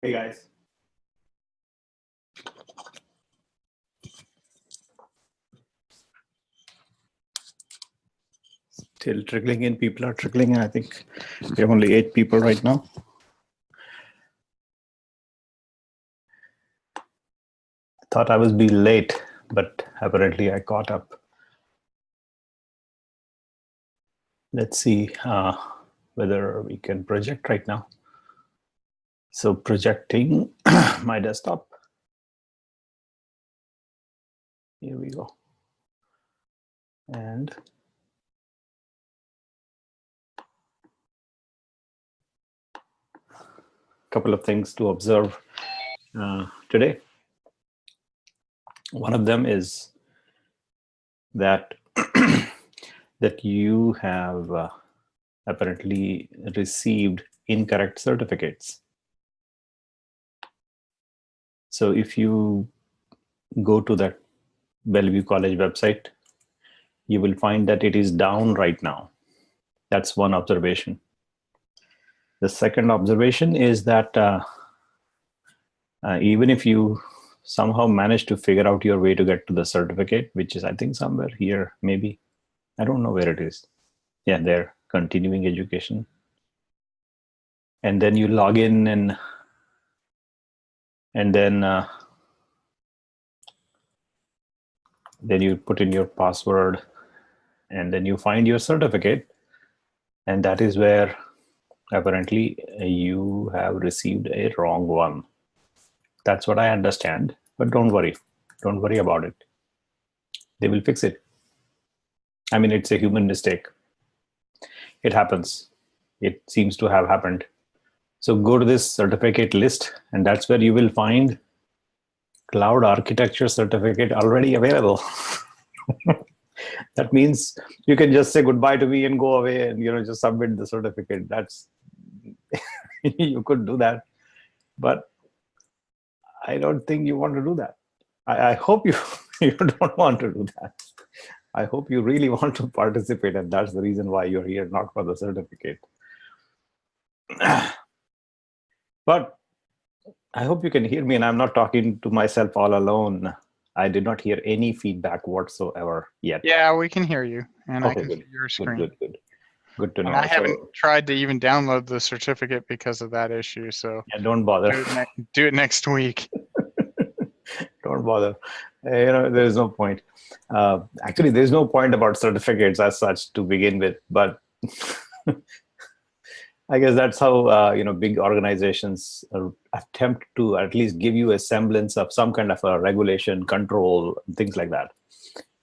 Hey guys. Still trickling in. People are trickling in. I think we have only 8 people right now. I thought I was be late, but apparently I caught up. Let's see whether we can project right now. So projecting my desktop. Here we go. And a couple of things to observe today. One of them is that that you have apparently received incorrect certificates. So if you go to that Bellevue College website, you will find that it is down right now. That's one observation. The second observation is that even if you somehow manage to figure out your way to get to the certificate, which is I think somewhere here, maybe, I don't know where it is. Yeah, there, continuing education. And then you log in and then you put in your password and then you find your certificate. And that is where apparently you have received a wrong one. That's what I understand, but don't worry. Don't worry about it. They will fix it. I mean, it's a human mistake. It happens. It seems to have happened. So go to this certificate list, and that's where you will find cloud architecture certificate already available. That means you can just say goodbye to me and go away and just submit the certificate. That's you could do that, but I don't think you want to do that. I hope you you don't want to do that. I hope you really want to participate, and that's the reason why you're here, not for the certificate. But I hope you can hear me, and I'm not talking to myself all alone. I did not hear any feedback whatsoever yet. Yeah, we can hear you, and Okay, I can good. see your screen. Good to know. And I haven't tried to even download the certificate because of that issue, so Yeah, don't bother. do it next week. Don't bother. There is no point. Actually, there's no point about certificates as such to begin with, but I guess that's how big organizations attempt to at least give you a semblance of some kind of a regulation, control, things like that.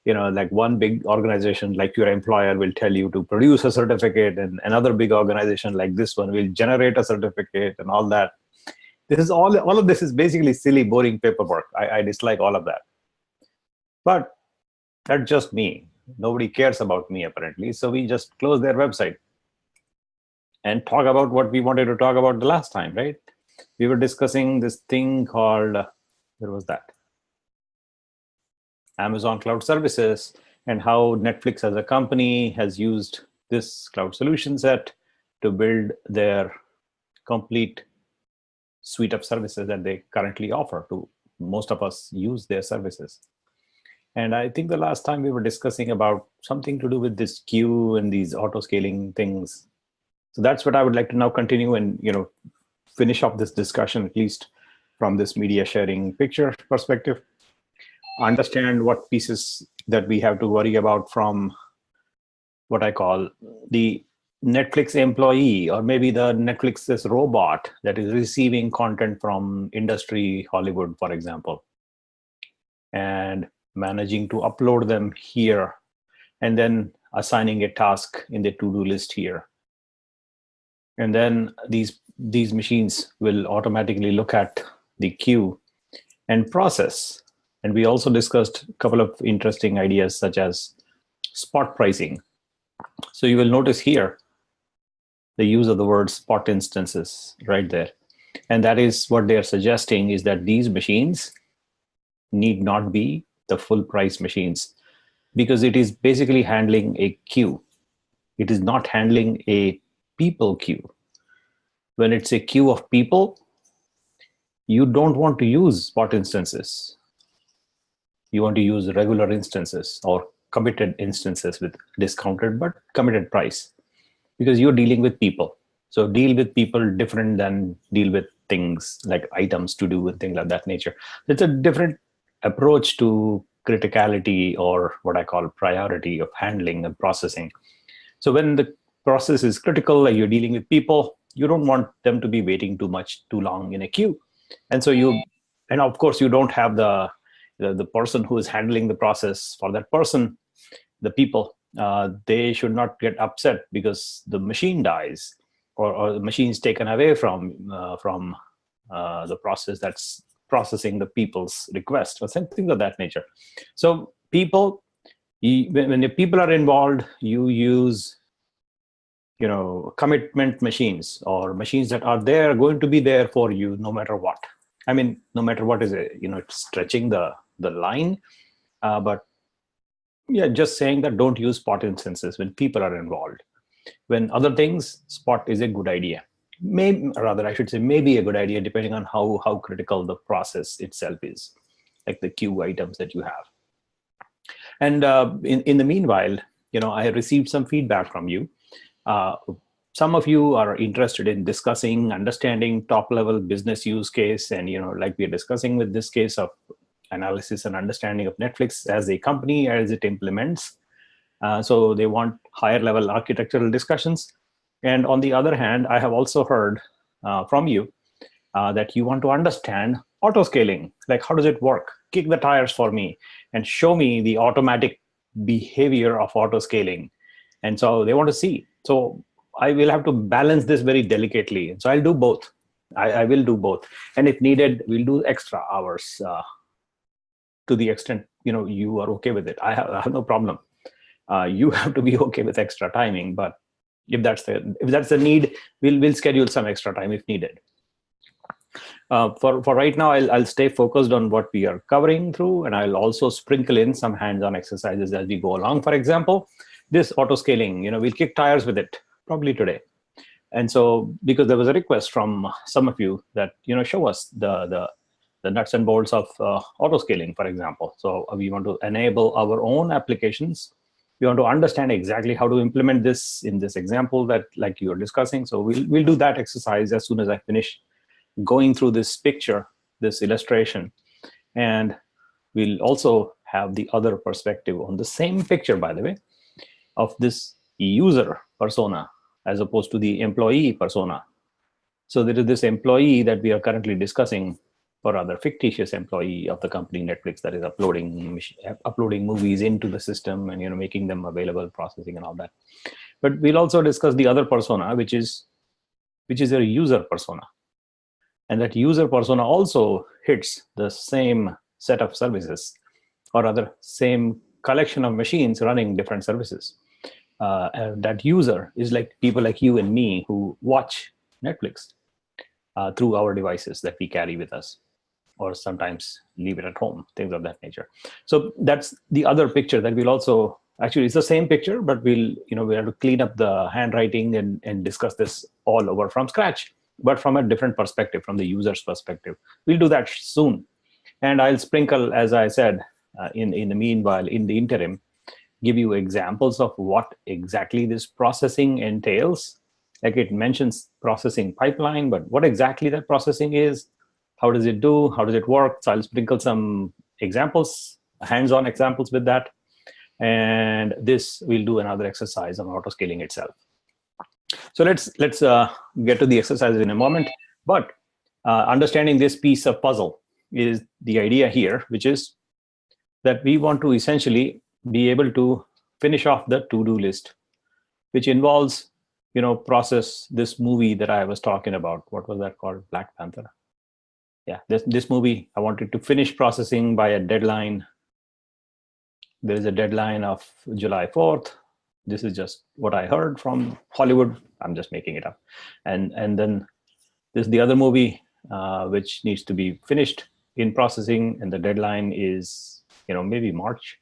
Like one big organization like your employer will tell you to produce a certificate, and another big organization like this one will generate a certificate and all that. This is all of this is basically silly, boring paperwork. I dislike all of that. But that's just me. Nobody cares about me, apparently. So we just close their website and talk about what we wanted to talk about the last time, right? We were discussing this thing called, where was that? Amazon Cloud Services, and how Netflix as a company has used this cloud solution set to build their complete suite of services that they currently offer to most of us use their services. And I think the last time we were discussing about something to do with this queue and these auto scaling things. So that's what I would like to now continue and finish off this discussion, at least from this media sharing picture perspective. Understand what pieces that we have to worry about from what I call the Netflix employee, or maybe the Netflix's robot that is receiving content from industry, Hollywood, for example, and managing to upload them here, and then assigning a task in the to-do list here. And then these machines will automatically look at the queue and process. And we also discussed a couple of interesting ideas such as spot pricing. So you will notice here the use of the word spot instances right there. And that is what they are suggesting, is that these machines need not be the full price machines, because it is basically handling a queue. It is not handling a people queue. When it's a queue of people, you don't want to use spot instances. You want to use regular instances or committed instances with discounted but committed price, because you're dealing with people. So deal with people different than deal with things like items to do and things of that nature. It's a different approach to criticality, or what I call priority of handling and processing. So when the process is critical, like you're dealing with people, you don't want them to be waiting too long in a queue. And so and of course you don't have the person who is handling the process for that person, the people, they should not get upset because the machine dies, or the machine is taken away from the process that's processing the people's request, or something of that nature. So people, when the people are involved, you use commitment machines, or machines that are there, going to be there for you no matter what. I mean, no matter what is it, it's stretching the line, but yeah, just saying that don't use spot instances when people are involved. When other things, spot is a good idea. Maybe, rather, I should say, maybe a good idea, depending on how critical the process itself is, like the queue items that you have. And in the meanwhile, I received some feedback from you. Some of you are interested in discussing, understanding top-level business use case, and like we're discussing with this case of analysis and understanding of Netflix as a company as it implements. So they want higher level architectural discussions. And on the other hand, I have also heard from you that you want to understand auto scaling. Like, how does it work? Kick the tires for me and show me the automatic behavior of auto scaling. And so they want to see. So I will have to balance this very delicately. So I'll do both. I will do both. And if needed, we'll do extra hours to the extent you are okay with it. I have no problem. You have to be okay with extra timing, but if that's the need, we'll schedule some extra time if needed. For right now, I'll stay focused on what we are covering through, and I'll also sprinkle in some hands-on exercises as we go along. For example, this auto scaling, we'll kick tires with it probably today. And so, because there was a request from some of you that show us the nuts and bolts of auto scaling, for example. So we want to enable our own applications. We want to understand exactly how to implement this in this example that like you're discussing. So we'll do that exercise as soon as I finish going through this picture, this illustration. And we'll also have the other perspective on the same picture, by the way, of this user persona as opposed to the employee persona. So there is this employee that we are currently discussing, or rather fictitious employee of the company Netflix, that is uploading movies into the system and making them available, processing and all that. But we'll also discuss the other persona, which is a user persona. And that user persona also hits the same set of services, or rather same collection of machines running different services. And that user is like people like you and me who watch Netflix through our devices that we carry with us, or sometimes leave it at home, things of that nature. So that's the other picture that we'll also, actually it's the same picture, but we have to clean up the handwriting and discuss this all over from scratch, but from a different perspective, from the user's perspective. We'll do that soon. And I'll sprinkle, as I said, in the meanwhile, in the interim, give you examples of what exactly this processing entails. Like it mentions processing pipeline, but what exactly that processing is, how does it do, how does it work? So I'll sprinkle some examples, hands-on examples with that. And this, we'll do another exercise on auto scaling itself. So let's get to the exercises in a moment. But understanding this piece of puzzle is the idea here, which is that we want to essentially be able to finish off the to-do list, which involves, process this movie that I was talking about. What was that called? Black Panther. Yeah, this movie, I wanted to finish processing by a deadline. There is a deadline of July 4th. This is just what I heard from Hollywood. I'm just making it up. And then there's the other movie, which needs to be finished in processing, and the deadline is, maybe March.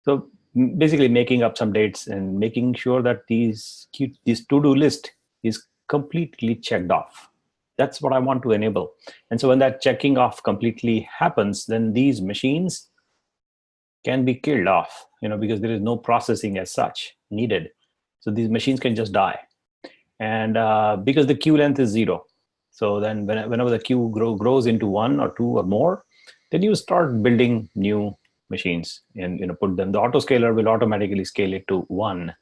So basically making up some dates and making sure that this to-do list is completely checked off. That's what I want to enable. And so when that checking off completely happens, then these machines can be killed off, because there is no processing as such needed. So these machines can just die. And because the queue length is 0, so then whenever the queue grows into 1 or 2 or more, then you start building new machines and put them. The autoscaler will automatically scale it to 1,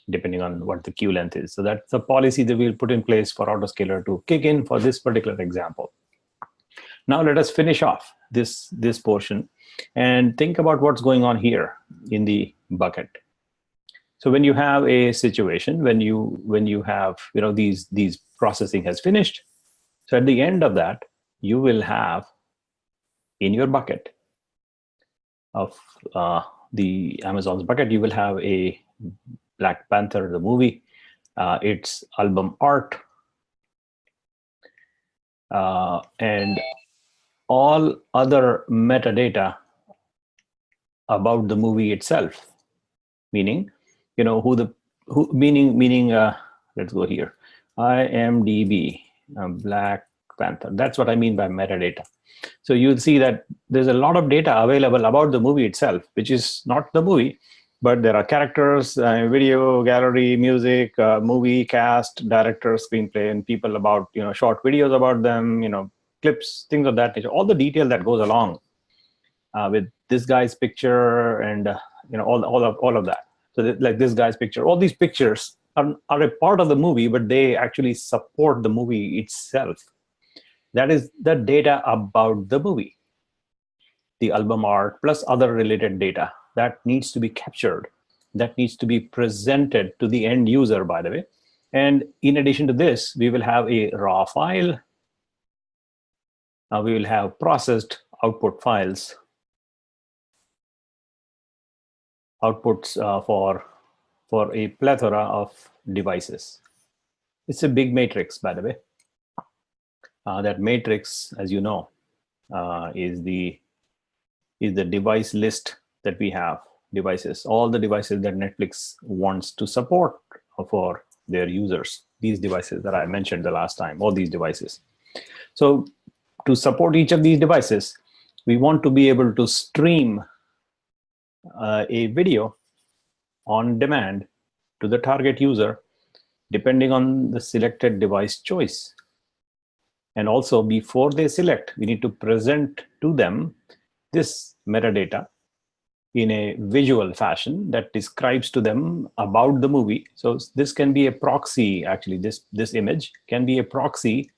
depending on what the queue length is. So that's the policy that we'll put in place for autoscaler to kick in for this particular example. Now let us finish off this portion and think about what's going on here in the bucket. So when you have a situation, when you have these processing has finished, so at the end of that, you will have in your bucket of the Amazon's bucket, you will have a Black Panther, the movie, its album art, and all other metadata about the movie itself, meaning let's go here, IMDb, Black Panther. That's what I mean by metadata. So you'll see that there's a lot of data available about the movie itself, which is not the movie, but there are characters, video, gallery, music, movie cast, director, screenplay, and people about, short videos about them, clips, things of that nature, all the detail that goes along with this guy's picture and, all of that. So like this guy's picture, all these pictures are a part of the movie, but they actually support the movie itself. That is the data about the movie, the album art, plus other related data that needs to be captured, that needs to be presented to the end user, by the way. And in addition to this, we will have a raw file. We will have processed output files, outputs for a plethora of devices. It's a big matrix, by the way. That matrix, as you know, is the device list that we have, devices, all the devices that Netflix wants to support for their users, these devices that I mentioned the last time, all these devices. So to support each of these devices, we want to be able to stream a video on demand to the target user, depending on the selected device choice. And also, before they select, we need to present to them this metadata in a visual fashion that describes to them about the movie. So this can be a proxy, actually, this image can be a proxy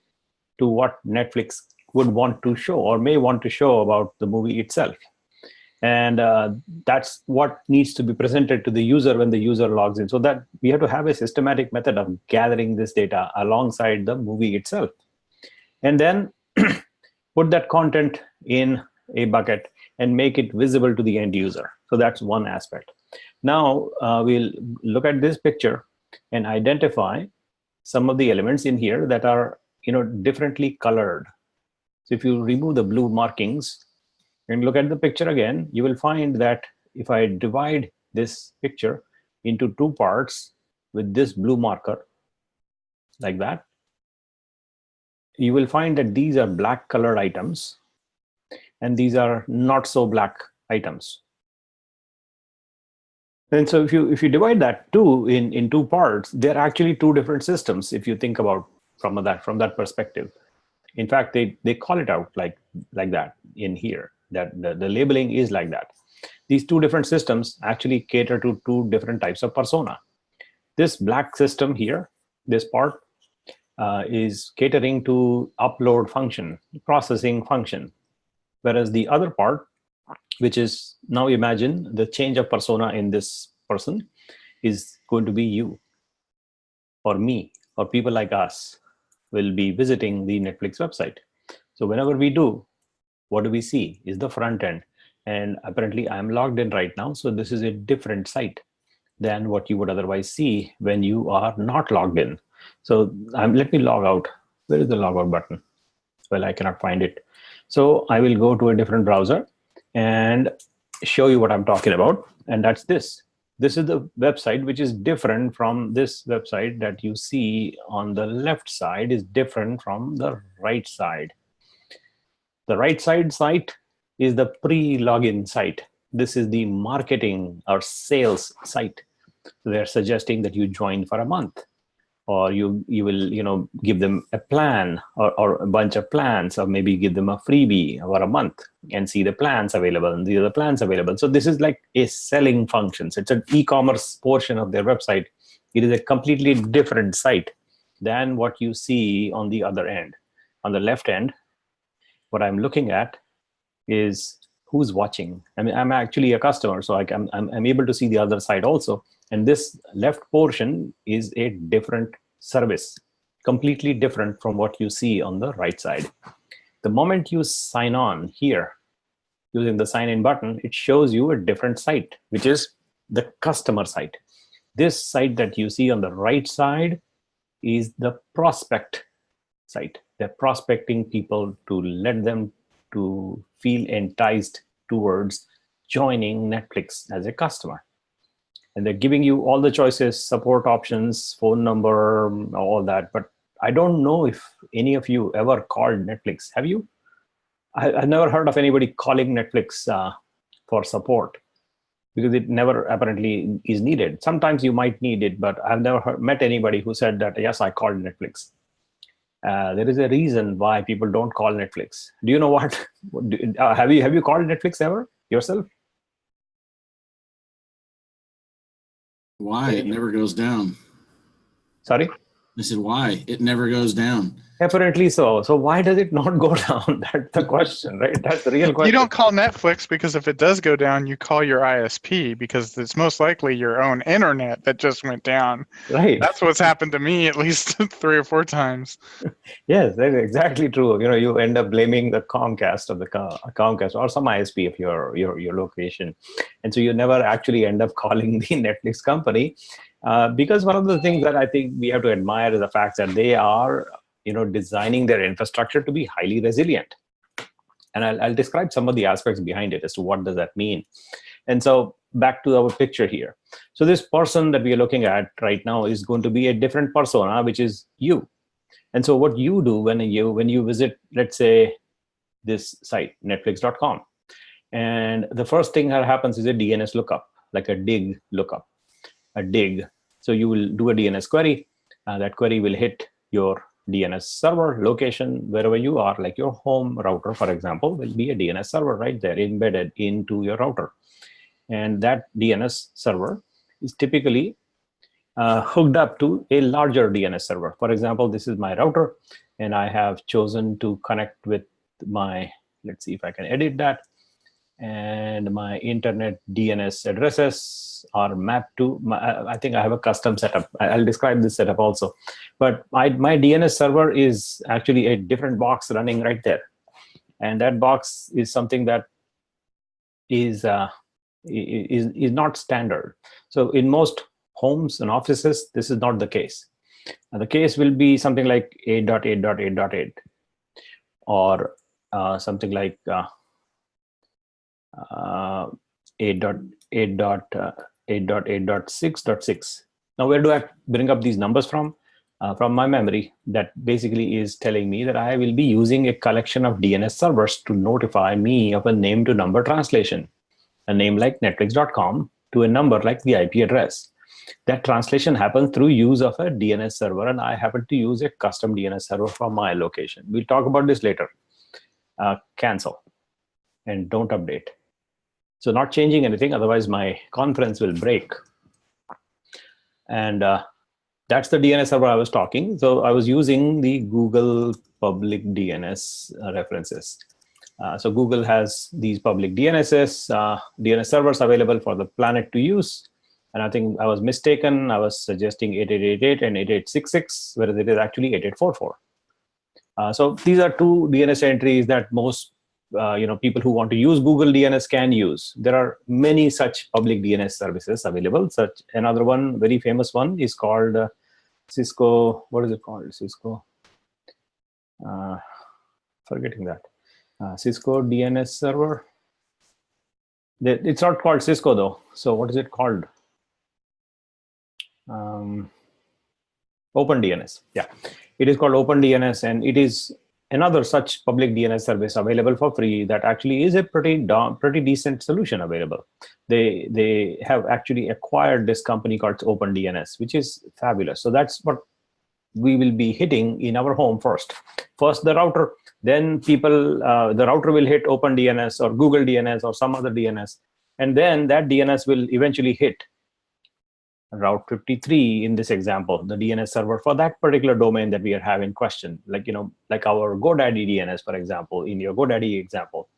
to what Netflix would want to show or may want to show about the movie itself. And that's what needs to be presented to the user when the user logs in. So that we have to have a systematic method of gathering this data alongside the movie itself. And then put that content in a bucket and make it visible to the end user. So that's one aspect. Now we'll look at this picture and identify some of the elements in here that are differently colored. So if you remove the blue markings and look at the picture again, you will find that if I divide this picture into 2 parts with this blue marker like that, you will find that these are black colored items and these are not so black items. And so if you divide that in 2 parts, they're actually 2 different systems if you think about from that perspective. In fact, they call it out like that in here, that the labeling is like that. These 2 different systems actually cater to 2 different types of persona. This black system here, this part, is catering to upload function, processing function. Whereas the other part, which is, now imagine the change of persona in this person is going to be you or me or people like us will be visiting the Netflix website. So whenever we do, what do we see is the front end. And apparently I'm logged in right now. So this is a different site than what you would otherwise see when you are not logged in. So let me log out. Where is the logout button? Well, I cannot find it. So I will go to a different browser and show you what I'm talking about. And that's this. this is the website which is different from this website that you see on the left side is different from the right side. The right side site is the pre-login site. This is the marketing or sales site. They're suggesting that you join for a month, or you will give them a plan or a bunch of plans, or maybe give them a freebie for a month and see the plans available, and these are the plans available. So this is like a selling function. So it's an e-commerce portion of their website. It is a completely different site than what you see on the other end. On the left end, what I'm looking at is who's watching. I mean, I'm actually a customer, so I'm able to see the other side also. And this left portion is a different service, completely different from what you see on the right side. The moment you sign on here using the sign in button, it shows you a different site, which is the customer site. This site that you see on the right side is the prospect site. They're prospecting people to let them to feel enticed towards joining Netflix as a customer. And they're giving you all the choices, support options, phone number, all that. But I don't know if any of you ever called Netflix. Have you? I've never heard of anybody calling Netflix for support, because it never apparently is needed. Sometimes you might need it, but I've never met anybody who said that, yes, I called Netflix. There is a reason why people don't call Netflix. Do you know what? Have you called Netflix ever yourself? Why? It never goes down. Sorry? I said, why? It never goes down. Apparently so. So why does it not go down? That's the question, right? That's the real question. You don't call Netflix because if it does go down, you call your ISP because it's most likely your own internet that just went down. Right. That's what's happened to me at least 3 or 4 times. Yes, that's exactly true. You end up blaming the Comcast or some ISP of your location, and so you never actually end up calling the Netflix company, because one of the things that I think we have to admire is the fact that they are designing their infrastructure to be highly resilient. And I'll describe some of the aspects behind it as to what does that mean. And so back to our picture here. So this person that we are looking at right now is going to be a different persona, which is you. And so what you do when you visit, let's say, this site, netflix.com, and the first thing that happens is a DNS lookup, like a dig lookup, a dig. So you will do a DNS query. That query will hit your DNS server location wherever you are, like your home router, for example, will be a DNS server right there embedded into your router. And that DNS server is typically hooked up to a larger DNS server. For example, this is my router, and I have chosen to connect with my, let's see if I can edit that. And my internet DNS addresses are mapped to I think I have a custom setup. I'll describe this setup also. But my DNS server is actually a different box running right there. And that box is something that is not standard. So in most homes and offices, this is not the case. The case will be something like 8.8.8.8 or something like 8.8.6.6. Now, where do I bring up these numbers from? From my memory, that basically is telling me that I will be using a collection of DNS servers to notify me of a name to number translation, a name like netflix.com to a number like the IP address. That translation happens through use of a DNS server, and I happen to use a custom DNS server for my location. We'll talk about this later. Cancel and don't update. So not changing anything, otherwise my conference will break. And that's the DNS server I was talking. So I was using the Google public DNS references. So Google has these public DNS servers available for the planet to use. And I think I was mistaken. I was suggesting 8888 and 8866, whereas it is actually 8844. So these are two DNS entries that most people who want to use Google DNS can use. There are many such public DNS services available. Such another one, very famous one, is called Cisco. What is it called? Cisco. Forgetting that. Cisco DNS server. It's not called Cisco though. So what is it called? OpenDNS. Yeah, it is called OpenDNS, and it is another such public DNS service available for free that actually is a pretty decent solution available. They have actually acquired this company called OpenDNS, which is fabulous. So that's what we will be hitting in our home first. First the router, then people, the router will hit OpenDNS or Google DNS or some other DNS, and then that DNS will eventually hit Route 53 in this example, the DNS server for that particular domain that we are having question, like like our GoDaddy DNS, for example, in your GoDaddy example,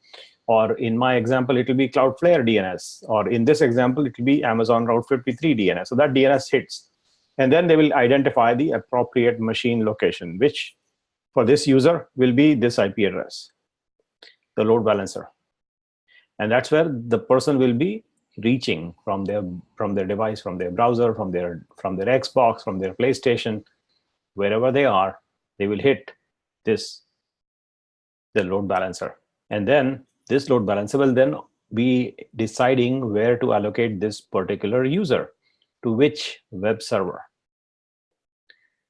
or in my example, it will be Cloudflare DNS, or in this example, it will be Amazon Route 53 DNS. So that DNS hits, and then they will identify the appropriate machine location, which for this user will be this IP address, the load balancer, and that's where the person will be reaching from their device, from their browser, from their Xbox, from their PlayStation, wherever they are, they will hit the load balancer, and then this load balancer will then be deciding where to allocate this particular user to which web server.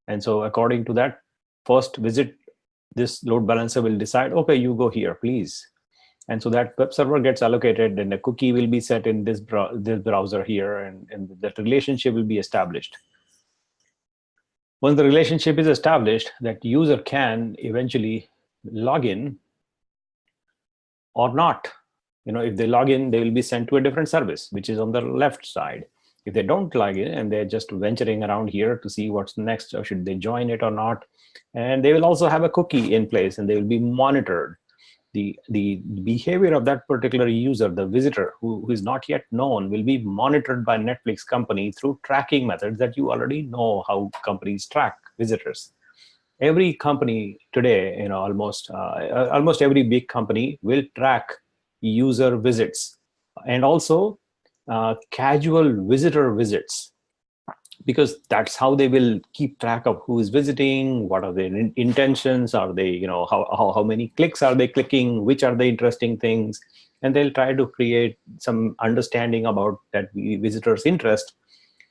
And so according to that first visit, this load balancer will decide, okay, you go here, please. And so that web server gets allocated, and a cookie will be set in this browser here, and that relationship will be established. Once the relationship is established, that user can eventually log in or not. If they log in, they will be sent to a different service, which is on the left side. If they don't log in and they're just venturing around here to see what's next, or should they join it or not, and they will also have a cookie in place, and they will be monitored. The behavior of that particular user, the visitor who is not yet known, will be monitored by Netflix company through tracking methods that you already know how companies track visitors. Every company today, almost every big company will track user visits, and also casual visitor visits, because that's how they will keep track of who is visiting, what are their intentions, are they, how many clicks are they clicking, which are the interesting things, and they'll try to create some understanding about that visitor's interest,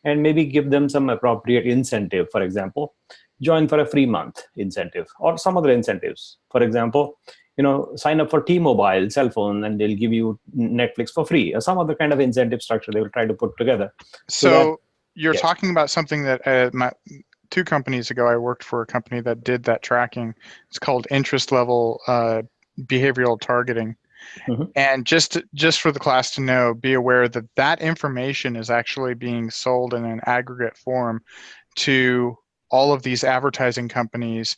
and maybe give them some appropriate incentive. For example, join for a free month incentive, or some other incentives. For example, sign up for T-Mobile cell phone and they'll give you Netflix for free, or some other kind of incentive structure they will try to put together. So you're yes. talking about something that 2 companies ago, I worked for a company that did that tracking. It's called interest level behavioral targeting. Mm-hmm. And just for the class to know, be aware that that information is actually being sold in an aggregate form to all of these advertising companies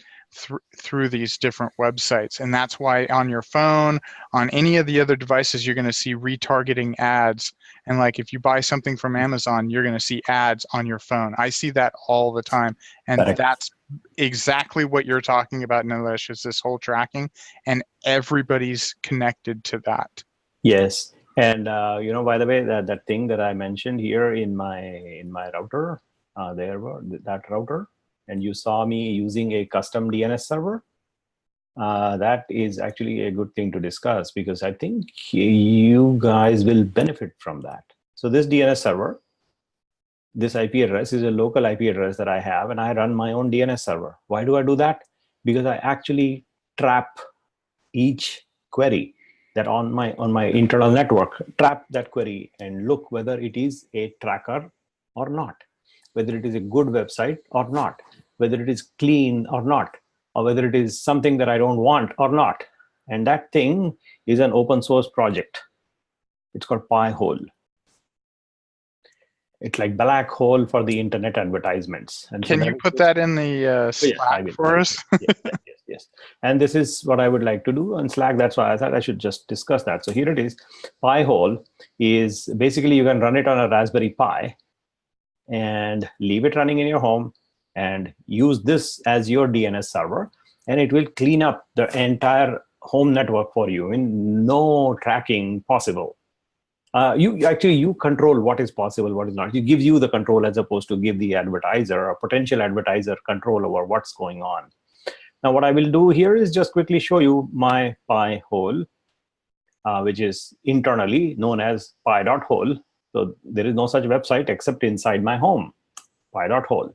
through these different websites. And that's why on your phone, on any of the other devices, you're going to see retargeting ads. And like if you buy something from Amazon, you're going to see ads on your phone. I see that all the time. And Correct. That's exactly what you're talking about, Nilesh, is this whole tracking, and everybody's connected to that. Yes. And by the way, that thing that I mentioned here in my router, that router, and you saw me using a custom DNS server, that is actually a good thing to discuss, because I think you guys will benefit from that. So this DNS server, this IP address is a local IP address that I have, and I run my own DNS server. Why do I do that? Because I actually trap each query that on my internal network, trap that query and look whether it is a tracker or not, whether it is a good website or not, whether it is clean or not, or whether it is something that I don't want or not. And that thing is an open source project. It's called Pi-hole. It's like black hole for the internet advertisements. And can you put that in the Slack for us? Yes. And this is what I would like to do on Slack. That's why I thought I should just discuss that. So here it is. Pi-hole is basically, you can run it on a Raspberry Pi and leave it running in your home and use this as your DNS server, and it will clean up the entire home network for you in no tracking possible. You control what is possible, what is not. It gives you the control as opposed to give the advertiser or potential advertiser control over what's going on. Now, what I will do here is just quickly show you my Pi-hole, which is internally known as pi.hole. So there is no such website except inside my home. pi.hole.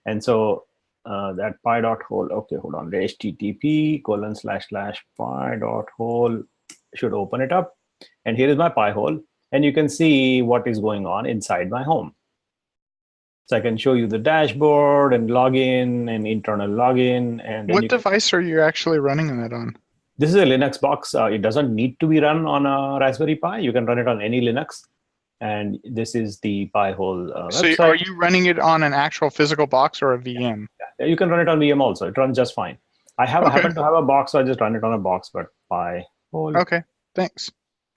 And so that pi.hole, okay, hold on, http://pi.hole should open it up. And here is my Pi-hole. And you can see what is going on inside my home. So I can show you the dashboard and login and internal login. And What device are you actually running that on? This is a Linux box. It doesn't need to be run on a Raspberry Pi. You can run it on any Linux. And this is the Pi-hole So website. are you running it on an actual physical box or a VM? Yeah, you can run it on VM also. It runs just fine. I happen to have a box, so I just run it on a box, but Pi-hole. Okay, thanks.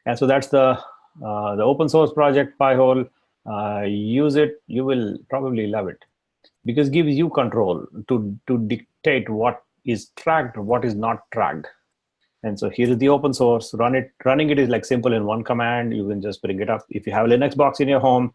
And so that's the open source project, Pi-hole. Use it. You will probably love it because it gives you control to dictate what is tracked, what is not tracked. And so here is the open source. Running it is like simple in one command. You can just bring it up. If you have a Linux box in your home,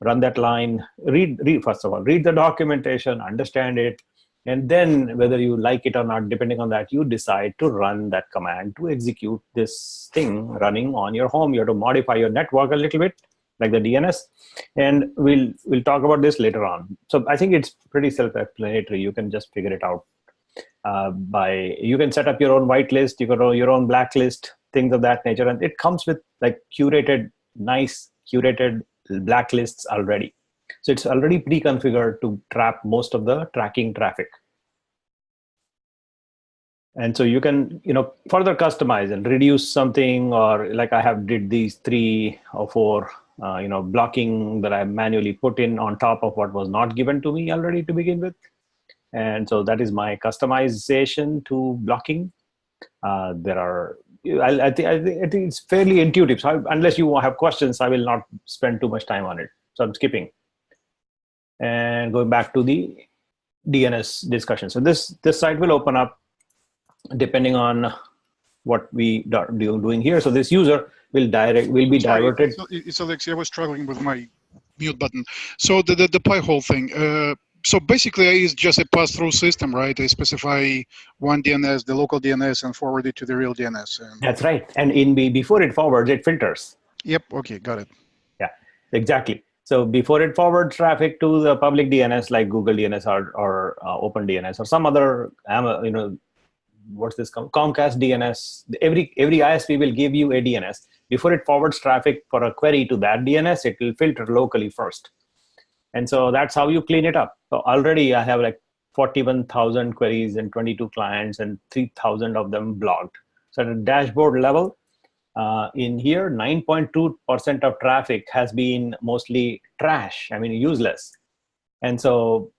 run that line. Read first of all, read the documentation, understand it, and then whether you like it or not, depending on that, you decide to run that command to execute this thing running on your home. You have to modify your network a little bit, like the DNS, and we'll talk about this later on. So I think it's pretty self-explanatory. You can just figure it out. You can set up your own whitelist, you can run your own blacklist, things of that nature, and it comes with like nice curated blacklists already. So it's already pre-configured to trap most of the tracking traffic. And so you can, further customize and reduce something, or like I have did these 3 or 4, blocking that I manually put in on top of what was not given to me already to begin with. And so that is my customization to blocking. I think it's fairly intuitive. So unless you have questions, I will not spend too much time on it. So I'm skipping and going back to the DNS discussion. So this site will open up depending on what we are doing here. So this user will be diverted. It's Alexei. I was struggling with my mute button. So the Pi-hole thing. So basically, it's just a pass-through system, right? They specify one DNS, the local DNS, and forward it to the real DNS. That's right. And before it forwards, it filters. Yep. Okay. Got it. Yeah, exactly. So before it forwards traffic to the public DNS like Google DNS or OpenDNS or some other, what's this called? Comcast DNS. Every ISP will give you a DNS. Before it forwards traffic for a query to that DNS, it will filter locally first. And so that's how you clean it up. So already I have like 41,000 queries and 22 clients and 3,000 of them blocked. So at a dashboard level, in here, 9.2% of traffic has been mostly trash, useless. And so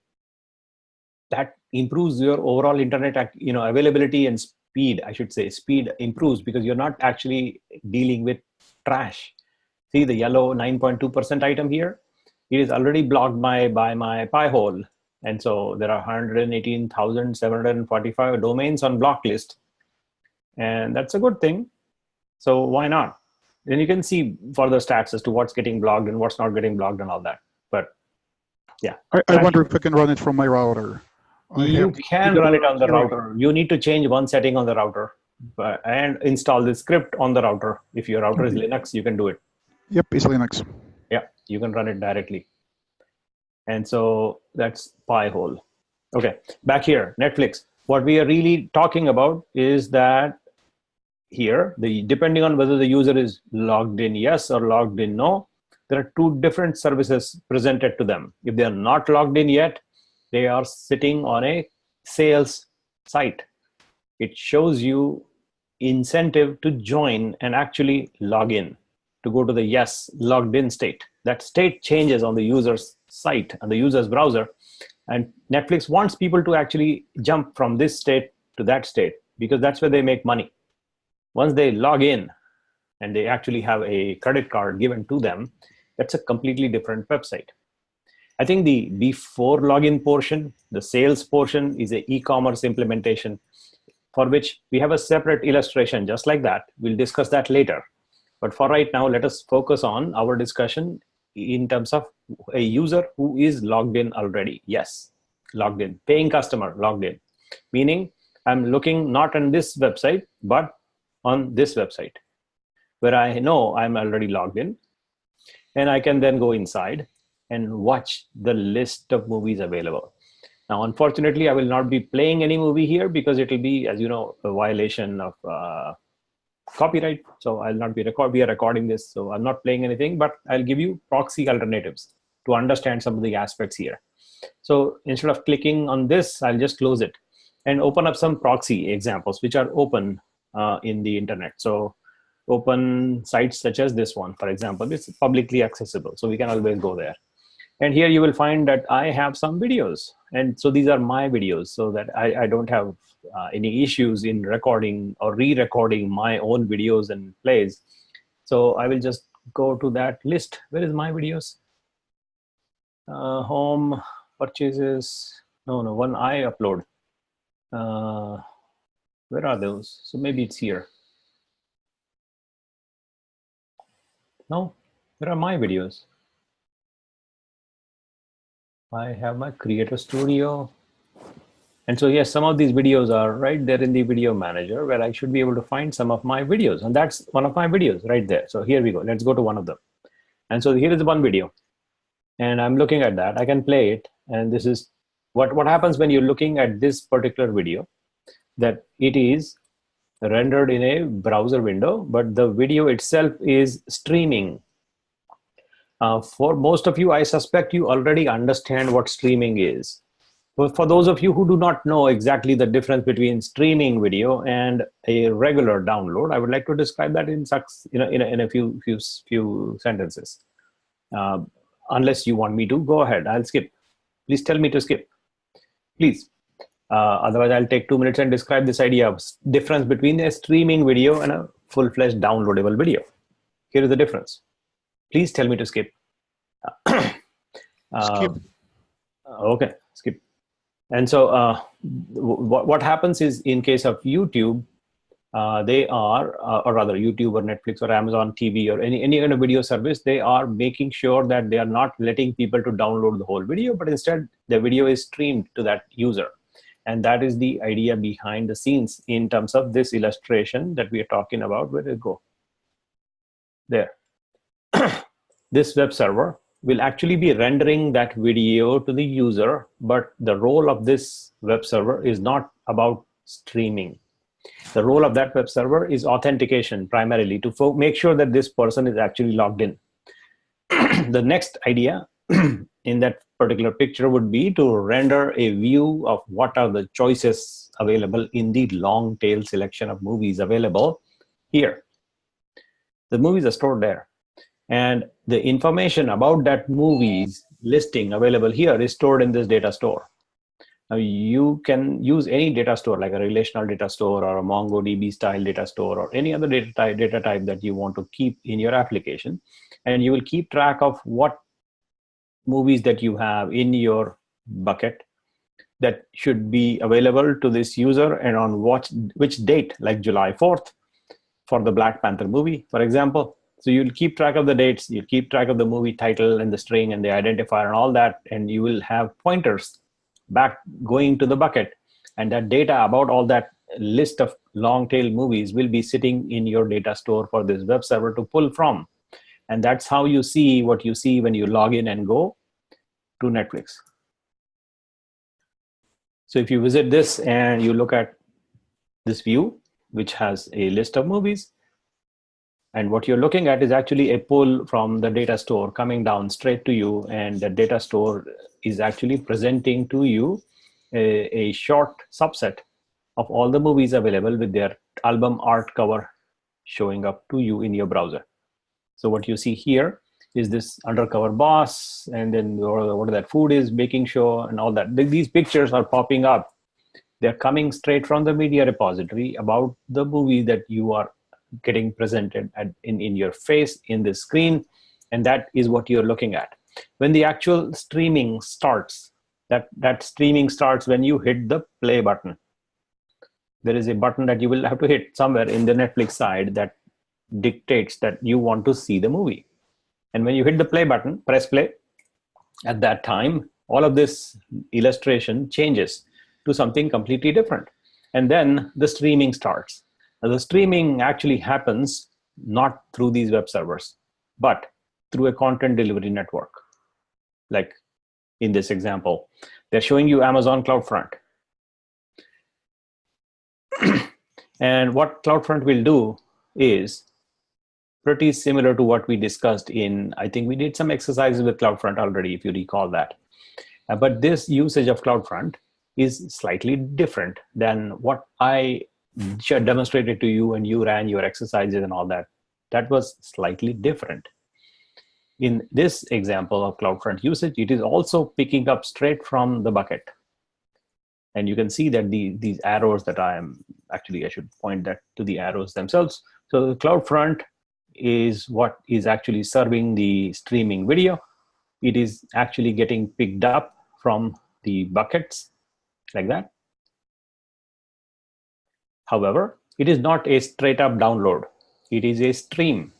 that improves your overall internet availability and speed, I should say. Speed improves because you're not actually dealing with trash. See the yellow 9.2% item here? It is already blocked by my Pi-hole. And so there are 118,745 domains on block list. And that's a good thing. So why not? Then you can see further stats as to what's getting blocked and what's not getting blocked and all that. But yeah. I wonder if I can run it from my router. You can run it on the router. You need to change one setting on the router and install the script on the router. If your router is Linux, you can do it. Yep, it's Linux. Yeah, you can run it directly. And so that's Pi-hole. Okay, back here, Netflix. What we are really talking about is that here, depending on whether the user is logged in yes or logged in no, there are 2 different services presented to them. If they are not logged in yet, they are sitting on a sales site. It shows you incentive to join and actually log in, to go to the yes logged in state. That state changes on the user's site and the user's browser. And Netflix wants people to actually jump from this state to that state because that's where they make money. Once they log in and they actually have a credit card given to them, that's a completely different website. I think the before login portion, the sales portion, is an e-commerce implementation for which we have a separate illustration just like that. We'll discuss that later. But for right now, let us focus on our discussion in terms of a user who is logged in already. Yes, logged in. Paying customer, logged in. Meaning, I'm looking not on this website, but on this website, where I know I'm already logged in. And I can then go inside and watch the list of movies available. Now, unfortunately, I will not be playing any movie here because it will be, as you know, a violation of copyright. So I'll not be recording this. So I'm not playing anything, but I'll give you proxy alternatives to understand some of the aspects here. So instead of clicking on this, I'll just close it and open up some proxy examples, which are open in the internet. So open sites such as this one, for example, it's publicly accessible. So we can always go there. And here you will find that I have some videos. And so these are my videos, so that I don't have any issues in recording or re-recording my own videos and plays. So I will just go to that list. Where is my videos? Home, purchases. No, one I upload. Where are those? So maybe it's here. No, where are my videos? I have my Creator Studio. And so yes, some of these videos are right there in the video manager, where I should be able to find some of my videos. And that's one of my videos right there. So here we go. Let's go to one of them. And so here is one video. And I'm looking at that. I can play it. And this is what happens when you're looking at this particular video, that it is rendered in a browser window, but the video itself is streaming. For most of you, I suspect you already understand what streaming is. But for those of you who do not know exactly the difference between streaming video and a regular download, I would like to describe that in a few sentences. Unless you want me to, go ahead. I'll skip. Please tell me to skip. Please. Otherwise, I'll take 2 minutes and describe this idea of difference between a streaming video and a full-fledged downloadable video. Here is the difference. Please tell me to skip. Skip. Okay, skip. And so what happens is, in case of YouTube, they are, or rather YouTube or Netflix or Amazon TV or any kind of video service, they are making sure that they are not letting people to download the whole video, but instead the video is streamed to that user. And that is the idea behind the scenes in terms of this illustration that we are talking about. Where did it go? There. This web server will actually be rendering that video to the user, but the role of this web server is not about streaming. The role of that web server is authentication, primarily to make sure that this person is actually logged in. The next idea in that particular picture would be to render a view of what are the choices available in the long tail selection of movies available here. The movies are stored there. And the information about that movie's listing available here is stored in this data store. Now you can use any data store, like a relational data store or a MongoDB style data store or any other data type that you want to keep in your application. And you will keep track of what movies that you have in your bucket that should be available to this user and on which date, like July 4th for the Black Panther movie, for example. So you'll keep track of the dates, you'll keep track of the movie title and the string and the identifier and all that, and you will have pointers back going to the bucket. And that data about all that list of long tail movies will be sitting in your data store for this web server to pull from. And that's how you see what you see when you log in and go to Netflix. So if you visit this and you look at this view, which has a list of movies, and what you're looking at is actually a pull from the data store coming down straight to you, and the data store is actually presenting to you a short subset of all the movies available with their album art cover showing up to you in your browser. So what you see here is this undercover boss, and then what that food is, baking show, and all that. These pictures are popping up. They're coming straight from the media repository about the movie that you are getting presented in your face in the screen, and that is what you're looking at. When the actual streaming starts, that streaming starts when you hit the play button. There is a button that you will have to hit somewhere in the Netflix side that dictates that you want to see the movie. And when you hit the play button, press play, at that time, all of this illustration changes to something completely different. And then the streaming starts. Now, the streaming actually happens not through these web servers, but through a content delivery network. like in this example, they're showing you Amazon CloudFront. And what CloudFront will do is pretty similar to what we discussed in, I think we did some exercises with CloudFront already, if you recall that. But this usage of CloudFront is slightly different than what I demonstrated to you, and you ran your exercises and all that. That was slightly different. In this example of CloudFront usage, it is also picking up straight from the bucket. And you can see that these arrows that I should point that to the arrows themselves. So CloudFront is what is actually serving the streaming video. It is actually getting picked up from the buckets like that. However, it is not a straight up download. It is a stream.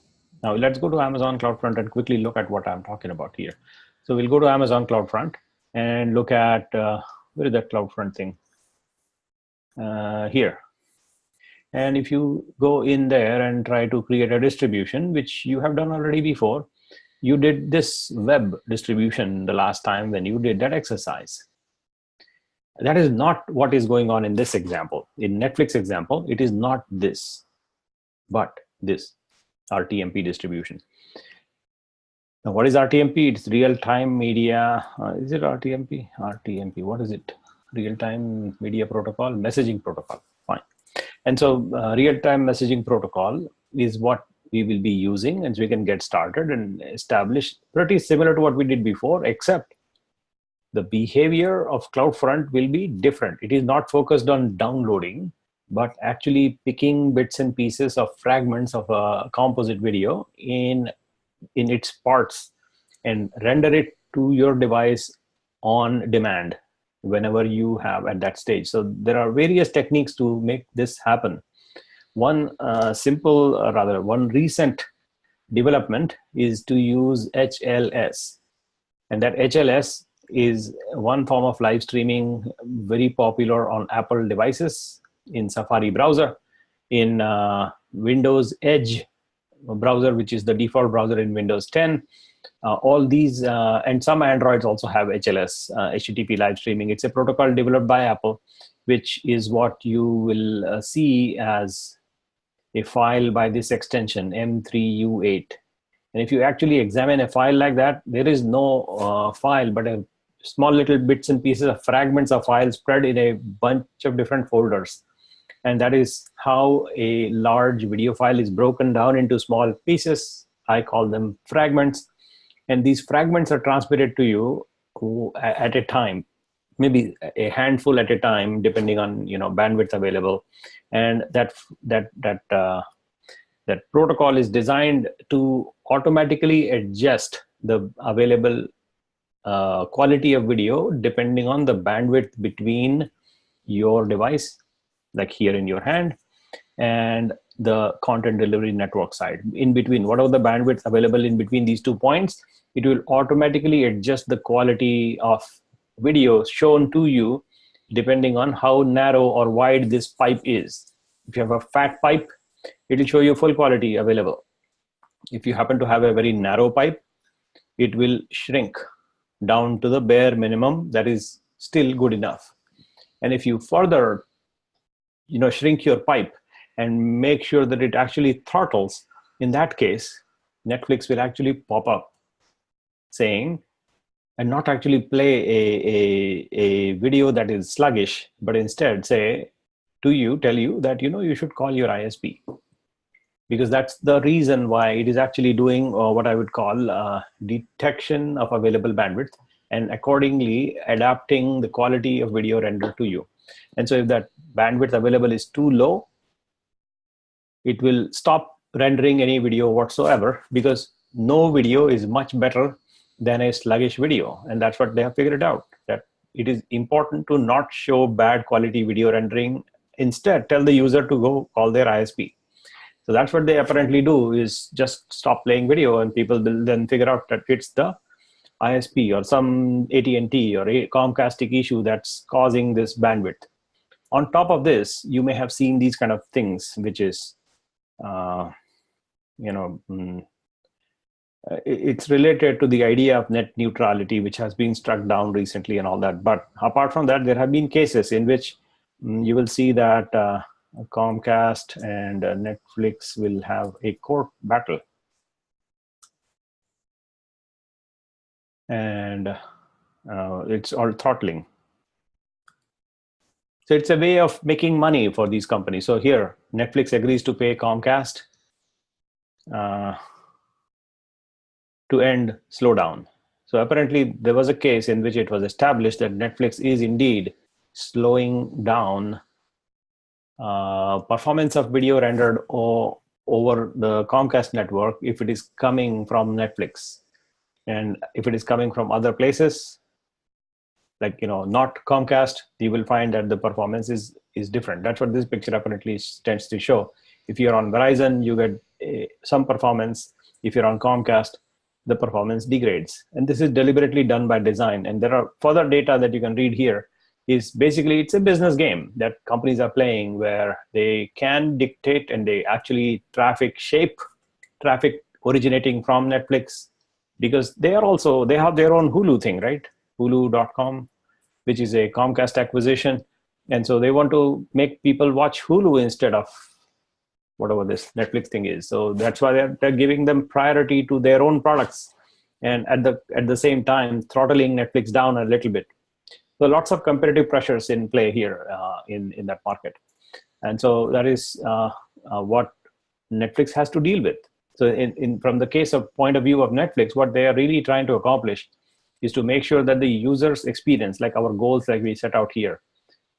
Now let's go to Amazon CloudFront and quickly look at what I'm talking about here. So we'll go to Amazon CloudFront and look at, where is that CloudFront thing? Here. And if you go in there and try to create a distribution, which you have done already before, you did this web distribution the last time when you did that exercise. That is not what is going on in this example. In Netflix example, it is not this, but this RTMP distribution. Now, what is RTMP? It's real-time media. Is it RTMP? RTMP, what is it? Real-time media protocol, messaging protocol, fine. And so real-time messaging protocol is what we will be using, and so we can get started and establish pretty similar to what we did before, except the behavior of CloudFront will be different. It is not focused on downloading, but actually picking bits and pieces of fragments of a composite video in its parts and render it to your device on demand whenever you have at that stage. So there are various techniques to make this happen. One one recent development is to use HLS. And that HLS is one form of live streaming, very popular on Apple devices, in Safari browser, in Windows Edge browser, which is the default browser in Windows 10. All these, and some Androids also have HLS, HTTP live streaming. It's a protocol developed by Apple, which is what you will see as a file by this extension, M3U8. And if you actually examine a file like that, there is no file, but a small little bits and pieces of fragments of files spread in a bunch of different folders. And that is how a large video file is broken down into small pieces. I call them fragments. And these fragments are transmitted to you at a time, maybe a handful at a time, depending on bandwidth available. And that protocol is designed to automatically adjust the available quality of video depending on the bandwidth between your device, like here in your hand, and the content delivery network side. In between, whatever the bandwidth available in between these 2 points, it will automatically adjust the quality of video shown to you depending on how narrow or wide this pipe is. If you have a fat pipe, it will show you full quality available. If you happen to have a very narrow pipe, it will shrink down to the bare minimum that is still good enough. And if you further shrink your pipe and make sure that it actually throttles, in that case, Netflix will actually pop up saying, and not actually play a video that is sluggish, but instead tell you that you should call your ISP, because that's the reason why it is actually doing what I would call detection of available bandwidth and accordingly adapting the quality of video rendered to you. And so if that bandwidth available is too low, it will stop rendering any video whatsoever, because no video is much better than a sluggish video. And that's what they have figured out, that it is important to not show bad quality video rendering. Instead, tell the user to go call their ISP. So that's what they apparently do, is just stop playing video, and people will then figure out that it's the ISP or some AT&T or a Comcast issue that's causing this bandwidth. On top of this, you may have seen these kind of things, which is, it's related to the idea of net neutrality, which has been struck down recently and all that. But apart from that, there have been cases in which you will see that Comcast and Netflix will have a court battle. And it's all throttling. So it's a way of making money for these companies. So here, Netflix agrees to pay Comcast to end slowdown. So apparently there was a case in which it was established that Netflix is indeed slowing down performance of video rendered over the Comcast network if it is coming from Netflix. And if it is coming from other places, like, not Comcast, you will find that the performance is different. That's what this picture apparently tends to show. If you're on Verizon, you get some performance. If you're on Comcast, the performance degrades. And this is deliberately done by design. And there are further data that you can read here. Is basically, it's a business game that companies are playing where they can dictate and they actually shape traffic originating from Netflix, because they have their own Hulu thing, right? Hulu.com, which is a Comcast acquisition. And so they want to make people watch Hulu instead of whatever this Netflix thing is. So that's why they're giving them priority to their own products, and at the same time throttling Netflix down a little bit. So lots of competitive pressures in play here in that market. And so that is what Netflix has to deal with. So from the case of point of view of Netflix, what they are really trying to accomplish is to make sure that the user's experience, like our goals like we set out here,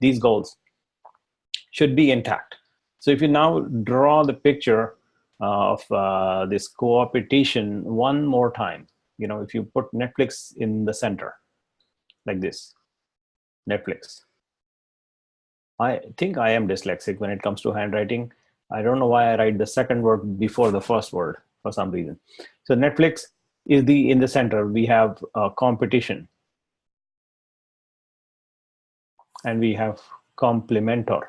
these goals should be intact. So if you now draw the picture of this co-opetition one more time, if you put Netflix in the center, like this, Netflix. I think I am dyslexic when it comes to handwriting. I don't know why I write the second word before the first word for some reason. So Netflix is in the center. We have competition. And we have complementor.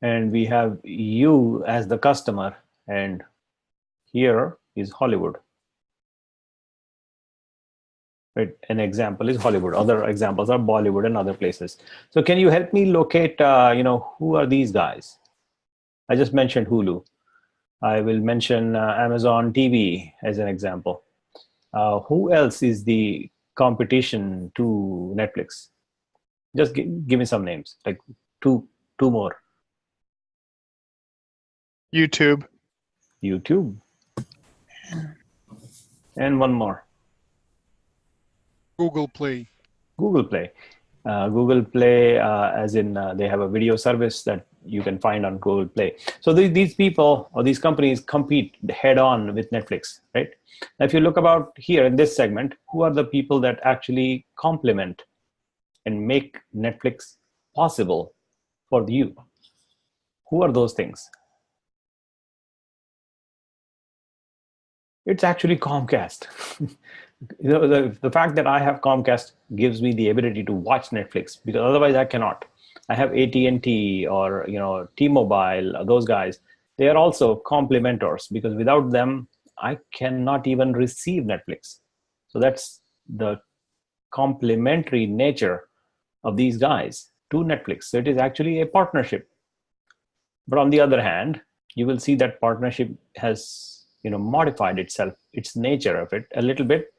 And we have you as the customer. And here is Hollywood. Right? An example is Hollywood. Other examples are Bollywood and other places. So can you help me locate, who are these guys? I just mentioned Hulu. I will mention Amazon TV as an example. Who else is the competition to Netflix? Just give me some names, like two more. YouTube. And one more. Google Play. Google Play, as in they have a video service that you can find on Google Play. So these people or these companies compete head on with Netflix, right? Now, if you look about here in this segment, who are the people that actually complement and make Netflix possible for you? Who are those things? It's actually Comcast. The fact that I have Comcast gives me the ability to watch Netflix, because otherwise I cannot. I have AT&T or T-Mobile, those guys. They are also complementors, because without them, I cannot even receive Netflix. So that's the complementary nature of these guys to Netflix. So it is actually a partnership. But on the other hand, you will see that partnership has modified its nature of it a little bit,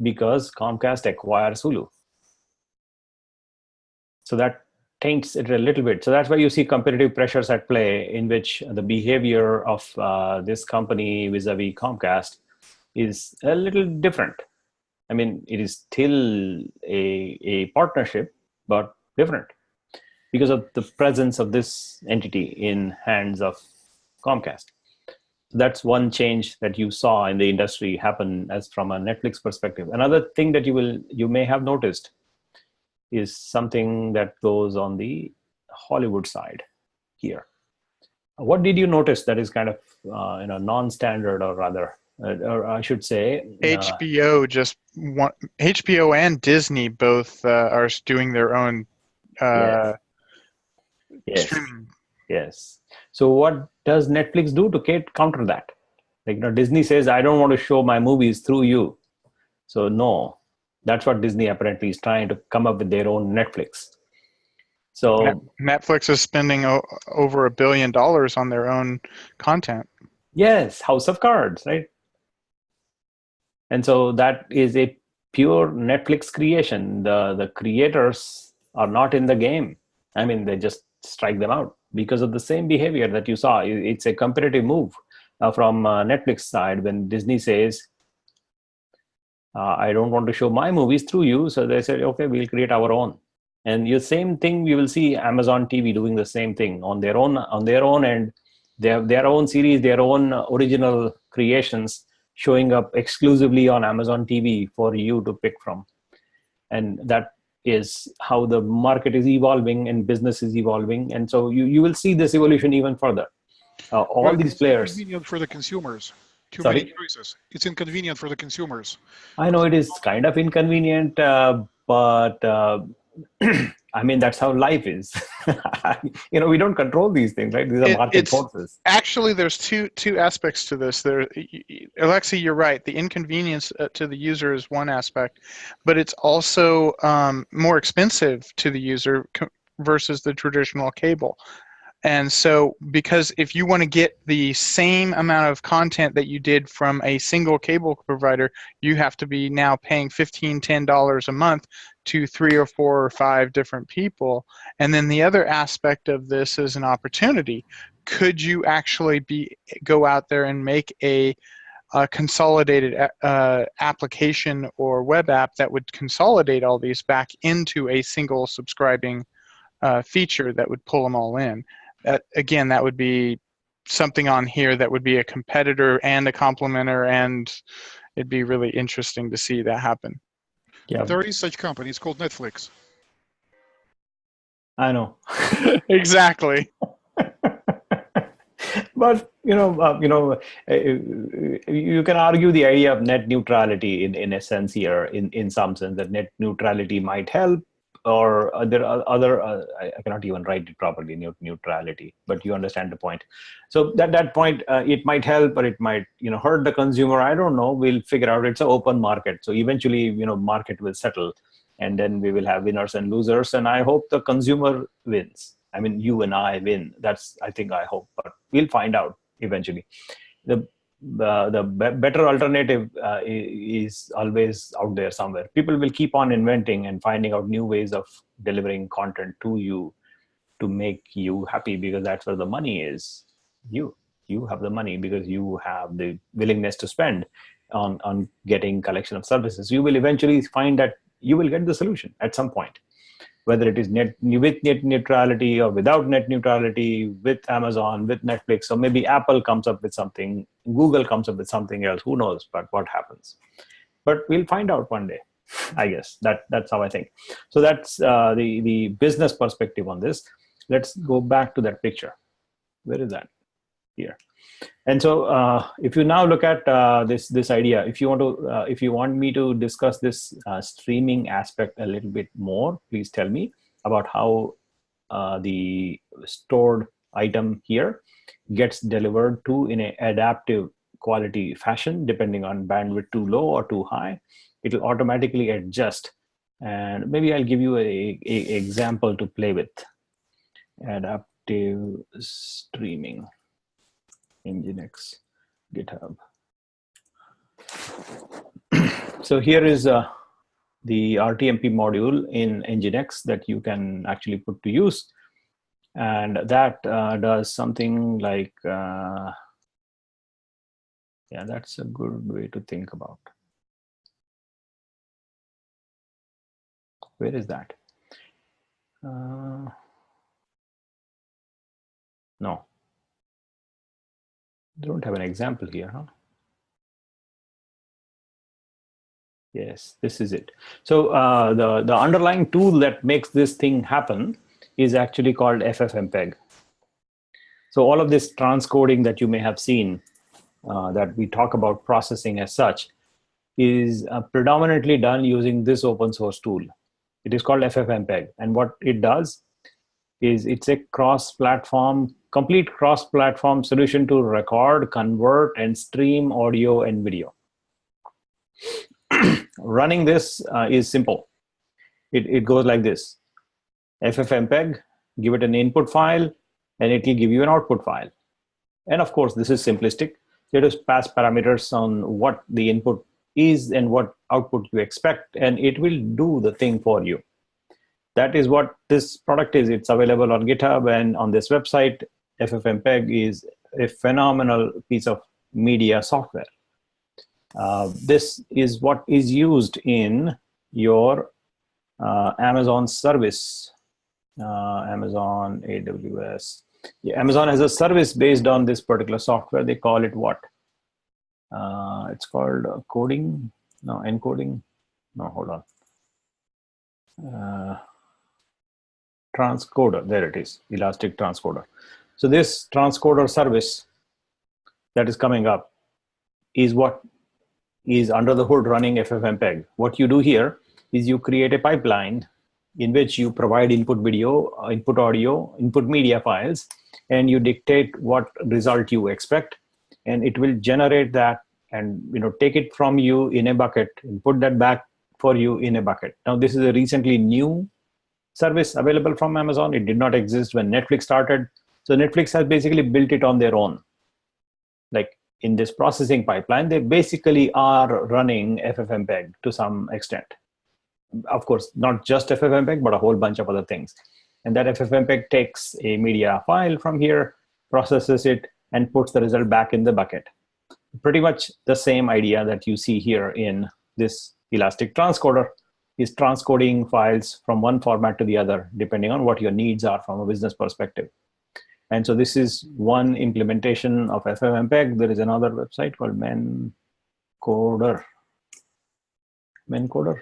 because Comcast acquires Hulu. So that taints it a little bit. So that's why you see competitive pressures at play, in which the behavior of this company vis-a-vis Comcast is a little different. I mean, it is still a partnership, but different, because of the presence of this entity in hands of Comcast. That's one change that you saw in the industry happen as from a Netflix perspective. Another thing that you may have noticed is something that goes on the Hollywood side here. What did you notice that is kind of non-standard, or rather, or I should say, HBO HBO and Disney both are doing their own streaming. Yes. So what does Netflix do to counter that? Like, Disney says, I don't want to show my movies through you. So no, that's what Disney apparently is trying to come up with their own Netflix. So Netflix is spending over $1 billion on their own content. yes, House of Cards, right? And so that is a pure Netflix creation. The creators are not in the game. I mean, they just strike them out because of the same behavior that you saw. It's a competitive move from Netflix side when Disney says, I don't want to show my movies through you. So they said, okay, we'll create our own. And the same thing, you will see Amazon TV doing the same thing on their own end. They have their own series, their own original creations showing up exclusively on Amazon TV for you to pick from. And that is how the market is evolving and business is evolving. And so you will see this evolution even further. All these players. It's inconvenient for the consumers. Too Sorry? many choices. It's inconvenient for the consumers. I know it is kind of inconvenient, but I mean, that's how life is. We don't control these things, right? These are market forces. Actually, there's two aspects to this. Alexi, you're right. The inconvenience to the user is one aspect, but it's also more expensive to the user versus the traditional cable. And so, because if you want to get the same amount of content that you did from a single cable provider, you have to be now paying $15, $10 a month to 3 or 4 or 5 different people. And then the other aspect of this is an opportunity. Could you actually go out there and make a consolidated application or web app that would consolidate all these back into a single subscribing feature that would pull them all in? Again, that would be something on here that would be a competitor and a complementer, and it'd be really interesting to see that happen. Yeah, There is such company. It's called Netflix. I know. Exactly. But you can argue the idea of net neutrality in a sense here, in some sense, that net neutrality might help, or there are other, I cannot even write it properly, neutrality, but you understand the point. So that point, it might help, or it might hurt the consumer. I don't know. We'll figure out. It's an open market, so eventually market will settle, and then we will have winners and losers. And I hope the consumer wins. I mean, you and I win. I hope, but we'll find out eventually. The better alternative is always out there somewhere. People will keep on inventing and finding out new ways of delivering content to you to make you happy, because that's where the money is. You have the money because you have the willingness to spend on getting collection of services. You will eventually find that you will get the solution at some point, whether it is with net neutrality or without net neutrality, with Amazon, with Netflix, or maybe Apple comes up with something, Google comes up with something else, who knows, but what happens. But we'll find out one day, I guess. That's how I think. So that's the business perspective on this. Let's go back to that picture. Where is that? Here. And so if you now look at this idea, if you want me to discuss this streaming aspect a little bit more, please tell me about how the stored item here gets delivered to in an adaptive quality fashion, depending on bandwidth too low or too high. It will automatically adjust. And maybe I'll give you a example to play with. Adaptive streaming. Nginx, GitHub. So here is the RTMP module in Nginx that you can actually put to use. And that does something like, yeah, that's a good way to think about. Where is that? No. Don't have an example here, huh? Yes, this is it. So the underlying tool that makes this thing happen is actually called FFmpeg. So all of this transcoding that you may have seen that we talk about processing as such is predominantly done using this open source tool. It is called FFmpeg. And what it does is it's a cross-platform complete cross-platform solution to record, convert, and stream audio and video. Running this is simple. It goes like this. FFmpeg, give it an input file, and it will give you an output file. And of course, this is simplistic. You just pass parameters on what the input is and what output you expect, and it will do the thing for you. That is what this product is. It's available on GitHub and on this website. FFmpeg is a phenomenal piece of media software. This is what is used in your Amazon service, Amazon AWS. Yeah, Amazon has a service based on this particular software. They call it what? It's called coding, no, encoding, no, hold on. Transcoder, there it is, Elastic Transcoder. So this transcoder service that is coming up is what is under the hood running FFmpeg. What you do here is you create a pipeline in which you provide input video, input audio, input media files, and you dictate what result you expect, and it will generate that and take it from you in a bucket and put that back for you in a bucket. Now this is a recently new service available from Amazon. It did not exist when Netflix started. So Netflix has basically built it on their own. Like in this processing pipeline, they basically are running FFmpeg to some extent. Of course, not just FFmpeg, but a whole bunch of other things. And that FFmpeg takes a media file from here, processes it, and puts the result back in the bucket. Pretty much the same idea that you see here in this Elastic Transcoder is transcoding files from one format to the other, depending on what your needs are from a business perspective. And so this is one implementation of FFmpeg. There is another website called Mencoder. Mencoder?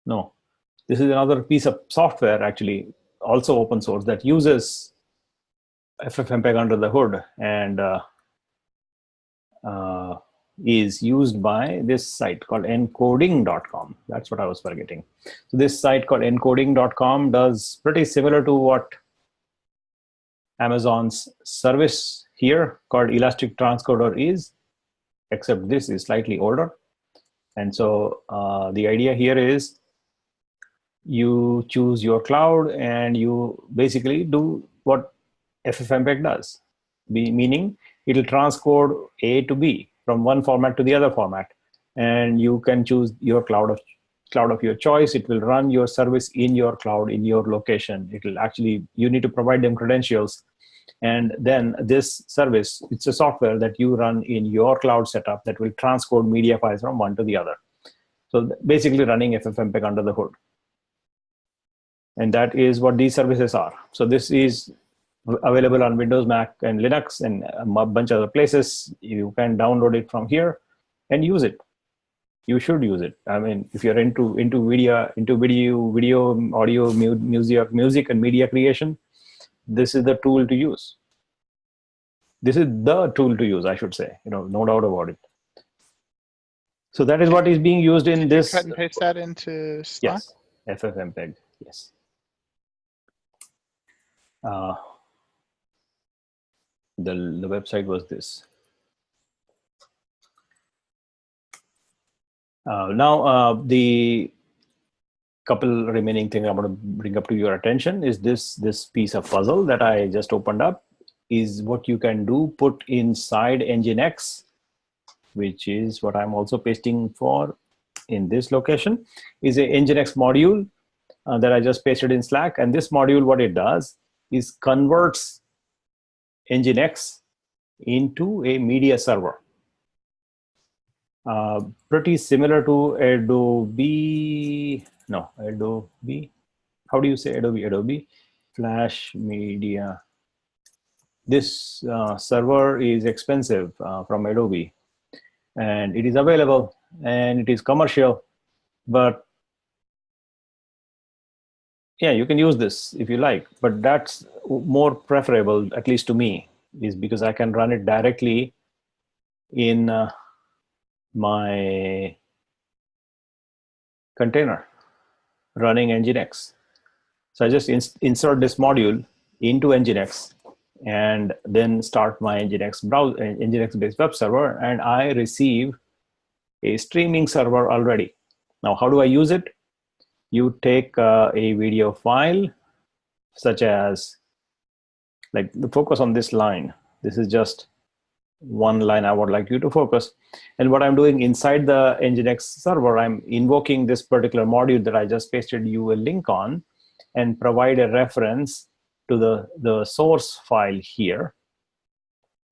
No, this is another piece of software, actually, also open source, that uses FFmpeg under the hood and is used by this site called encoding.com. That's what I was forgetting. So this site called encoding.com does pretty similar to what Amazon's service here called Elastic Transcoder is, except this is slightly older. And so the idea here is you choose your cloud and you basically do what FFmpeg does, meaning it'll transcode A to B from one format to the other format. And you can choose your cloud of your choice. It will run your service in your cloud, in your location. It will actually, you need to provide them credentials. And then this service, it's a software that you run in your cloud setup that will transcode media files from one to the other. So basically running FFmpeg under the hood. And that is what these services are. So this is available on Windows, Mac, and Linux, and a bunch of other places. You can download it from here and use it. You should use it. I mean, if you're into video, audio, music, and media creation, this is the tool to use. This is the tool to use, I should say. No doubt about it. So that is what is being used in this. Cut and paste that into Slack? Yes, FFmpeg. Yes. The website was this. Now, the couple remaining things I want to bring up to your attention is this piece of puzzle that I just opened up is what you can do, put inside Nginx, which is what I'm also pasting for in this location, is a Nginx module that I just pasted in Slack. And this module, what it does is converts Nginx into a media server. Pretty similar to Adobe, how do you say Adobe? Adobe Flash Media. This server is expensive from Adobe, and it is available and it is commercial, but yeah, you can use this if you like, but that's more preferable, at least to me, is because I can run it directly in my container running Nginx. So I just insert this module into Nginx, and then start my Nginx browser, Nginx-based web server, and I receive a streaming server already. Now, how do I use it? You take a video file, such as, like, the focus on this line. This is just one line I would like you to focus. And what I'm doing inside the Nginx server, I'm invoking this particular module that I just pasted you a link on, and provide a reference to the source file here,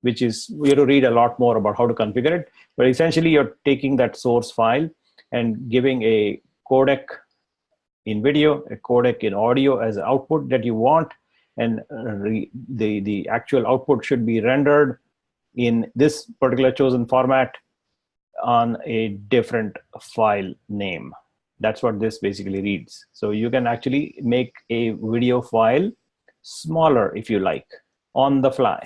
which is, we have to read a lot more about how to configure it. But essentially, you're taking that source file and giving a codec in video, a codec in audio as output that you want, and the actual output should be rendered in this particular chosen format on a different file name. That's what this basically reads. So you can actually make a video file smaller if you like, on the fly.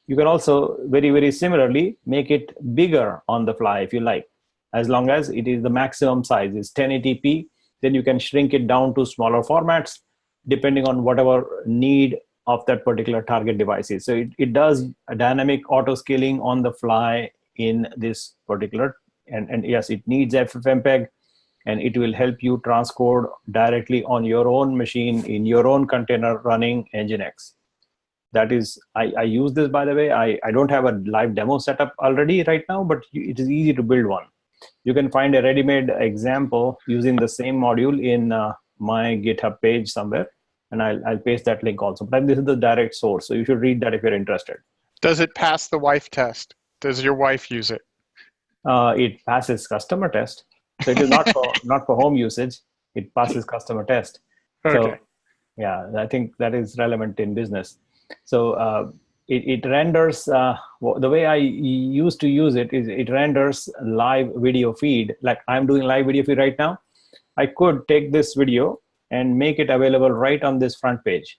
You can also very, very similarly make it bigger on the fly if you like. As long as it is the maximum size is 1080p, then you can shrink it down to smaller formats depending on whatever need of that particular target device is. So it does a dynamic auto scaling on the fly in this particular, and yes, it needs FFmpeg, and it will help you transcode directly on your own machine in your own container running Nginx. That is, I use this, by the way. I don't have a live demo setup already right now, but it is easy to build one. You can find a ready-made example using the same module in my GitHub page somewhere, and I'll paste that link also. But this is the direct source, so you should read that if you're interested. Does it pass the wife test? Does your wife use it? It passes customer test. So it is not for home usage. It passes customer test. Okay. So yeah, I think that is relevant in business. So it renders, the way I used to use it is it renders live video feed. Like I'm doing live video feed right now. I could take this video and make it available right on this front page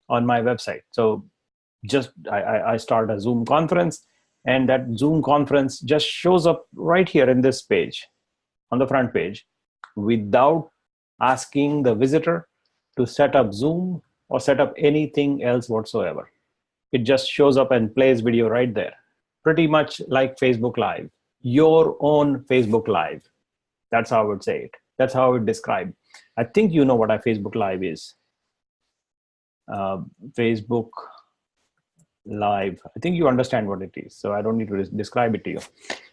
on my website. So just I start a Zoom conference, and that Zoom conference just shows up right here in this page, on the front page, without asking the visitor to set up Zoom or set up anything else whatsoever. It just shows up and plays video right there. Pretty much like Facebook Live, your own Facebook Live. That's how I would say it. That's how I would describe. I think you know what a Facebook Live is. Facebook Live. I think you understand what it is, so I don't need to describe it to you.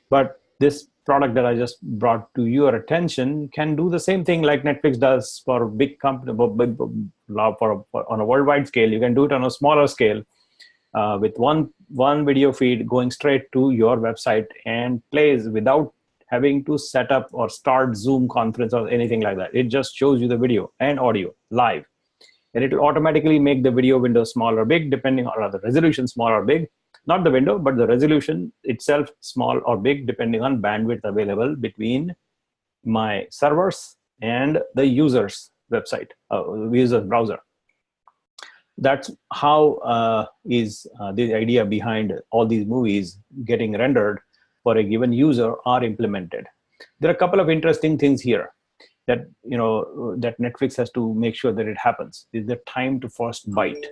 But this product that I just brought to your attention can do the same thing like Netflix does for big company, on a worldwide scale. You can do it on a smaller scale with one video feed going straight to your website and plays without having to set up or start Zoom conference or anything like that. It just shows you the video and audio live. And it will automatically make the video window small or big, depending on the resolution, small or big. Not the window, but the resolution itself, small or big, depending on bandwidth available between my servers and the user's website, user's browser. That's how the idea behind all these movies getting rendered for a given user are implemented. There are a couple of interesting things here that that Netflix has to make sure that it happens. Is the time to first byte.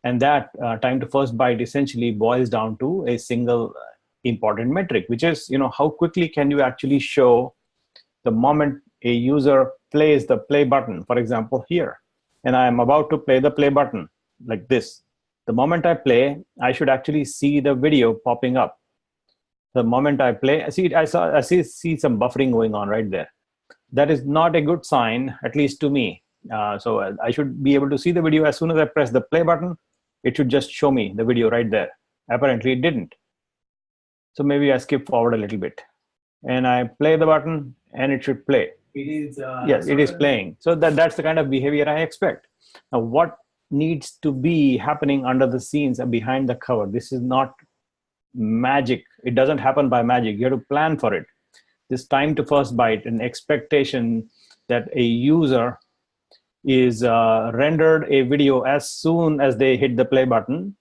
And that time to first byte essentially boils down to a single important metric, which is, how quickly can you actually show the moment a user plays the play button, for example, here, and I am about to play the play button like this. The moment I play, I should actually see the video popping up. The moment I play, I see some buffering going on right there. That is not a good sign, at least to me. So I should be able to see the video as soon as I press the play button. It should just show me the video right there. Apparently it didn't. So maybe I skip forward a little bit and I play the button and it should play. It is. Yes, it is playing. So that's the kind of behavior I expect. Now, what needs to be happening under the scenes and behind the cover? This is not magic. It doesn't happen by magic. You have to plan for it. This time to first byte, an expectation that a user is rendered a video as soon as they hit the play button.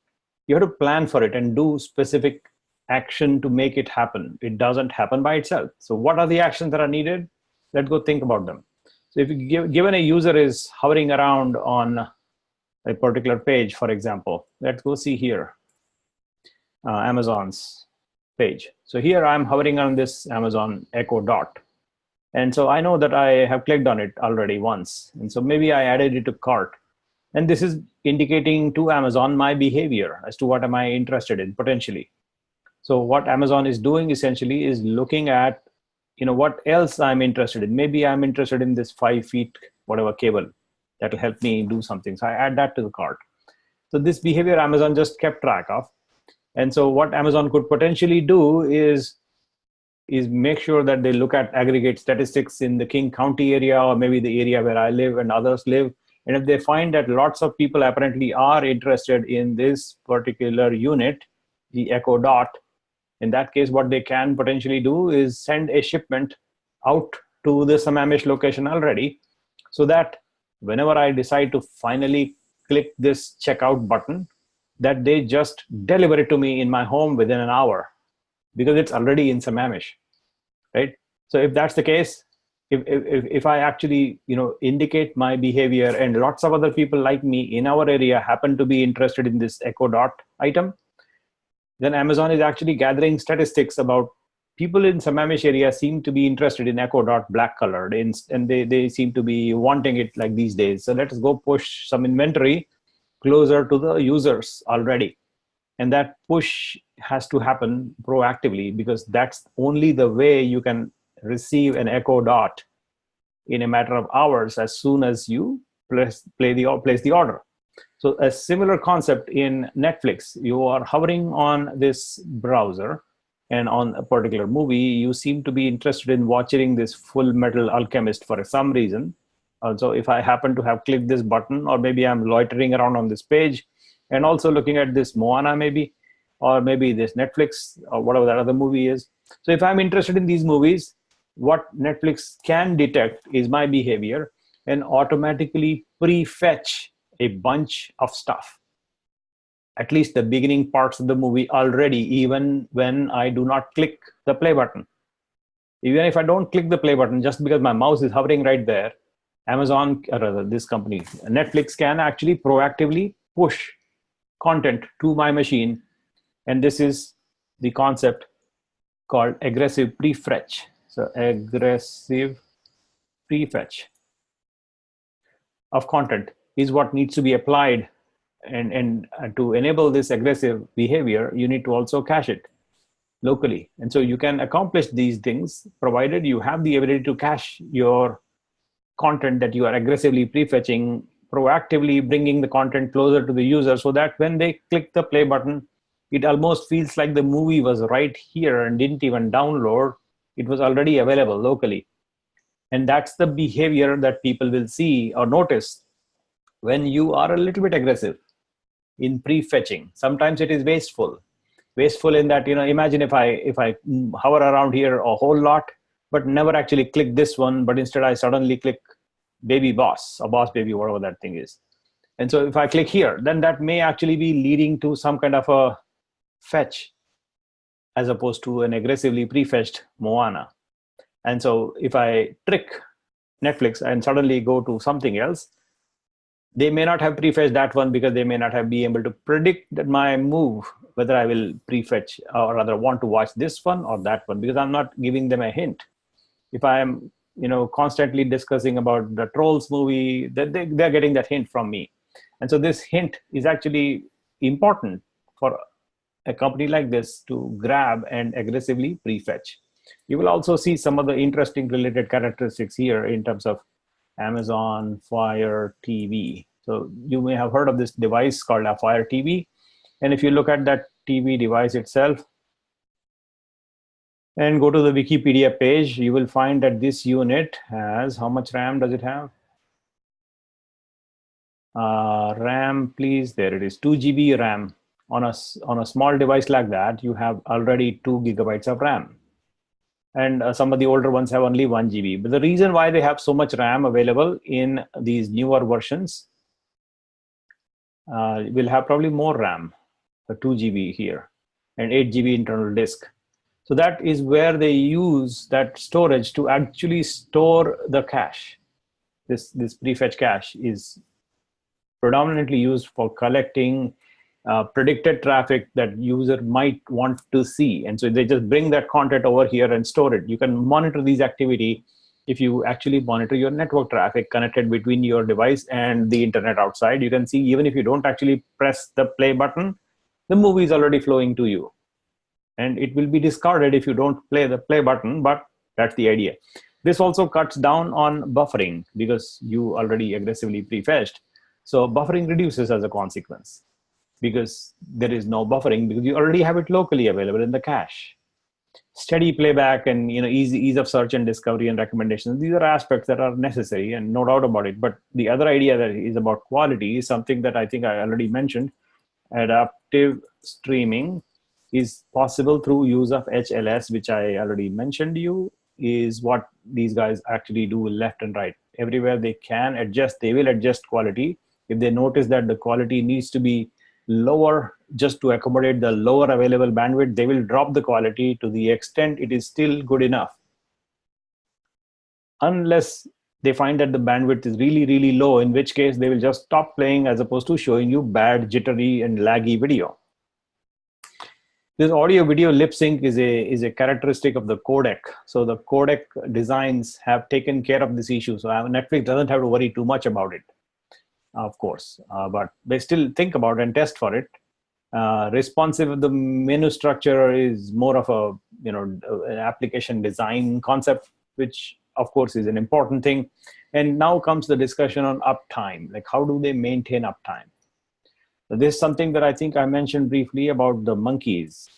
You have to plan for it and do specific action to make it happen. It doesn't happen by itself. So what are the actions that are needed? Let's go think about them. So if given a user is hovering around on a particular page, for example. Let's go see here, Amazon's page. So here I'm hovering on this Amazon Echo Dot. And so I know that I have clicked on it already once. And so maybe I added it to cart. And this is indicating to Amazon my behavior as to what am I interested in potentially. So what Amazon is doing essentially is looking at, what else I'm interested in. Maybe I'm interested in this 5 feet, whatever cable that will help me do something. So I add that to the cart. So this behavior Amazon just kept track of. And so what Amazon could potentially do is make sure that they look at aggregate statistics in the King County area, or maybe the area where I live and others live. And if they find that lots of people apparently are interested in this particular unit, the Echo Dot, in that case, what they can potentially do is send a shipment out to the Sammamish location already, so that whenever I decide to finally click this checkout button, that they just deliver it to me in my home within an hour, because it's already in Sammamish, right? So if that's the case, if I actually indicate my behavior and lots of other people like me in our area happen to be interested in this Echo Dot item, then Amazon is actually gathering statistics about people in Sammamish area seem to be interested in Echo Dot black colored, and they seem to be wanting it like these days. So let's go push some inventory closer to the users already. And that push has to happen proactively, because that's only the way you can receive an Echo Dot in a matter of hours as soon as you place the order. So a similar concept in Netflix. You are hovering on this browser and on a particular movie. You seem to be interested in watching this Full Metal Alchemist for some reason. Also, if I happen to have clicked this button, or maybe I'm loitering around on this page and also looking at this Moana maybe, or maybe this Netflix or whatever that other movie is. So if I'm interested in these movies, what Netflix can detect is my behavior and automatically prefetch a bunch of stuff, at least the beginning parts of the movie already, even when I do not click the play button. Even if I don't click the play button, just because my mouse is hovering right there, Amazon, or rather this company, Netflix, can actually proactively push content to my machine. And this is the concept called aggressive prefetch. So aggressive prefetch of content is what needs to be applied. And to enable this aggressive behavior, you need to also cache it locally. And so you can accomplish these things provided you have the ability to cache your content that you are aggressively prefetching, proactively bringing the content closer to the user, so that when they click the play button, it almost feels like the movie was right here and didn't even download. It was already available locally. And that's the behavior that people will see or notice when you are a little bit aggressive in prefetching. Sometimes it is wasteful in that, imagine if I hover around here a whole lot, but never actually click this one, but instead I suddenly click Baby Boss or Boss Baby, whatever that thing is. And so if I click here, then that may actually be leading to some kind of a fetch as opposed to an aggressively prefetched Moana. And so if I trick Netflix and suddenly go to something else, they may not have prefetched that one, because they may not have been able to predict that my move, whether I will prefetch or rather want to watch this one or that one, because I'm not giving them a hint. If I am constantly discussing about the Trolls movie, they're getting that hint from me. And so this hint is actually important for a company like this to grab and aggressively prefetch. You will also see some of the interesting related characteristics here in terms of Amazon Fire TV. So you may have heard of this device called a Fire TV. And if you look at that TV device itself and go to the Wikipedia page, you will find that this unit has, how much RAM does it have? RAM, please, there it is, 2 GB RAM. On a small device like that, you have already 2 gigabytes of RAM. And some of the older ones have only 1 GB. But the reason why they have so much RAM available in these newer versions, will have probably more RAM, 2 GB here, and 8 GB internal disk. So that is where they use that storage to actually store the cache. This prefetch cache is predominantly used for collecting predicted traffic that user might want to see. And so they just bring that content over here and store it. You can monitor these activity if you actually monitor your network traffic connected between your device and the internet outside. You can see even if you don't actually press the play button, the movie is already flowing to you. And it will be discarded if you don't play the play button, but that's the idea. This also cuts down on buffering because you already aggressively prefetched. So buffering reduces as a consequence because there is no buffering because you already have it locally available in the cache. Steady playback and ease of search and discovery and recommendations. These are aspects that are necessary and no doubt about it. But the other idea that is about quality is something that I think I already mentioned. Adaptive streaming is possible through use of HLS, which I already mentioned to you, is what these guys actually do left and right. Everywhere they can adjust, they will adjust quality. If they notice that the quality needs to be lower just to accommodate the lower available bandwidth, they will drop the quality to the extent it is still good enough. Unless they find that the bandwidth is really, really low, in which case they will just stop playing as opposed to showing you bad, jittery, and laggy video. This audio video lip sync is a characteristic of the codec. So the codec designs have taken care of this issue. So Netflix doesn't have to worry too much about it, of course, but they still think about and test for it. Responsive, the menu structure is more of an application design concept, which of course is an important thing. And now comes the discussion on uptime, like how do they maintain uptime? This is something that I think I mentioned briefly about the monkeys.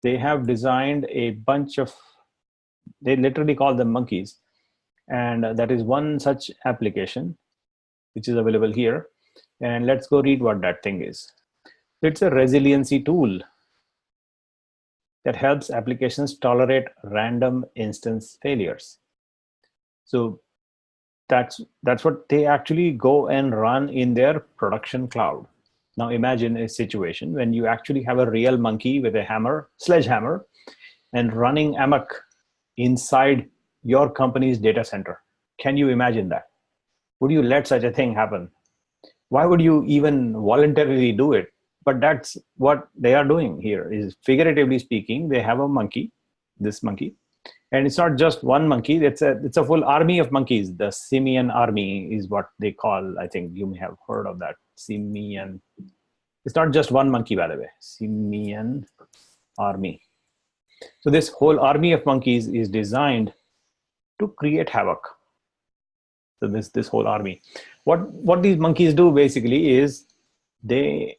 They have designed a bunch of, they literally call them monkeys. And that is one such application, which is available here. And let's go read what that thing is. It's a resiliency tool that helps applications tolerate random instance failures. So that's what they actually go and run in their production cloud. Now imagine a situation when you actually have a real monkey with a sledgehammer, and running amok inside your company's data center. Can you imagine that? Would you let such a thing happen? Why would you even voluntarily do it? But that's what they are doing here, is figuratively speaking, they have a monkey, this monkey. And it's not just one monkey, it's a full army of monkeys. The simian army is what they call, I think you may have heard of that, simian. It's not just one monkey, by the way, simian army. So this whole army of monkeys is designed to create havoc. So this whole army. What these monkeys do basically is they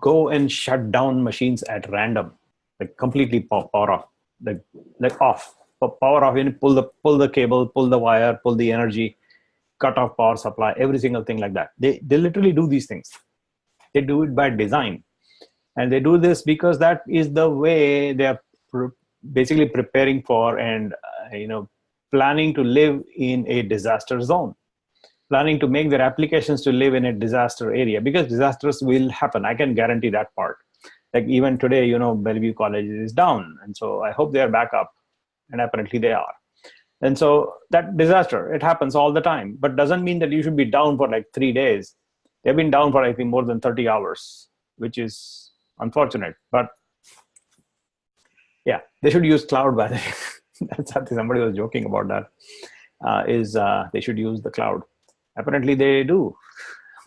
go and shut down machines at random, like completely power off. Like off, power off, pull the cable, pull the wire, pull the energy, cut off power supply, every single thing like that. They literally do these things. They do it by design. And they do this because that is the way they are basically preparing for and planning to live in a disaster zone, planning to make their applications to live in a disaster area, because disasters will happen. I can guarantee that part. Like even today, Bellevue College is down. And so I hope they are back up. And apparently they are. And so that disaster, it happens all the time, but doesn't mean that you should be down for like 3 days. They've been down for, I think, more than 30 hours, which is unfortunate. But yeah, they should use cloud, by the way. That's something somebody was joking about that, they should use the cloud. Apparently they do,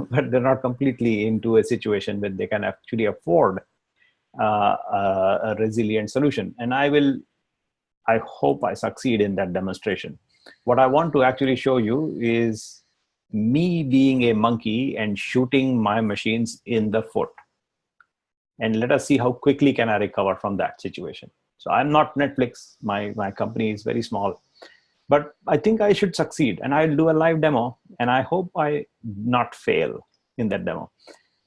but they're not completely into a situation where they can actually afford a resilient solution. And I hope I succeed in that demonstration. What I want to actually show you is me being a monkey and shooting my machines in the foot. And let us see how quickly can I recover from that situation. So I'm not Netflix, my company is very small, but I think I should succeed, and I'll do a live demo, and I hope I not fail in that demo.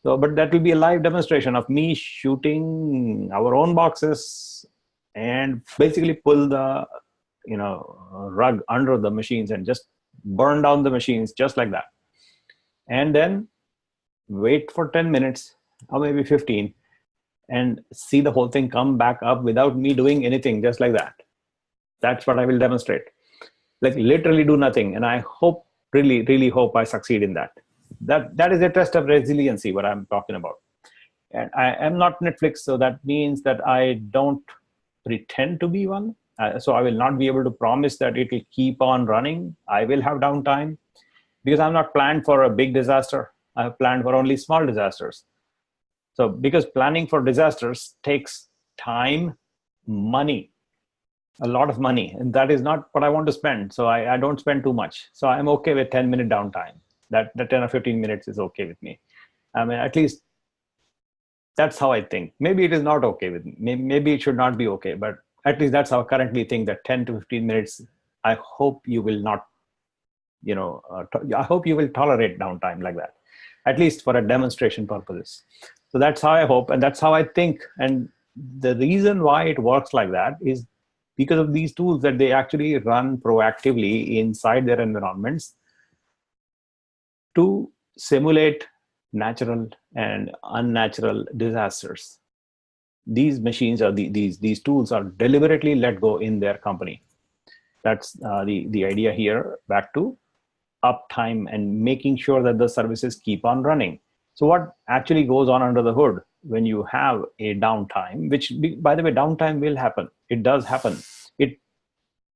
So, but that will be a live demonstration of me shooting our own boxes and basically pull the rug under the machines and just burn down the machines just like that. And then wait for 10 minutes or maybe 15 and see the whole thing come back up without me doing anything, just like that. That's what I will demonstrate. Like literally do nothing. And I hope, really, really hope I succeed in that. That is a test of resiliency, what I'm talking about. And I am not Netflix, so that means that I don't pretend to be one. So I will not be able to promise that it will keep on running. I will have downtime because I'm not planned for a big disaster. I have planned for only small disasters. So because planning for disasters takes time, money, a lot of money, and that is not what I want to spend. So I don't spend too much. So I'm okay with 10-minute downtime. That 10 or 15 minutes is okay with me. I mean, at least that's how I think. Maybe it is not okay with me. Maybe it should not be okay, but at least that's how I currently think, that 10 to 15 minutes, I hope you will not, I hope you will tolerate downtime like that, at least for a demonstration purposes. So that's how I hope, and that's how I think. And the reason why it works like that is because of these tools, that they actually run proactively inside their environments to simulate natural and unnatural disasters. These machines are these tools are deliberately let go in their company. That's the idea here. Back to uptime and making sure that the services keep on running. So what actually goes on under the hood when you have a downtime, which, by the way, downtime will happen. It does happen. It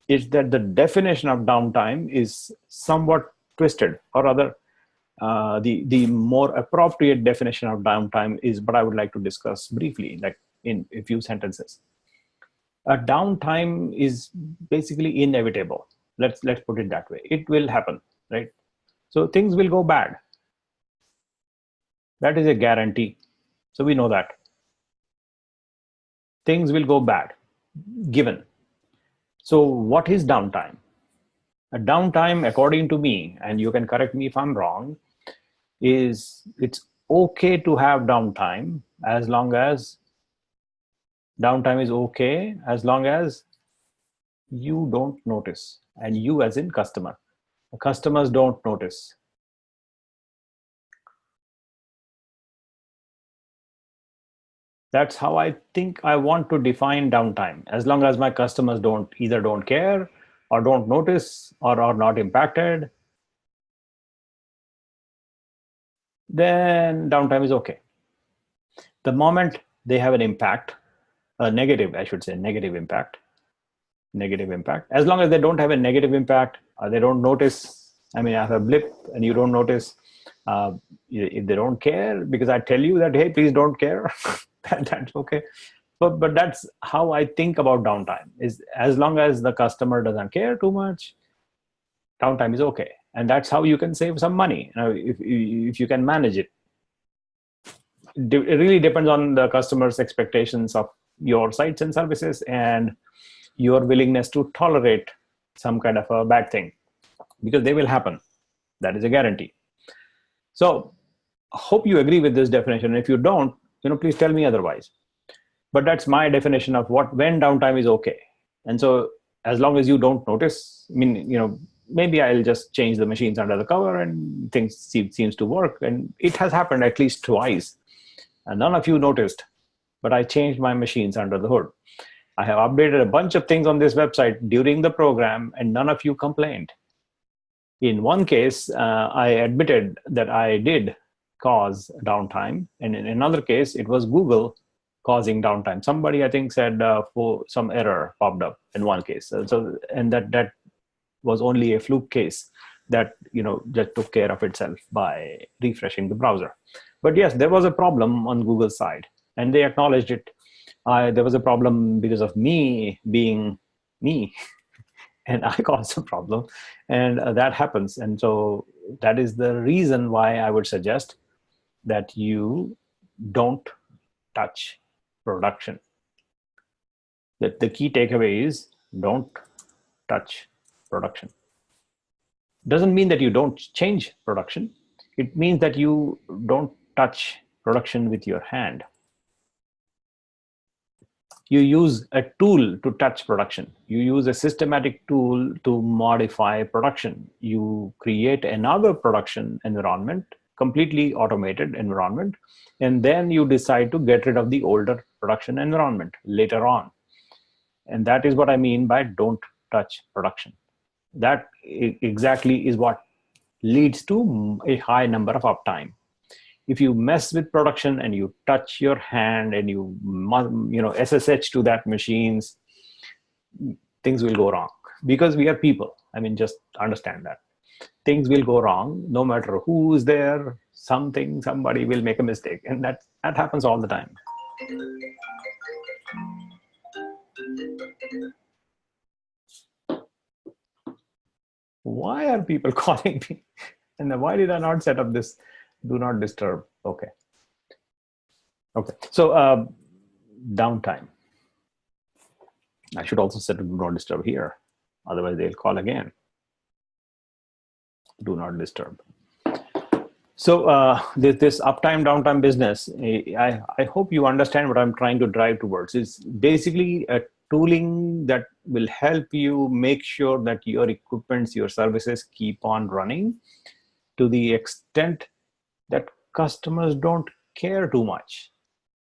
is that the definition of downtime is somewhat twisted, or rather, the more appropriate definition of downtime is what I would like to discuss briefly, like in a few sentences. A downtime is basically inevitable. Let's put it that way. It will happen, right? So things will go bad. That is a guarantee. So we know that things will go bad, given. So what is downtime? A downtime, according to me, and you can correct me if I'm wrong, is it's okay to have downtime as long as downtime is okay, as long as you don't notice, and you as in customer. The customers don't notice. That's how I think I want to define downtime. As long as my customers either don't care or don't notice or are not impacted, then downtime is okay. The moment they have an impact, a negative, I should say, negative impact, as long as they don't have a negative impact, or they don't notice, I mean, I have a blip and you don't notice, if they don't care, because I tell you that, hey, please don't care, that's okay. But that's how I think about downtime, is as long as the customer doesn't care too much, downtime is okay. And that's how you can save some money, if you can manage it. It really depends on the customer's expectations of your sites and services and your willingness to tolerate some kind of a bad thing, because they will happen. That is a guarantee. So hope you agree with this definition. If you don't, please tell me otherwise. But that's my definition of when downtime is okay. And so as long as you don't notice, I mean, maybe I'll just change the machines under the cover and things seems to work. And it has happened at least twice. And none of you noticed, but I changed my machines under the hood. I have updated a bunch of things on this website during the program, and none of you complained. In one case, I admitted that I did cause downtime. And in another case, it was Google causing downtime. Somebody, I think, said for some error popped up in one case. And that was only a fluke case that, just took care of itself by refreshing the browser. But yes, there was a problem on Google's side, and they acknowledged it. There was a problem because of me being me, and I caused a problem, and that happens. And so that is the reason why I would suggest that you don't touch production. That the key takeaway is don't touch production. Doesn't mean that you don't change production. It means that you don't touch production with your hand. You use a tool to touch production. You use a systematic tool to modify production. You create another production environment, completely automated environment, and then you decide to get rid of the older production environment later on. And that is what I mean by don't touch production. That exactly is what leads to a high number of uptime. If you mess with production and you touch your hand and you SSH to that machines, things will go wrong because we are people. I mean, just understand that things will go wrong no matter who is there. Somebody will make a mistake, and that happens all the time. Why are people calling me? And why did I not set up this do not disturb? Okay. So downtime. I should also set a do not disturb here. Otherwise they'll call again. Do not disturb. So this uptime, downtime business, I hope you understand what I'm trying to drive towards. It's basically a tooling that will help you make sure that your equipments, your services keep on running to the extent that customers don't care too much.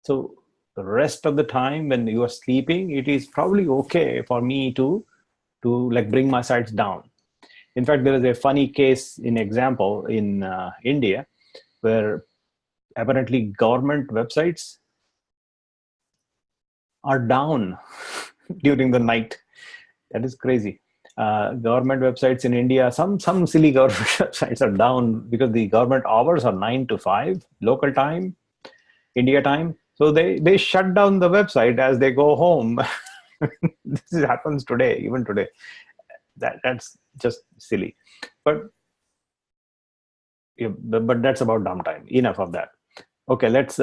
So the rest of the time when you are sleeping, it is probably okay for me to like bring my sites down. In fact, there is a funny case in example in India where apparently government websites are down during the night. That is crazy. Government websites in India, some silly government websites are down because the government hours are 9 to 5 local time, India time. So they shut down the website as they go home. This happens today, even today. That's just silly. But that's about downtime. Enough of that. Okay, let's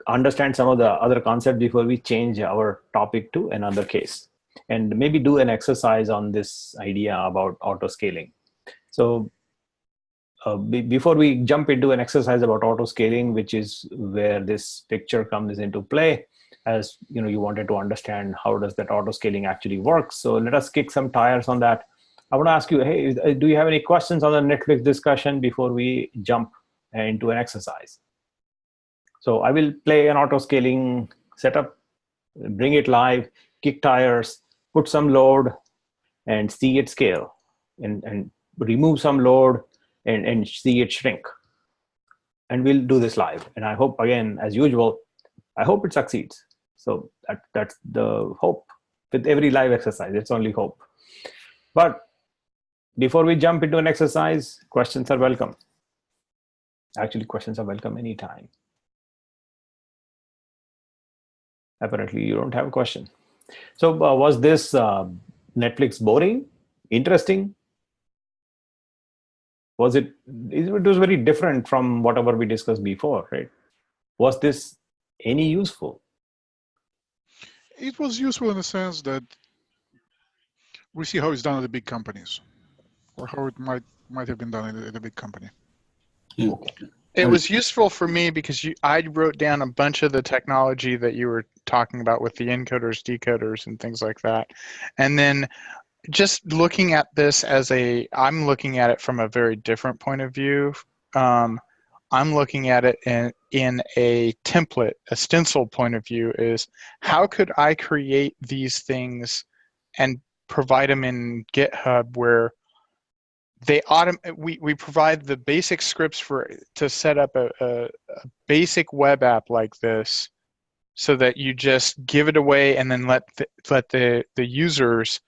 understand some of the other concepts before we change our topic to another case, and maybe do an exercise on this idea about auto scaling. So before we jump into an exercise about auto scaling, which is where this picture comes into play, as you wanted to understand how does that auto scaling actually work. So let us kick some tires on that. I want to ask you, hey, do you have any questions on the Netflix discussion before we jump into an exercise? So I will play an auto scaling setup, bring it live, kick tires, put some load, and see it scale, and remove some load and see it shrink. And we'll do this live. And I hope, again, as usual, I hope it succeeds. So that's the hope. With every live exercise, it's only hope. But before we jump into an exercise, questions are welcome. Actually, questions are welcome anytime. Apparently, you don't have a question. So was this Netflix boring? Interesting? It was very different from whatever we discussed before, right? Was this any useful? It was useful in the sense that we see how it's done at the big companies, or how it might have been done at a big company. Yeah. It was useful for me because I wrote down a bunch of the technology that you were talking about with the encoders, decoders, and things like that. And then just looking at this I'm looking at it from a very different point of view. I'm looking at it in a template, a stencil point of view, is how could I create these things and provide them in GitHub where we provide the basic scripts to set up a basic web app like this, so that you just give it away and then let the users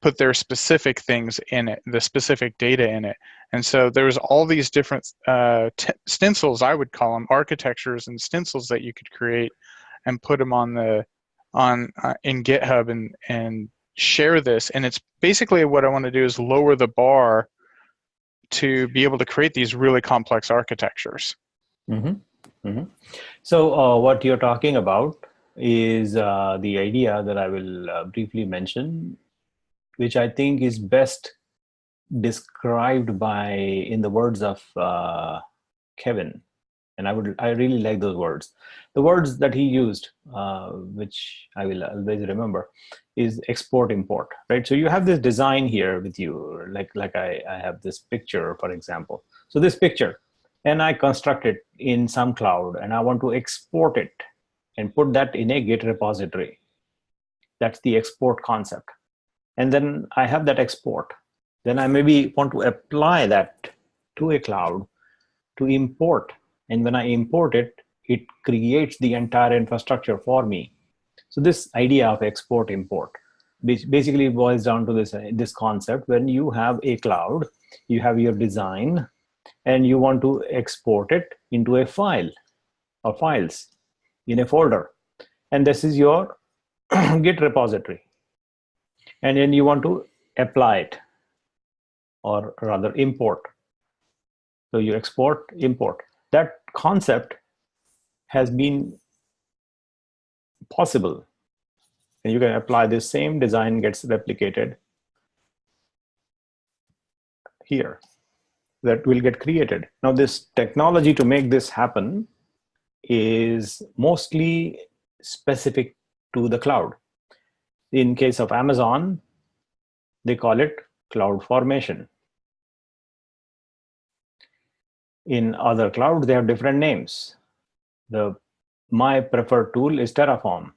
put their specific things in it, the specific data in it. And so there's all these different stencils, I would call them, architectures and stencils that you could create and put them in GitHub and share this. And it's basically what I want to do is lower the bar to be able to create these really complex architectures. Mm-hmm. Mm-hmm. So what you're talking about is the idea that I will briefly mention, which I think is best described in the words of Kevin. And I really like those words. The words that he used, which I will always remember, is export import, right? So you have this design here with you, like I have this picture, for example. So this picture, and I construct it in some cloud, and I want to export it and put that in a Git repository. That's the export concept. And then I have that export. Then I maybe want to apply that to a cloud to import. And when I import it, it creates the entire infrastructure for me. So this idea of export import basically boils down to this concept. When you have a cloud, you have your design, and you want to export it into a file or files in a folder. And this is your Git repository. And then you want to apply it, or rather import. So you export, import. That concept has been possible. And you can apply this same design, gets replicated here. That will get created. Now this technology to make this happen is mostly specific to the cloud. In case of Amazon, they call it CloudFormation. In other clouds, they have different names. My preferred tool is Terraform.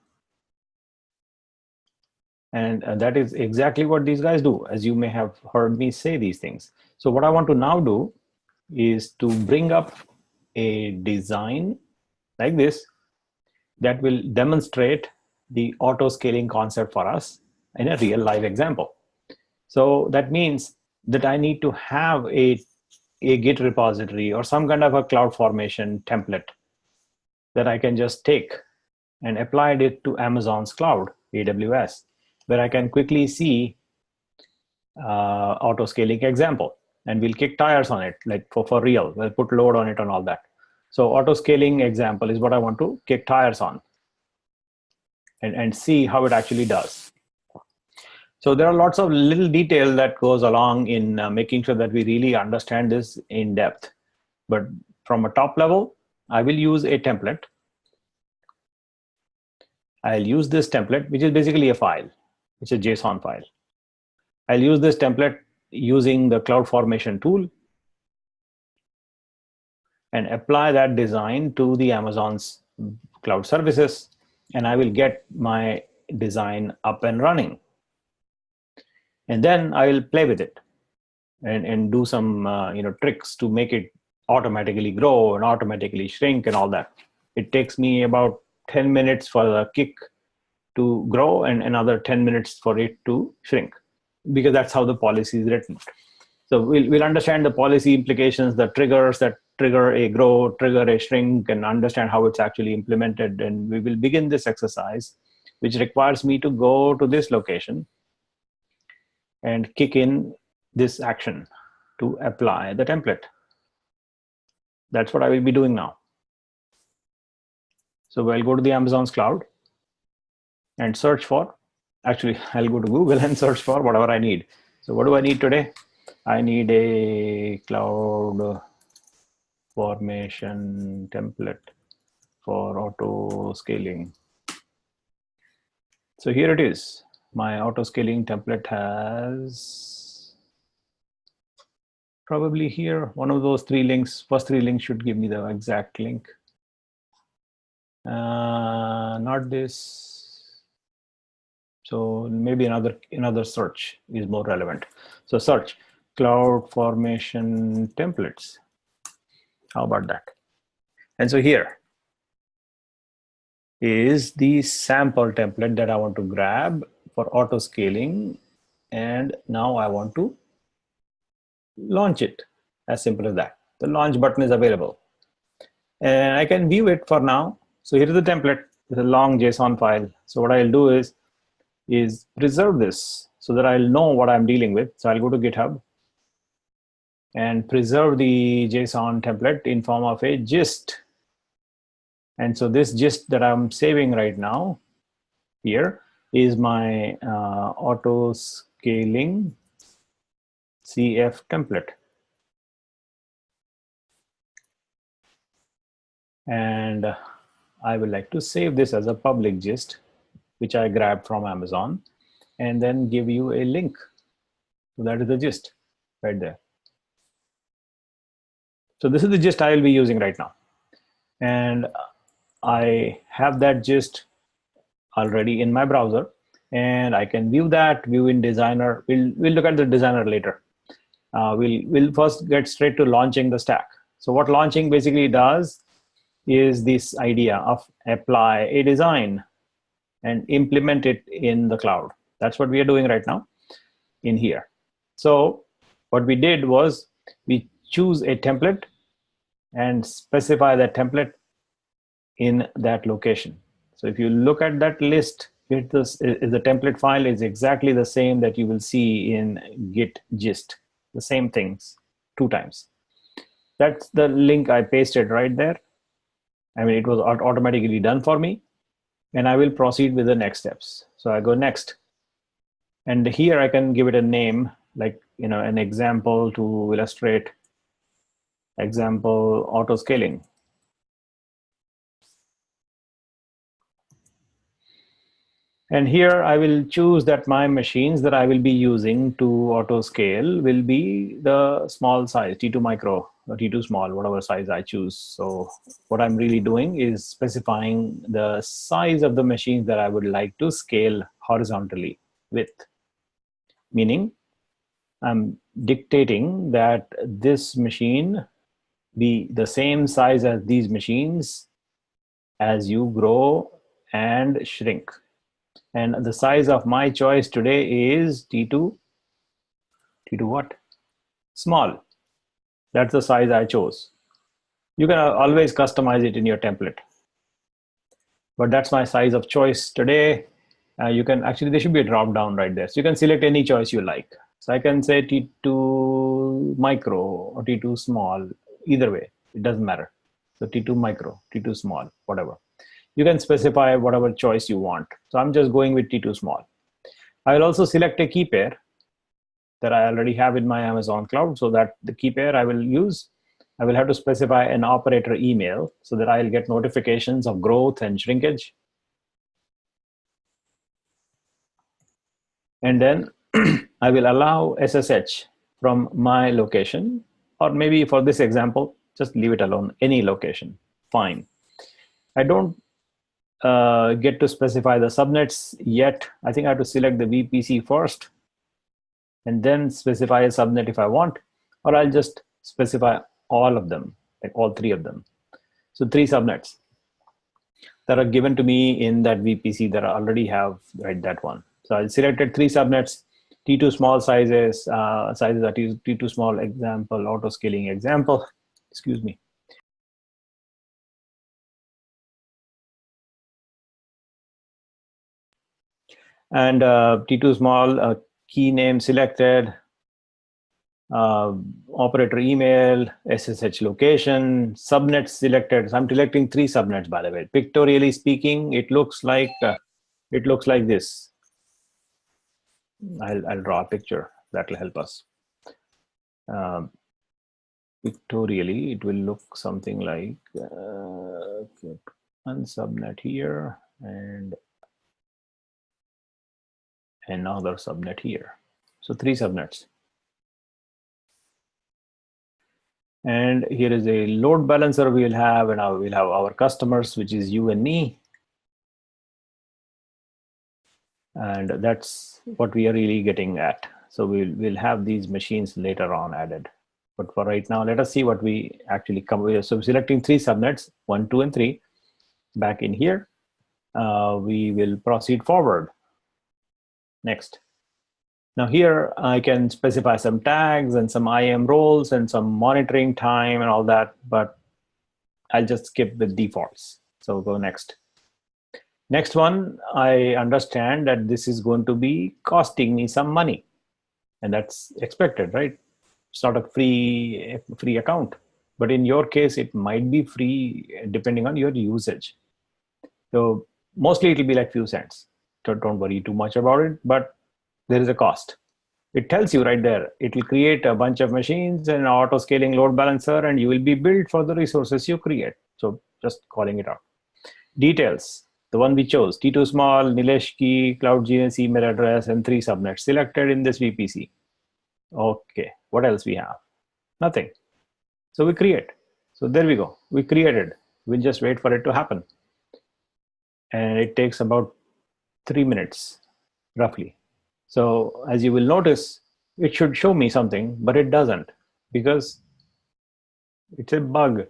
And that is exactly what these guys do, as you may have heard me say these things. So what I want to now do is to bring up a design like this that will demonstrate the auto scaling concept for us in a real live example. So that means that I need to have a Git repository or some kind of a CloudFormation template that I can just take and apply it to Amazon's cloud, AWS, where I can quickly see auto scaling example, and we'll kick tires on it, like for real. We'll put load on it and all that. So auto scaling example is what I want to kick tires on and see how it actually does. So there are lots of little detail that goes along in making sure that we really understand this in depth. But from a top level, I will use a template. I'll use this template, which is basically a file. It's a JSON file. I'll use this template using the CloudFormation tool and apply that design to the Amazon's cloud services, and I will get my design up and running. And then I will play with it and do some tricks to make it automatically grow and automatically shrink and all that. It takes me about 10 minutes for the kick to grow and another 10 minutes for it to shrink, because that's how the policy is written. So we'll understand the policy implications, the triggers that trigger a grow, trigger a shrink, and understand how it's actually implemented. And we will begin this exercise, which requires me to go to this location and kick in this action to apply the template. That's what I will be doing now. So I'll go to the Amazon's cloud and search for, actually I'll go to Google and search for whatever I need. So what do I need today? I need a CloudFormation template for auto scaling. So here it is. My auto scaling template has probably here one of those three links. First three links should give me the exact link. Not this. So maybe another search is more relevant. So search CloudFormation templates. How about that? And so here is the sample template that I want to grab for auto scaling. And now I want to launch it. As simple as that. The launch button is available. And I can view it for now. So here is the template. It's a long JSON file. So what I'll do is preserve this so that I'll know what I'm dealing with. So I'll go to GitHub and preserve the JSON template in form of a gist. And so this gist that I'm saving right now here is my auto scaling CF template. And I would like to save this as a public gist, which I grabbed from Amazon, and then give you a link. So that is the gist right there. So this is the gist I will be using right now. And I have that gist already in my browser, and I can view that, view in Designer. We'll look at the Designer later. We'll first get straight to launching the stack. So what launching basically does is this idea of apply a design and implement it in the cloud. That's what we are doing right now in here. So what we did was we choose a template and specify that template in that location. So if you look at that list, the template file is exactly the same that you will see in Git gist, the same things 2 times. That's the link I pasted right there. I mean, it was automatically done for me, and I will proceed with the next steps. So I go next, and here I can give it a name, like, you know, an example to illustrate example auto scaling. And here I will choose that my machines that I will be using to auto scale will be the small size, T2 micro or T2 small, whatever size I choose. So what I'm really doing is specifying the size of the machines that I would like to scale horizontally with. Meaning I'm dictating that this machine be the same size as these machines as you grow and shrink. And the size of my choice today is T2 what? Small. That's the size I chose. You can always customize it in your template. But that's my size of choice today. You can actually, there should be a drop down right there. So you can select any choice you like. So I can say T2 micro or T2 small, either way, it doesn't matter. So T2 micro, T2 small, whatever. You can specify whatever choice you want. So I'm just going with T2 small. I will also select a key pair that I already have in my Amazon cloud, so that the key pair I will use, I will have to specify an operator email so that I'll get notifications of growth and shrinkage. And then I will allow SSH from my location, or maybe for this example, just leave it alone, any location, fine. I don't get to specify the subnets yet. I think I have to select the VPC first and then specify a subnet if I want, or I'll just specify all of them, like all 3 of them. So 3 subnets that are given to me in that VPC that I already have, right, that one. So I selected 3 subnets, T2 small sizes, sizes are T2 small example, auto scaling example, excuse me. And T2 small, key name selected, operator email, SSH location, subnets selected. So I'm selecting 3 subnets, by the way. Pictorially speaking, it looks like this. I'll draw a picture that will help us. Pictorially, it will look something like okay, one subnet here and another subnet here. So 3 subnets. And here is a load balancer we'll have, and we'll have our customers, which is you and me. And that's what we are really getting at. So we'll have these machines later on added. But for right now, let us see what we actually come with. So selecting 3 subnets, 1, 2, and 3, back in here. We will proceed forward. Next. Now here I can specify some tags and some IAM roles and some monitoring time and all that, but I'll just skip the defaults. So go next. Next one, I understand that this is going to be costing me some money, and that's expected, right? It's not a free account, but in your case, it might be free depending on your usage. So mostly it'll be like few cents. So don't worry too much about it, but there is a cost. It tells you right there. It will create a bunch of machines and an auto scaling load balancer, and you will be billed for the resources you create. So just calling it out. Details, the one we chose, T2 small, Nilesh key, Cloud GNS email address, and 3 subnets selected in this VPC. Okay, what else we have? Nothing. So we create. So there we go. We created. We'll just wait for it to happen. And it takes about 3 minutes, roughly. So as you will notice, it should show me something, but it doesn't because it's a bug.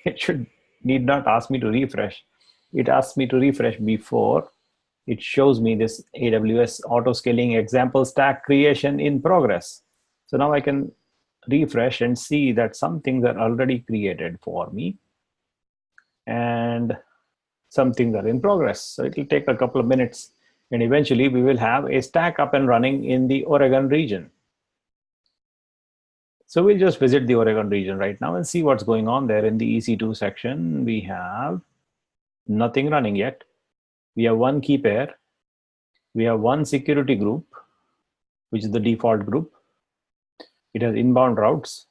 It need not ask me to refresh. It asks me to refresh before it shows me this AWS auto scaling example stack creation in progress. So now I can refresh and see that some things are already created for me and some things are in progress. So it will take a couple of minutes and eventually we will have a stack up and running in the Oregon region. So we'll just visit the Oregon region right now and see what's going on there. In the EC2 section, we have nothing running yet. We have one key pair. We have one security group, which is the default group. It has inbound routes.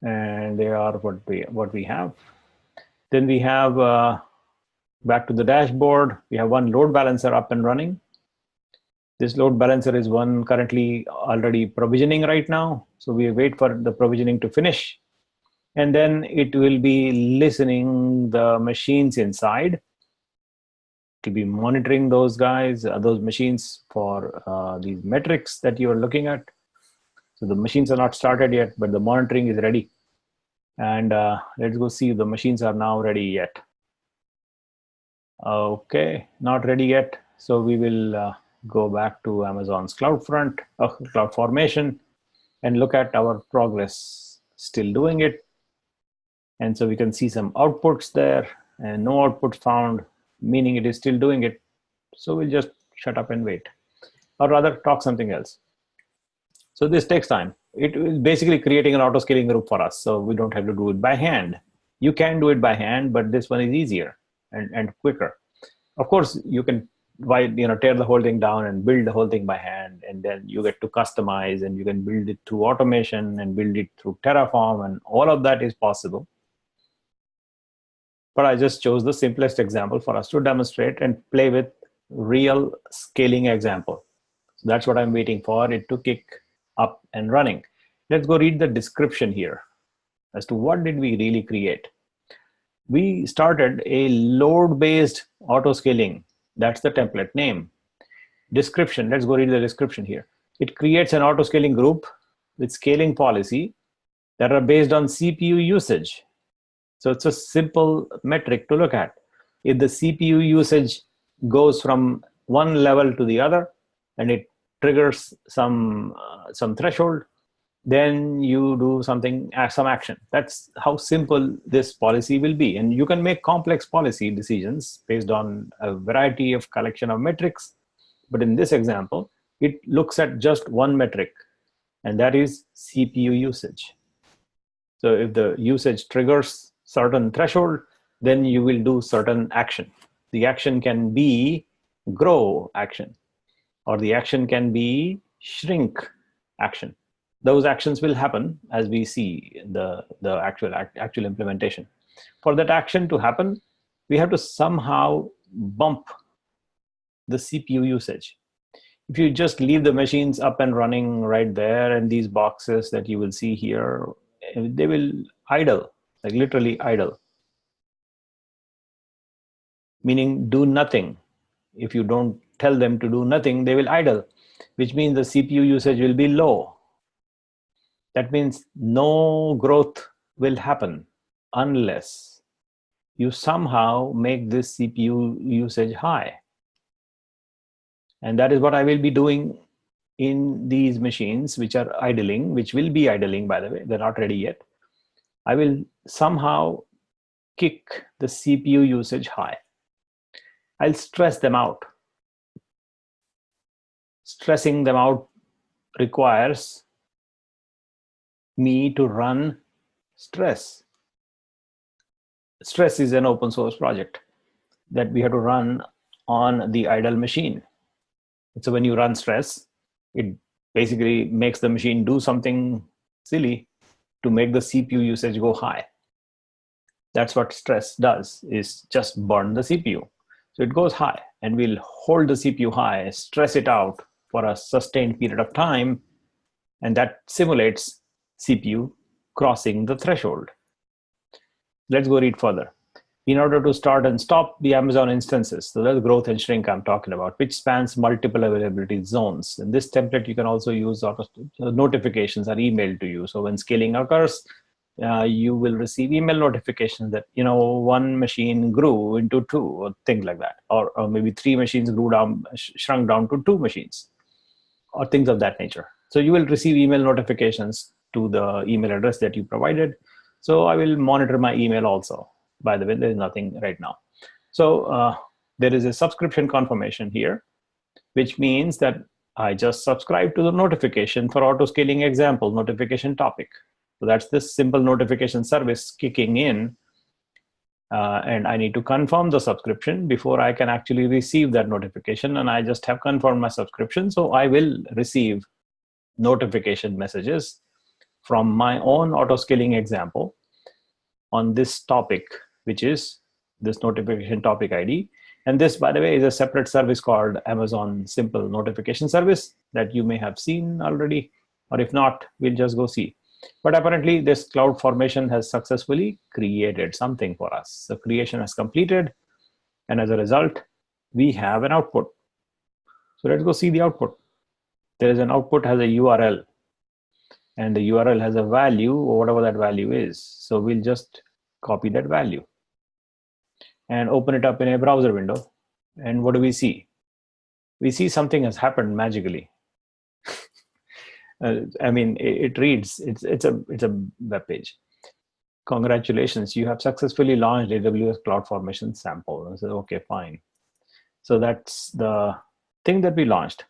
And they are what we have. Then we have, back to the dashboard, we have one load balancer up and running. This load balancer is one currently already provisioning right now. So we wait for the provisioning to finish. And then it will be listening the machines inside. It will be monitoring those guys, those machines for these metrics that you are looking at. So the machines are not started yet, but the monitoring is ready. And let's go see if the machines are now ready yet. Okay, not ready yet. So we will go back to Amazon's CloudFront, CloudFormation, and look at our progress. Still doing it. And so we can see some outputs there and no output found, meaning it is still doing it. So we'll just shut up and wait, or rather talk something else. So this takes time. It is basically creating an auto scaling group for us. So we don't have to do it by hand. You can do it by hand, but this one is easier and quicker. Of course, you can tear the whole thing down and build the whole thing by hand, and then you get to customize and you can build it through automation and build it through Terraform, and all of that is possible. But I just chose the simplest example for us to demonstrate and play with real scaling example. So that's what I'm waiting for it to kick up and running. Let's go read the description here as to what did we really create. We started a load-based auto scaling. That's the template name. Description, let's go read the description here. It creates an auto scaling group with scaling policy that are based on CPU usage. So it's a simple metric to look at. If the CPU usage goes from one level to the other and it triggers some threshold, then you do some action. That's how simple this policy will be. And you can make complex policy decisions based on a variety of collection of metrics. But in this example, it looks at just one metric, and that is CPU usage. So if the usage triggers certain threshold, then you will do certain action. The action can be grow action, or the action can be shrink action. Those actions will happen as we see the actual implementation. For that action to happen, we have to somehow bump the CPU usage. If you just leave the machines up and running right there, and these boxes that you will see here, they will idle, like literally idle, meaning do nothing. If you don't tell them to do nothing, they will idle, which means the CPU usage will be low. That means no growth will happen unless you somehow make this CPU usage high. And that is what I will be doing in these machines which are idling, which will be idling, by the way, they're not ready yet. I will somehow kick the CPU usage high. I'll stress them out. Stressing them out requires me to run stress. Stress is an open source project that we have to run on the idle machine. So when you run stress, it basically makes the machine do something silly to make the CPU usage go high. That's what stress does, is just burn the CPU. So it goes high, and we'll hold the CPU high, stress it out for a sustained period of time, and that simulates CPU crossing the threshold. Let's go read further. in order to start and stop the Amazon instances. So that's growth and shrink I'm talking about, which spans multiple availability zones. In this template, you can also use notifications are emailed to you. So when scaling occurs, you will receive email notifications that, one machine grew into two or things like that. Or maybe three machines shrunk down to two machines or things of that nature. So you will receive email notifications to the email address that you provided. So I will monitor my email also. By the way, there is nothing right now. So there is a subscription confirmation here, which means that I just subscribe to the notification for auto scaling example notification topic. So that's this simple notification service kicking in. And I need to confirm the subscription before I can actually receive that notification. And I just have confirmed my subscription. So I will receive notification messages from my own auto scaling example on this topic, which is this notification topic ID. And this, by the way, is a separate service called Amazon Simple Notification Service that you may have seen already, or if not, we'll just go see. But apparently this CloudFormation has successfully created something for us. The creation has completed, and as a result, we have an output. So let's go see the output. There is an output has a URL, and the URL has a value or whatever that value is. So we'll just copy that value and open it up in a browser window. And what do we see? We see something has happened magically. I mean, it reads, it's a web page. Congratulations, you have successfully launched AWS CloudFormation sample. I said, okay, fine. So that's the thing that we launched.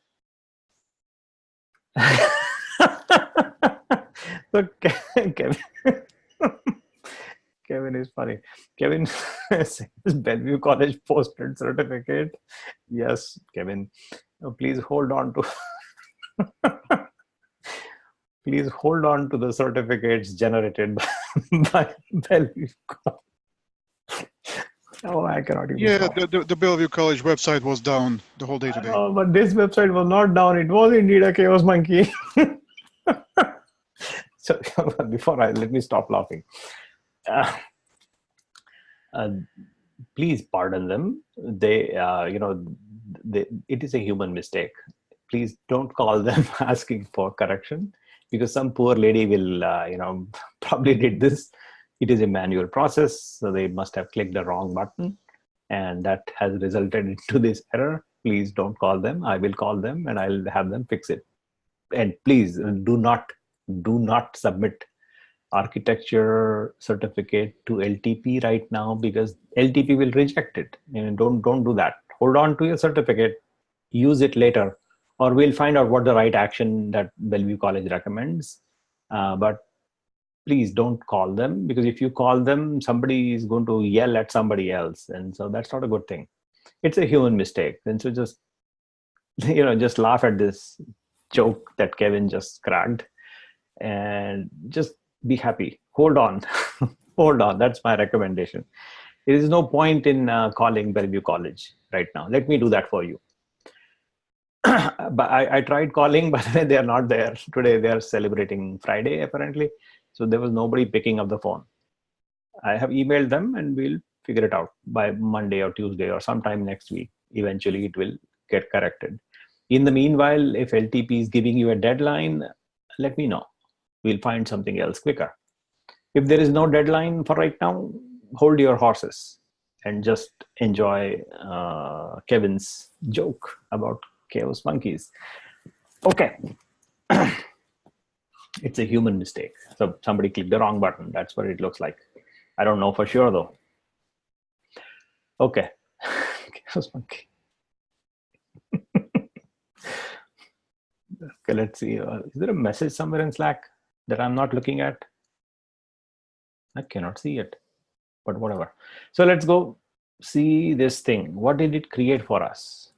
So Kevin is funny. Kevin says Bellevue College posted certificate. Yes, Kevin. Please hold on to please hold on to the certificates generated by Bellevue College. Oh, I cannot even. Yeah, the Bellevue College website was down the whole day today. Oh, but this website was not down. It was indeed a chaos monkey. So before let me stop laughing. Please pardon them. They, it is a human mistake. Please don't call them asking for correction, because some poor lady will, probably did this. It is a manual process, so they must have clicked the wrong button, and that has resulted into this error. Please don't call them. I will call them and I'll have them fix it. And please do not submit architecture certificate to LTP right now, because LTP will reject it. Don't do that. Hold on to your certificate, use it later, or we'll find out what the right action that Bellevue College recommends. But please don't call them, because if you call them, somebody is going to yell at somebody else, and so that's not a good thing. It's a human mistake, and so just just laugh at this joke that Kevin just cracked, and just be happy. Hold on. Hold on. That's my recommendation. There is no point in calling Bellevue College right now. Let me do that for you. But I tried calling, but they are not there today. They are celebrating Friday apparently, so there was nobody picking up the phone. I have emailed them, and we'll figure it out by Monday or Tuesday or sometime next week. Eventually it will get corrected. In the meanwhile, if LTP is giving you a deadline, let me know. We'll find something else quicker. If there is no deadline for right now, hold your horses and just enjoy Kevin's joke about chaos monkeys. Okay. It's a human mistake. So somebody clicked the wrong button. That's what it looks like. I don't know for sure though. Okay. Chaos monkey. Okay, let's see. Is there a message somewhere in Slack that I'm not looking at? I cannot see it, but whatever. So let's go see this thing. What did it create for us?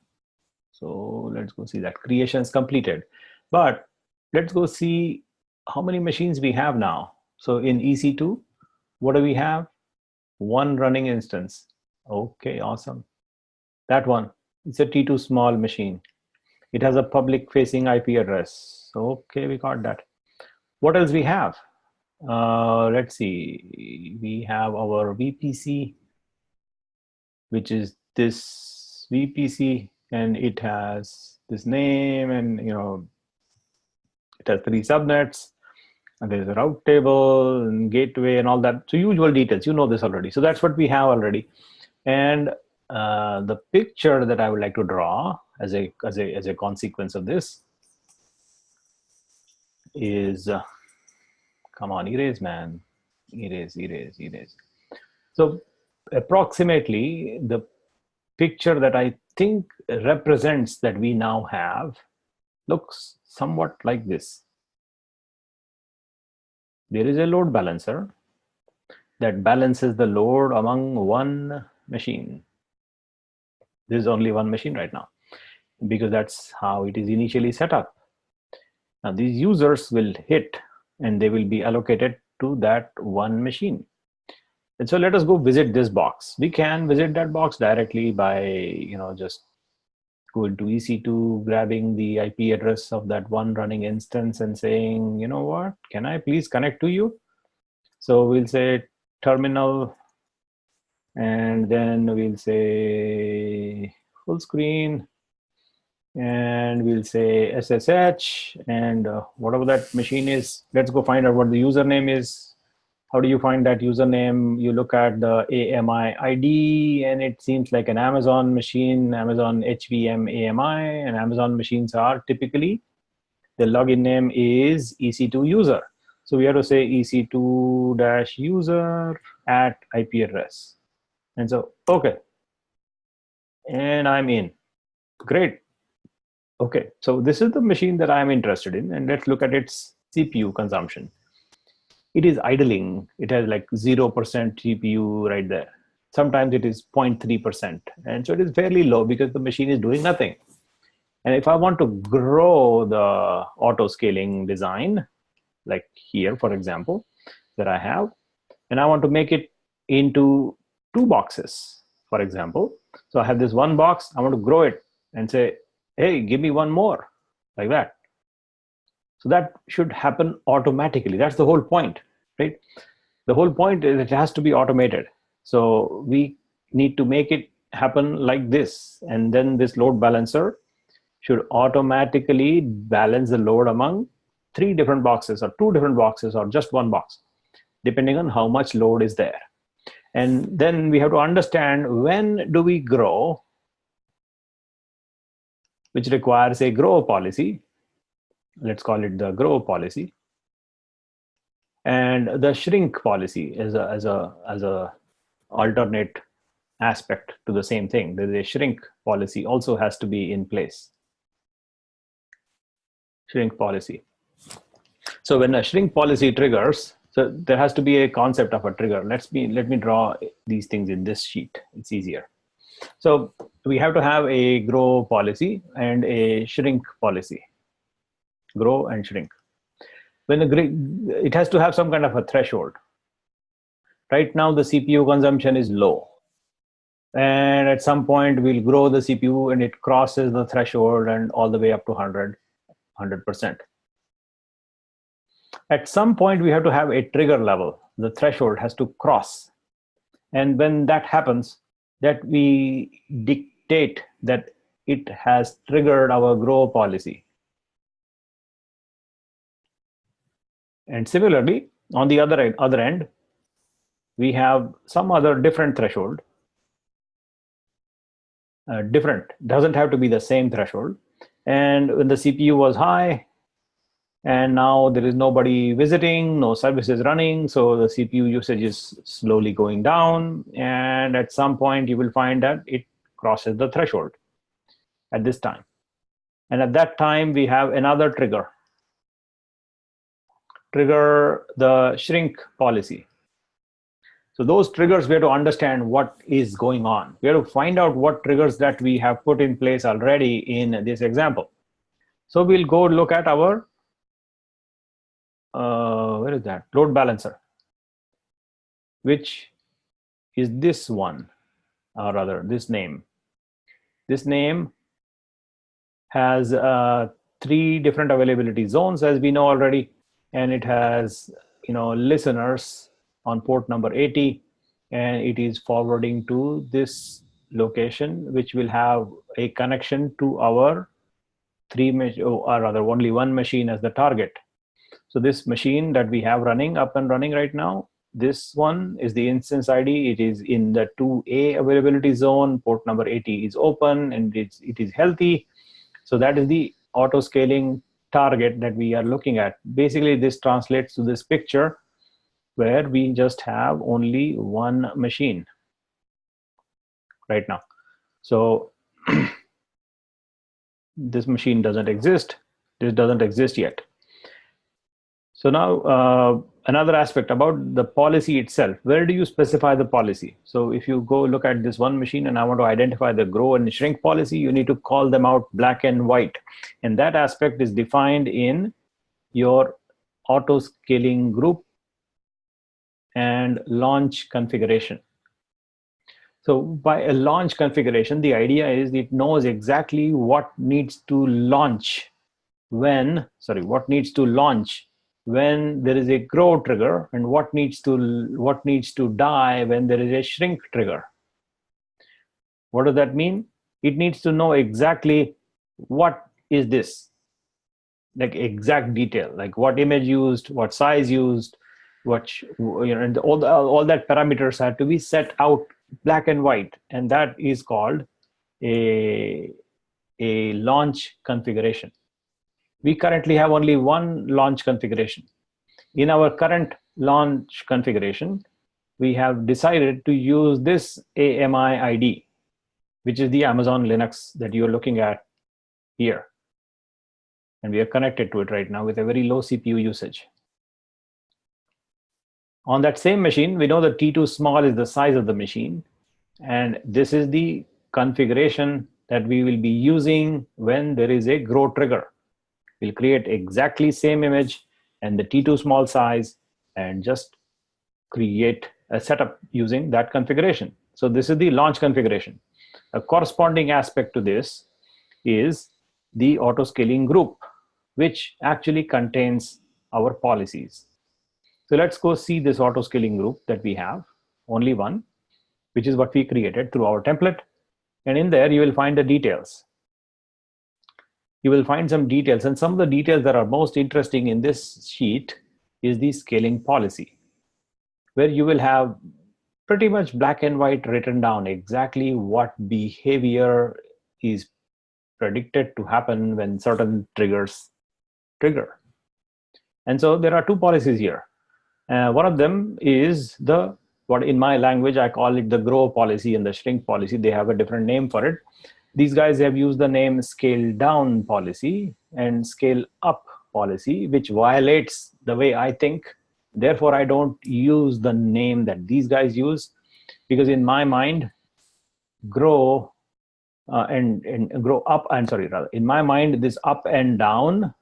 So let's go see that. Creation is completed. But let's go see how many machines we have now. So in EC2, what do we have? One running instance. Okay, awesome. That one, it's a T2 small machine. It has a public facing IP address. Okay, we got that. What else we have? Let's see. We have our VPC which is this VPC, and it has this name, and it has 3 subnets, and there's a route table and gateway and all that. So usual details, you know this already. So that's what we have already. And the picture that I would like to draw as a consequence of this is, come on, erase, man, erase. So approximately the picture that I think represents that we now have looks somewhat like this. There is a load balancer that balances the load among one machine. There's only one machine right now because that's how it is initially set up. Now these users will hit and they will be allocated to that one machine. And so let us go visit this box. We can visit that box directly by, just going to EC2, grabbing the IP address of that one running instance and saying, you know what, can I please connect to you? So we'll say terminal, and then we'll say full screen, and we'll say SSH, and whatever that machine is, let's go find out what the username is. How do you find that username? You look at the AMI ID, and it seems like an Amazon machine, Amazon HVM AMI, and Amazon machines are typically, the login name is EC2 user. So we have to say EC2-user at IP address. And so, okay. And I'm in. Great. Okay, so this is the machine that I'm interested in, and let's look at its CPU consumption. It is idling. It has like 0% GPU right there. Sometimes it is 0.3%. And so it is fairly low because the machine is doing nothing. And if I want to grow the auto scaling design, like here, for example, that I have, and I want to make it into 2 boxes, for example. So I have this one box, I want to grow it and say, hey, give me one more, like that. So that should happen automatically. That's the whole point, right? The whole point is it has to be automated. So we need to make it happen like this. And then this load balancer should automatically balance the load among 3 different boxes or 2 different boxes or just one box, depending on how much load is there. And then we have to understand, when do we grow, which requires a grow policy. Let's call it the grow policy. And the shrink policy as a alternate aspect to the same thing. There's a shrink policy also has to be in place. Shrink policy. So when a shrink policy triggers, so there has to be a concept of a trigger. Let me draw these things in this sheet. It's easier. So we have to have a grow policy and a shrink policy. Grow and shrink. When it has to have some kind of a threshold. Right now the CPU consumption is low. And at some point we'll grow the CPU and it crosses the threshold and all the way up to 100%. At some point we have to have a trigger level. The threshold has to cross. And when that happens, that we dictate that it has triggered our grow policy. And similarly, on the other end, we have some other different threshold. Different, doesn't have to be the same threshold. And when the CPU was high, and now there is nobody visiting, no services running, so the CPU usage is slowly going down. And at some point, you will find that it crosses the threshold at this time. And at that time, we have another trigger. Trigger the shrink policy. So those triggers, we have to understand what is going on. We have to find out what triggers that we have put in place already in this example. So we'll go look at our, where is that? Load balancer, which is this one, or rather this name. This name has 3 different availability zones, as we know already. And it has, listeners on port number 80, and it is forwarding to this location, which will have a connection to our or rather only one machine as the target. So this machine that we have up and running right now, this one is the instance ID. It is in the 2A availability zone. Port number 80 is open and it is healthy. So that is the auto scaling target that we are looking at. Basically, this translates to this picture where we just have only one machine right now. So this machine doesn't exist. This doesn't exist yet. So now another aspect about the policy itself. Where do you specify the policy? So if you go look at this one machine and I want to identify the grow and shrink policy, you need to call them out black and white. And that aspect is defined in your auto scaling group and launch configuration. So by a launch configuration, the idea is it knows exactly what needs to launch when there is a grow trigger and what needs to die when there is a shrink trigger. What does that mean? It needs to know exactly what is this, like exact detail, like what image used, what size used, and all that parameters have to be set out black and white, and that is called a launch configuration. We currently have only one launch configuration. In our current launch configuration, we have decided to use this AMI ID, which is the Amazon Linux that you're looking at here. And we are connected to it right now with a very low CPU usage. On that same machine, we know that T2 small is the size of the machine. And this is the configuration that we will be using when there is a grow trigger. We'll create exactly same image and the T2 small size and just create a setup using that configuration. So this is the launch configuration. A corresponding aspect to this is the auto scaling group, which actually contains our policies. So let's go see this auto scaling group that we have, only one, which is what we created through our template. And in there, you will find the details. You will find some details, and some of the details that are most interesting in this sheet is the scaling policy, where you will have pretty much black and white written down exactly what behavior is predicted to happen when certain triggers trigger. And so there are two policies here. One of them is what in my language, I call it the grow policy and the shrink policy. They have a different name for it. These guys have used the name scale down policy and scale up policy, which violates the way I think. Therefore, I don't use the name that these guys use, because in my mind, grow and grow up, in my mind, this up and down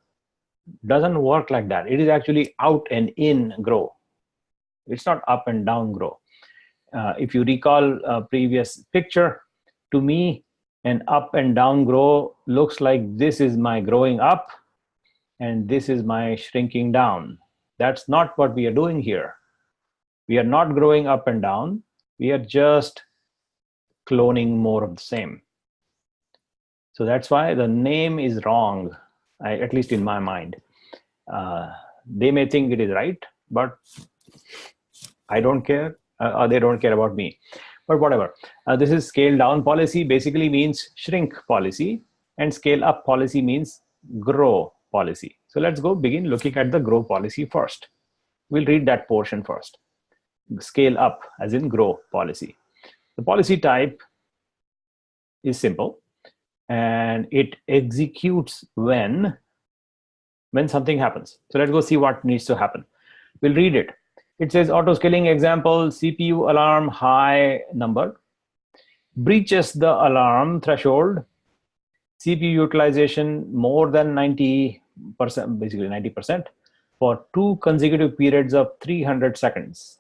doesn't work like that. It is actually out and in grow. It's not up and down grow. If you recall a previous picture, to me, an up and down grow looks like this is my growing up and this is my shrinking down. That's not what we are doing here. We are not growing up and down. We are just cloning more of the same. So that's why the name is wrong, at least in my mind. They may think it is right, but I don't care, or they don't care about me. But whatever. This is scale down policy, basically means shrink policy, and scale up policy means grow policy. So let's go begin looking at the grow policy first. We'll read that portion first. Scale up, as in grow policy. The policy type is simple, and it executes when something happens. So let's go see what needs to happen. We'll read it. It says auto scaling example, CPU alarm high number, breaches the alarm threshold, CPU utilization more than 90%, basically 90%, for 2 consecutive periods of 300 seconds.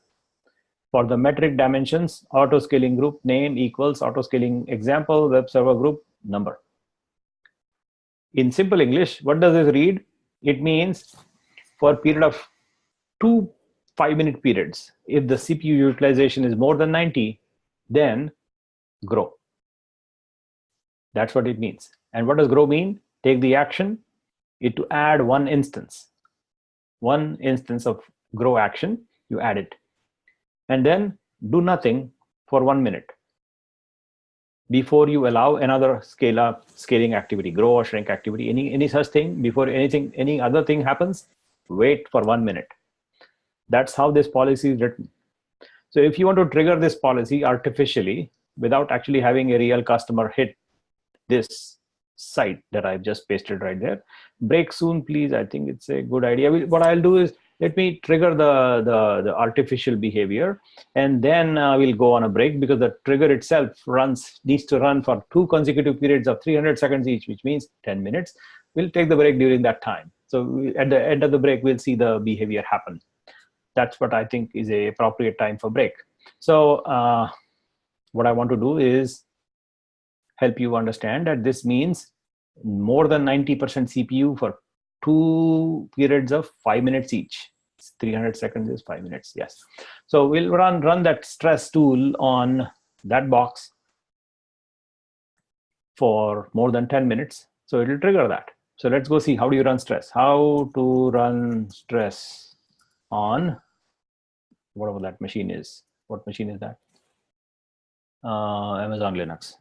For the metric dimensions, auto scaling group name equals auto scaling example web server group number. In simple English, what does this read? It means for a period of 2 5-minute periods, if the CPU utilization is more than 90, then grow. That's what it means. And what does grow mean? Take the action, it to add one instance of grow action, you add it. And then do nothing for 1 minute before you allow another scaling activity, grow or shrink activity, any such thing. Before any other thing happens, wait for 1 minute. That's how this policy is written. So if you want to trigger this policy artificially without actually having a real customer hit this site that I've just pasted right there, break soon, please. I think it's a good idea. What I'll do is, let me trigger the artificial behavior, and then we'll go on a break, because the trigger itself needs to run for 2 consecutive periods of 300 seconds each, which means 10 minutes. We'll take the break during that time. So at the end of the break, we'll see the behavior happen. That's what I think is a appropriate time for break. So what I want to do is help you understand that this means more than 90% CPU for 2 periods of 5 minutes each. 300 seconds is 5 minutes, yes. So we'll run that stress tool on that box for more than 10 minutes. So it will trigger that. So let's go see, how do you run stress? How to run stress on whatever that machine is. What machine is that? Amazon Linux.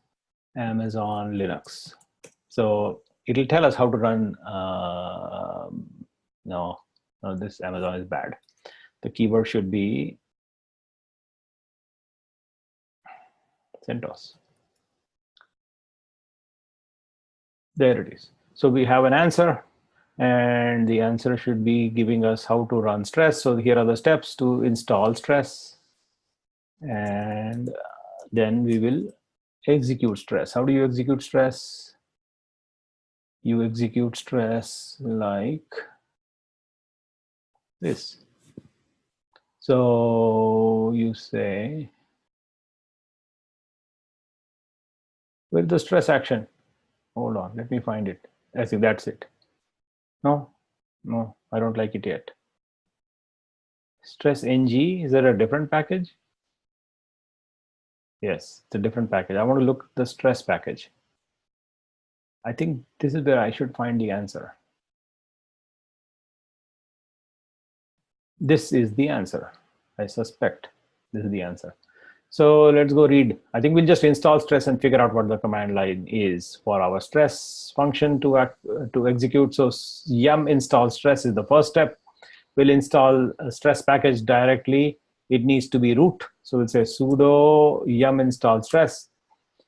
Amazon Linux. So it'll tell us how to run. No, this Amazon is bad. The keyword should be CentOS. There it is. So we have an answer, and the answer should be giving us how to run stress. So here are the steps to install stress, and then we will execute stress. How do you execute stress? You execute stress like this. So you say, where's the stress action? Hold on, let me find it. I think that's it. No, I don't like it yet. Stress NG, is there a different package? Yes, it's a different package. I want to look at the stress package. I think this is where I should find the answer. This is the answer. I suspect this is the answer. So let's go read. I think we'll just install stress and figure out what the command line is for our stress function to execute. So yum install stress is the first step. We'll install a stress package directly. It needs to be root. So we'll say sudo yum install stress.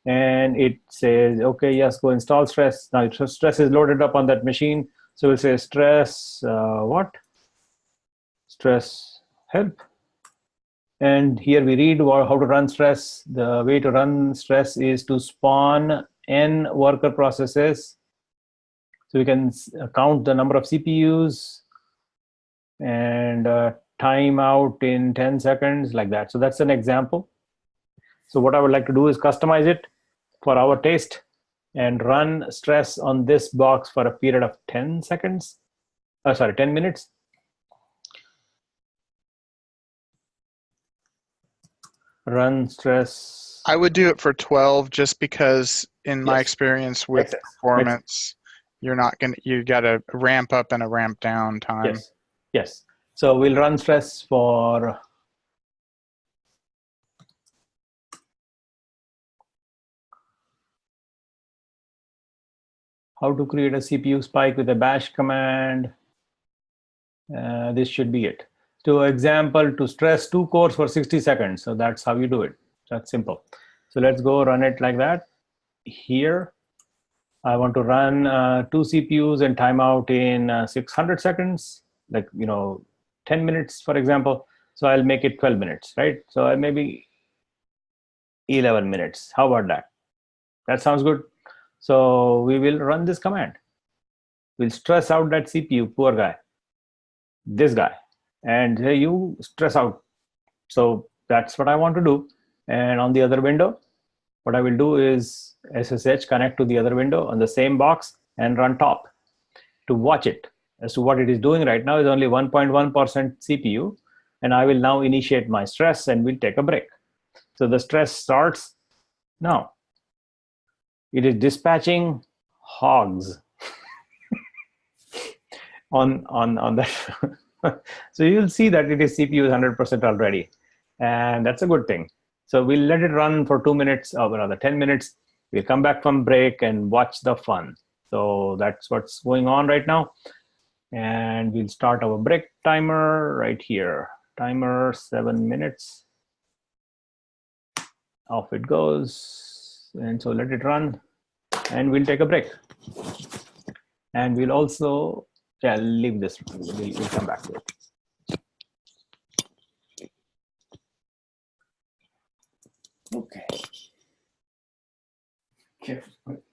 And it says, okay, yes, go install stress. Now stress is loaded up on that machine. So we'll say stress, what? Stress help. And here we read how to run stress. The way to run stress is to spawn n worker processes. So we can count the number of CPUs and time out in 10 seconds, like that. So that's an example. So what I would like to do is customize it for our taste and run stress on this box for a period of 10 seconds. 10 minutes. Run stress. I would do it for 12 just because in my Yes. experience with performance, you got to ramp up and a ramp down time. Yes. So we'll run stress for how to create a CPU spike with a bash command. This should be it. To example, to stress 2 cores for 60 seconds. So that's how you do it. That's simple. So let's go run it like that. Here, I want to run 2 CPUs and timeout in 600 seconds, like, 10 minutes, for example. So I'll make it 12 minutes, right? So maybe 11 minutes. How about that? That sounds good. So we will run this command. We'll stress out that CPU, poor guy, this guy, and hey, you stress out. So that's what I want to do. And on the other window, what I will do is SSH connect to the other window on the same box and run top to watch it. As to what it is doing right now is only 1.1% CPU. And I will now initiate my stress and we'll take a break. So the stress starts now. It is dispatching hogs on that. So you'll see that it is CPU is 100% already, and that's a good thing. So we'll let it run for 2 minutes or another 10 minutes. We'll come back from break and watch the fun. So that's what's going on right now. And we'll start our break timer right here. Timer 7 minutes. Off it goes. And so let it run, and we'll take a break. And we'll also, yeah, leave this. We'll come back to it. Okay. Careful.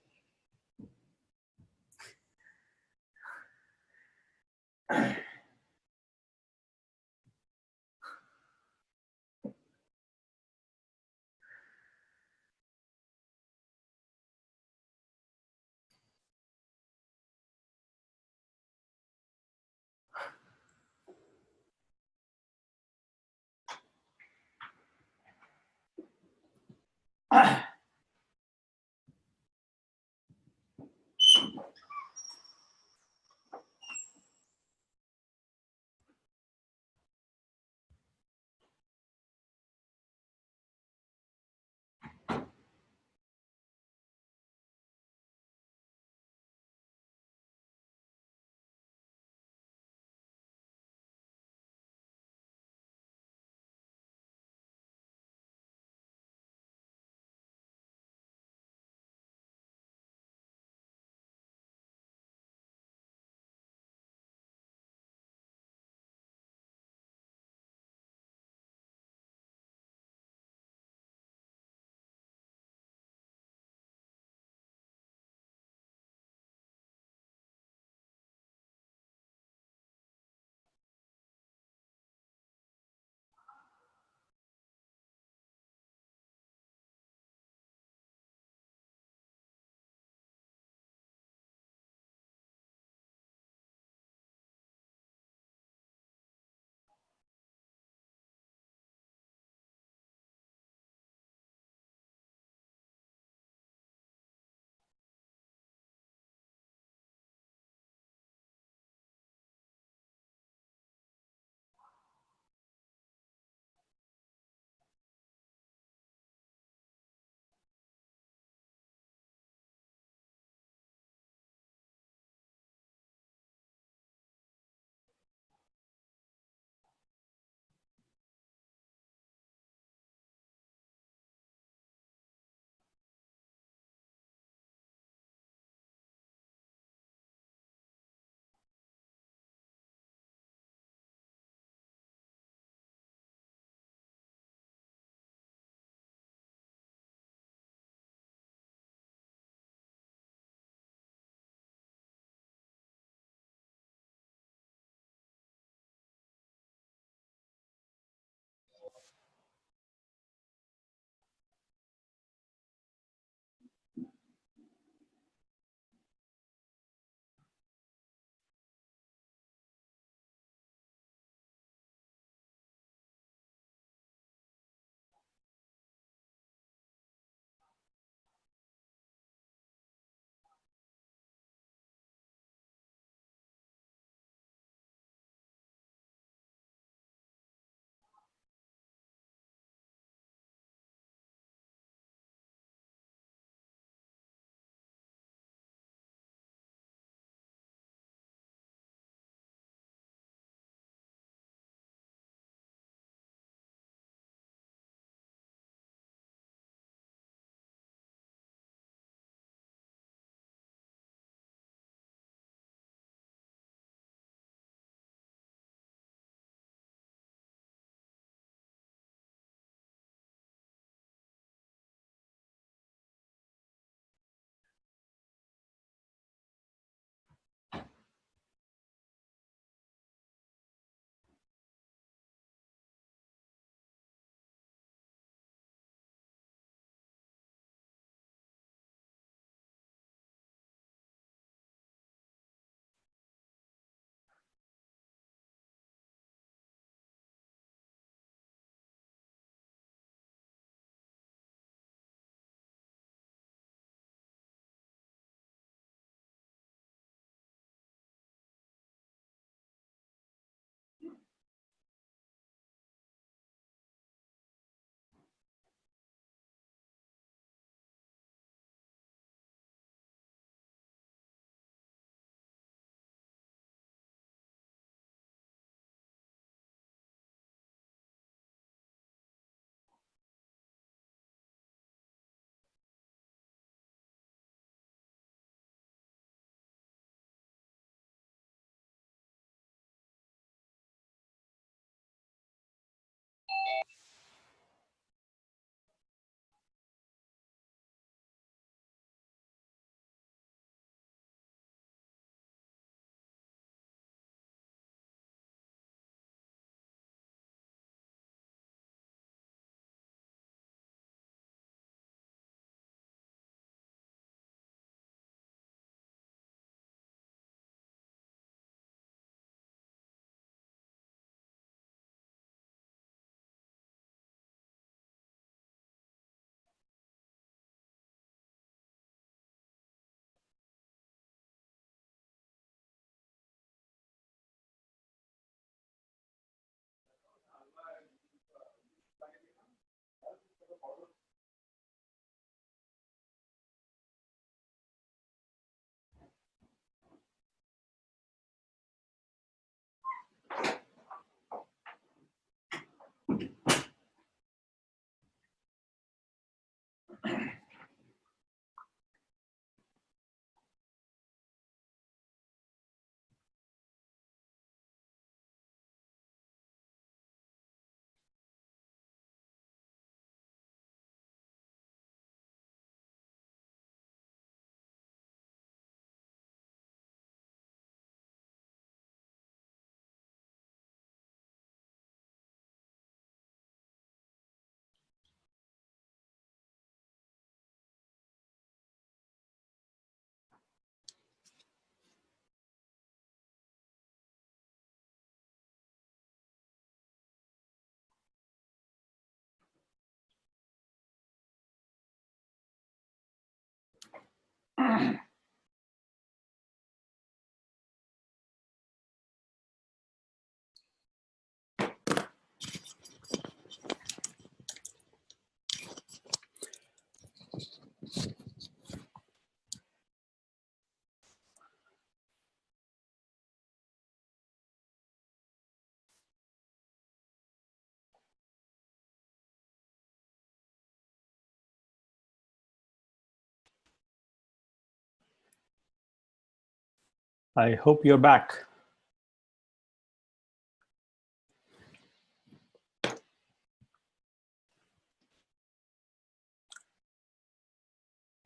I hope you're back.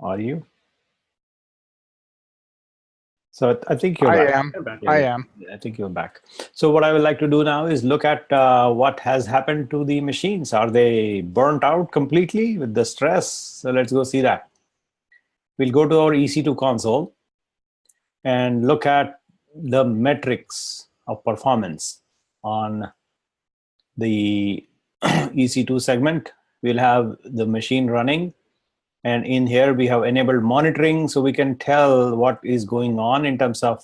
Are you? So I think you're back. am. You're back, I yeah. am. I think you're back. So what I would like to do now is look at what has happened to the machines. Are they burnt out completely with the stress? So let's go see that. We'll go to our EC2 console and look at the metrics of performance on the EC2 segment. We'll have the machine running. And in here, we have enabled monitoring, so we can tell what is going on in terms of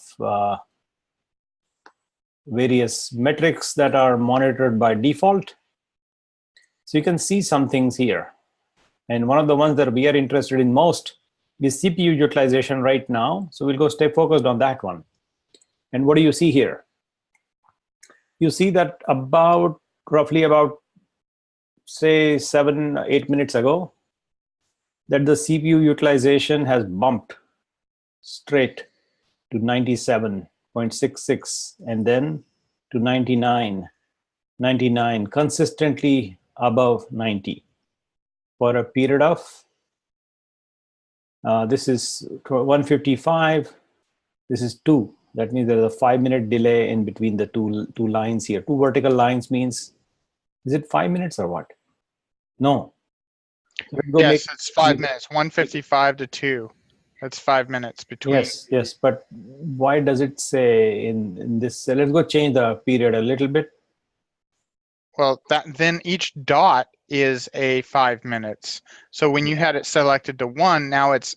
various metrics that are monitored by default. So you can see some things here. And one of the ones that we are interested in most is CPU utilization right now. So we'll go stay focused on that one. And what do you see here? You see that roughly about, say, 7-8 minutes ago, that the CPU utilization has bumped straight to 97.66 and then to 99, consistently above 90 for a period of, this is 155, this is 2. That means there's a 5-minute delay in between the two lines here. 2 vertical lines means, is it 5 minutes or what? No. Yes, it's 5 minutes. 1:55 to 2. That's 5 minutes between. Yes. But why does it say in this? Let's go change the period a little bit. Well, then each dot is a 5 minutes. So when you had it selected to 1, now it's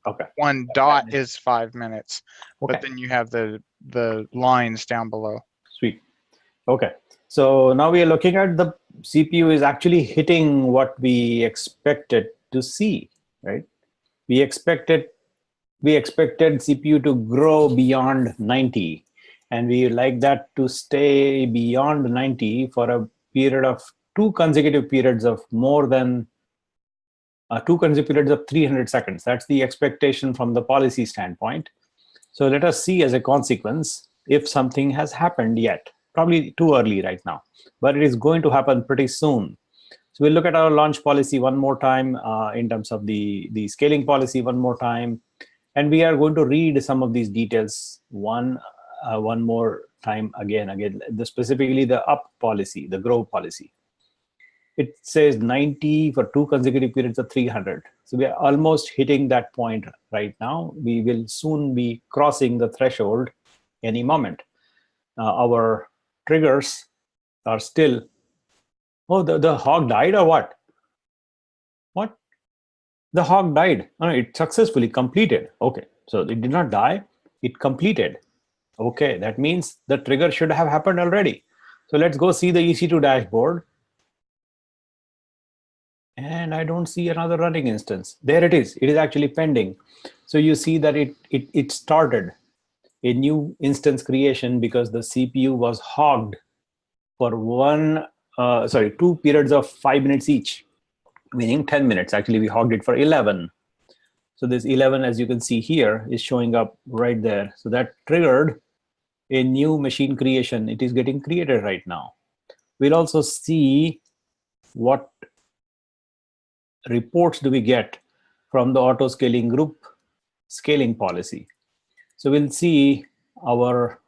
Okay. 1 dot is 5 minutes. Okay. But then you have the lines down below. Sweet. Okay. So now we are looking at the CPU is actually hitting what we expected to see, right? We expected CPU to grow beyond 90, and we like that to stay beyond 90 for a period of 2 consecutive periods of more than 2 consecutive periods of 300 seconds. That's the expectation from the policy standpoint. So let us see as a consequence if something has happened yet. Probably too early right now, but it is going to happen pretty soon. So we'll look at our launch policy one more time in terms of the scaling policy one more time. And we are going to read some of these details one more time again, specifically the up policy, the grow policy. It says 90 for 2 consecutive periods of 300. So we are almost hitting that point right now. We will soon be crossing the threshold any moment. Our triggers are still, oh, the hog died or what? What? The hog died. No, it successfully completed. Okay, so it did not die, it completed. Okay, that means the trigger should have happened already. So let's go see the EC2 dashboard. And I don't see another running instance. There it is. It is actually pending. So you see that it started a new instance creation because the CPU was hogged for 2 periods of 5 minutes each, meaning 10 minutes. Actually, we hogged it for 11. So this 11, as you can see here, is showing up right there. So that triggered a new machine creation. It is getting created right now. We'll also see what reports do we get from the auto scaling group scaling policy. So we'll see our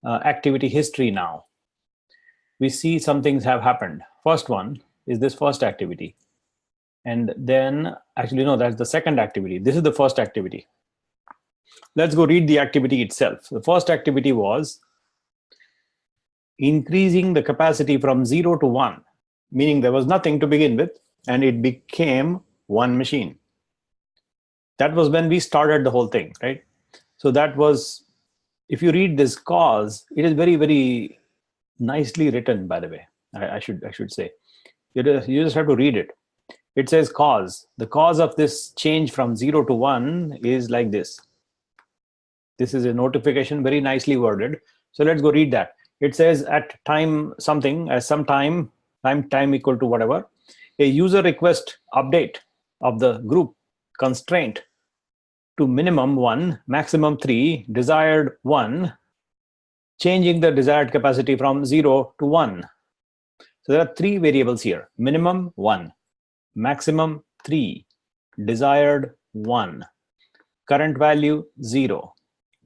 activity history now. We see some things have happened. First one is this first activity. And then, actually, no, that's the second activity. This is the first activity. Let's go read the activity itself. The first activity was increasing the capacity from 0 to 1, meaning there was nothing to begin with, and it became 1 machine. That was when we started the whole thing, right? So that was, if you read this cause, it is very, very nicely written, by the way. I should say. You just have to read it. It says cause. The cause of this change from 0 to 1 is like this. This is a notification, very nicely worded. So let's go read that. It says at time something, as some time equal to whatever, a user request update of the group constraint to minimum 1, maximum 3, desired 1, changing the desired capacity from 0 to 1. So there are 3 variables here: minimum 1, maximum 3, desired 1, current value 0,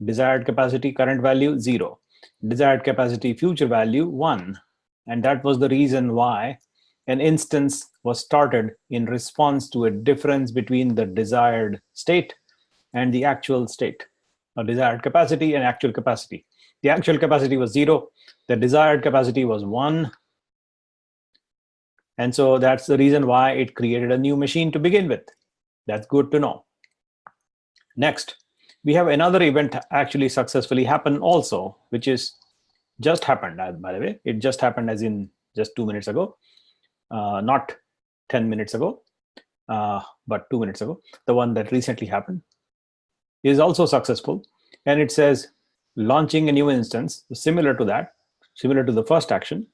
desired capacity current value 0, desired capacity future value 1. And that was the reason why an instance was started in response to a difference between the desired state and the actual state, or desired capacity and actual capacity. The actual capacity was 0, the desired capacity was 1. And so that's the reason why it created a new machine to begin with. That's good to know. Next, we have another event actually successfully happen also, which is just happened, by the way. It just happened as in just 2 minutes ago, not 10 minutes ago, but 2 minutes ago. The one that recently happened is also successful. And it says launching a new instance, similar to that, similar to the first action,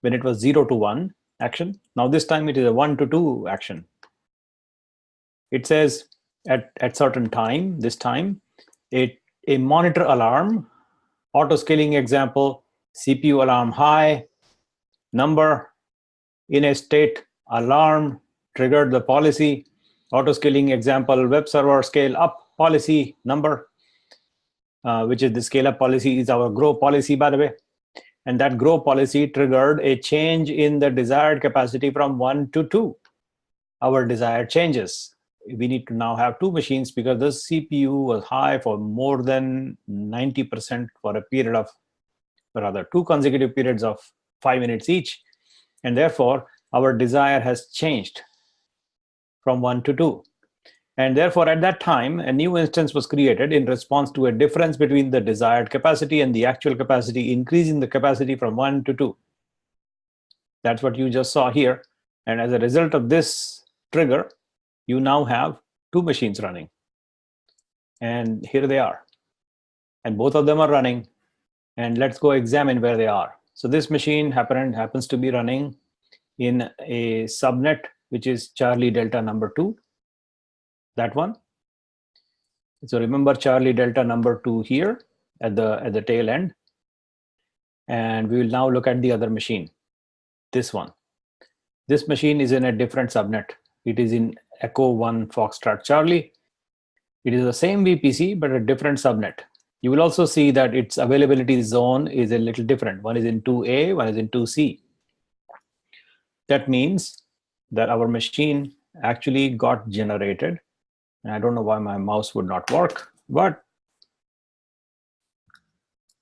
when it was 0 to 1 action. Now this time it is a 1 to 2 action. It says at certain time, this time, a monitor alarm, auto scaling example, CPU alarm high, number in a state, alarm triggered the policy, auto scaling example, web server scale up policy number, which is the scale up policy is our grow policy, by the way. And that grow policy triggered a change in the desired capacity from 1 to 2. Our desired changes. We need to now have 2 machines because the CPU was high for more than 90% for a period of, or rather 2 consecutive periods of 5 minutes each. And therefore, our desire has changed from 1 to 2. And therefore, at that time, a new instance was created in response to a difference between the desired capacity and the actual capacity, increasing the capacity from 1 to 2. That's what you just saw here. And as a result of this trigger, you now have 2 machines running. And here they are. And both of them are running. And let's go examine where they are. So this machine happens to be running in a subnet, which is Charlie Delta number 2. That one. So remember Charlie Delta number 2 here at the tail end. And we will now look at the other machine, this one. This machine is in a different subnet. It is in Echo 1 Foxtrot Charlie. It is the same VPC, but a different subnet. You will also see that its availability zone is a little different. One is in 2A, one is in 2C. That means that our machine actually got generated. And I don't know why my mouse would not work, but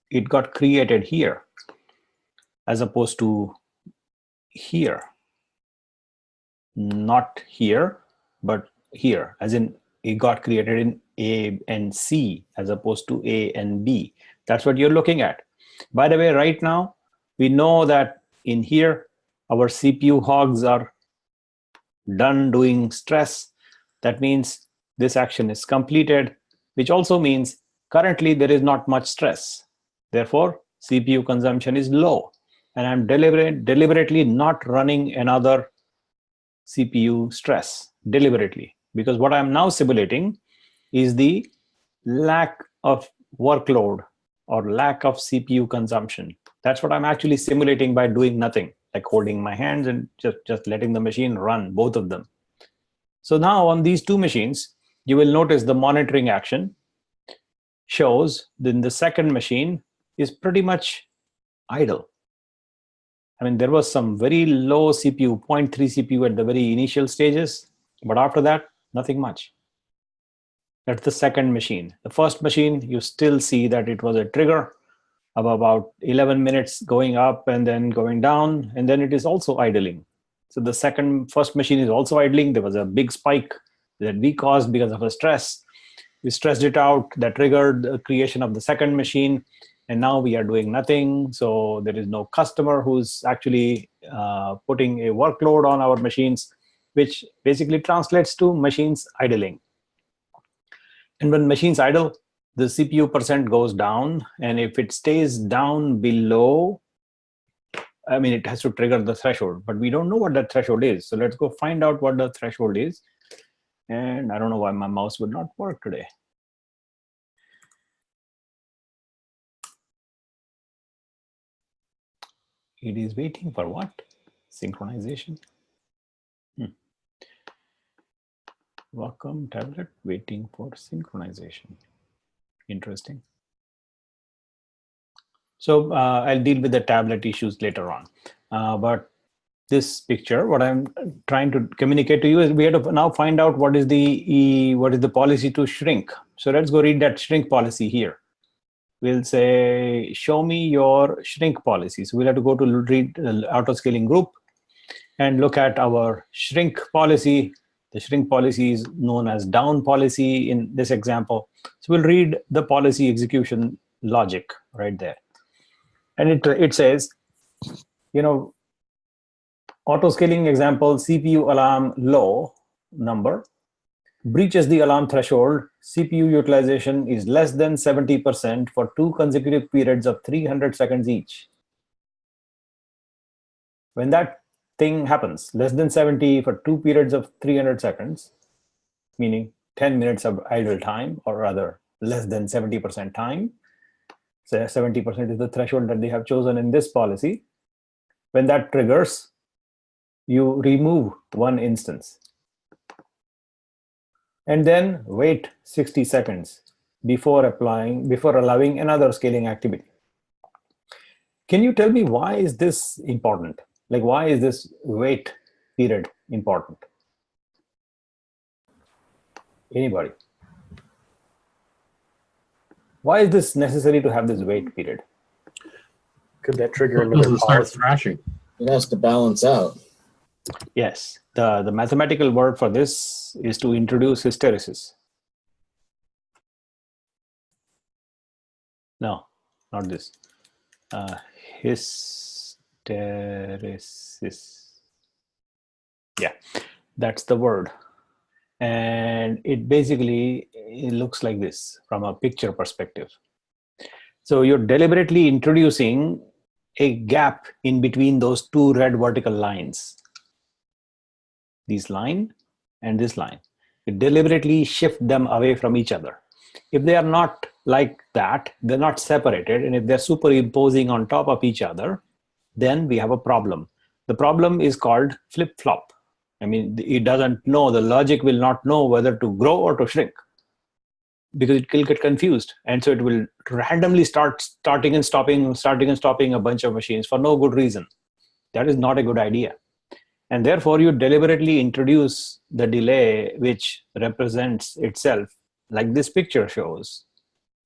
it got created here as opposed to here. Not here, but here, as in it got created in A and C as opposed to A and B. That's what you're looking at. By the way, right now, we know that in here, our CPU hogs are done doing stress. That means this action is completed, which also means currently there is not much stress. Therefore, CPU consumption is low. And I'm deliberately not running another CPU stress deliberately, because what I'm now simulating is the lack of workload or lack of CPU consumption. That's what I'm actually simulating by doing nothing, like holding my hands and just letting the machine run, both of them. So now on these 2 machines, you will notice the monitoring action shows then the second machine is pretty much idle. I mean, there was some very low CPU, 0.3 CPU at the very initial stages, but after that, nothing much. That's the second machine. The first machine, you still see that it was a trigger of about 11 minutes going up and then going down, and then it is also idling. So the first machine is also idling. There was a big spike that we caused because of a stress. We stressed it out, that triggered the creation of the second machine. And now we are doing nothing. So there is no customer who's actually putting a workload on our machines, which basically translates to machines idling. And when machines idle, the CPU percent goes down. And if it stays down below, I mean, it has to trigger the threshold, but we don't know what that threshold is. So let's go find out what the threshold is. And I don't know why my mouse would not work today. It is waiting for what? Synchronization. Wacom tablet waiting for synchronization. Interesting. So I'll deal with the tablet issues later on. But this picture, what I'm trying to communicate to you is we have to now find out what is the policy to shrink. So let's go read that shrink policy here. We'll say, show me your shrink policy. So we'll have to go to read auto scaling group and look at our shrink policy. The shrink policy is known as down policy in this example. So we'll read the policy execution logic right there. And it says, auto scaling example, CPU alarm low number breaches the alarm threshold. CPU utilization is less than 70% for 2 consecutive periods of 300 seconds each. When that thing happens, less than 70 for 2 periods of 300 seconds, meaning 10 minutes of idle time, or rather less than 70% time. So 70% is the threshold that they have chosen in this policy. When that triggers, you remove one instance. And then wait 60 seconds before allowing another scaling activity. Can you tell me why is this important? Like, why is this wait period important? Anybody? Why is this necessary to have this wait period? Could that trigger another start thrashing? It has to balance out. Yes, the mathematical word for this is to introduce hysteresis. No, not this. Hysteresis. Yeah, that's the word. And it basically, it looks like this from a picture perspective. So you're deliberately introducing a gap in between those two red vertical lines. This line and this line. You deliberately shift them away from each other. If they are not like that, they're not separated, and if they're superimposing on top of each other, then we have a problem. The problem is called flip-flop. I mean, it doesn't know, the logic will not know whether to grow or to shrink, because it will get confused. And so it will randomly starting and stopping a bunch of machines for no good reason. That is not a good idea. And therefore, you deliberately introduce the delay which represents itself, like this picture shows,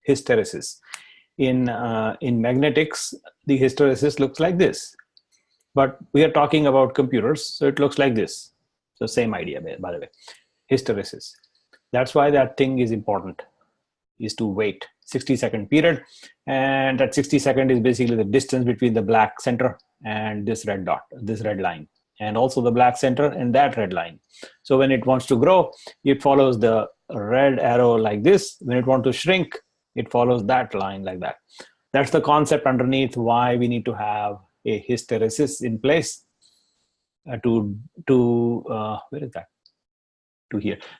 hysteresis. In magnetics, the hysteresis looks like this. But we are talking about computers, so it looks like this. So same idea, by the way, hysteresis. That's why that thing is important, is to wait 60-second period. And that 60 second is basically the distance between the black center and this red dot, this red line. And also the black center and that red line. So when it wants to grow, it follows the red arrow like this. When it wants to shrink, it follows that line like that. That's the concept underneath why we need to have a hysteresis in place to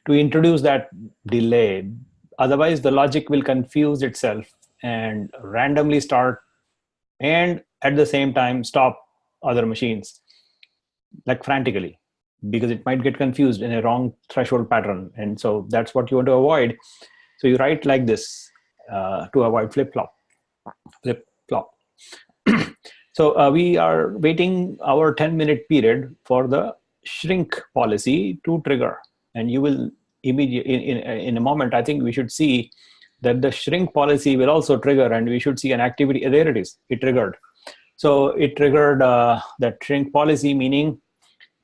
introduce that delay. Otherwise, the logic will confuse itself and randomly start and at the same time stop other machines, like frantically, because it might get confused in a wrong threshold pattern. And so that's what you want to avoid. So you write like this to avoid flip-flop. So we are waiting our 10-minute period for the shrink policy to trigger. And you will immediately, in a moment, I think we should see that the shrink policy will also trigger, and we should see an activity. There it is, it triggered. So it triggered that shrink policy, meaning,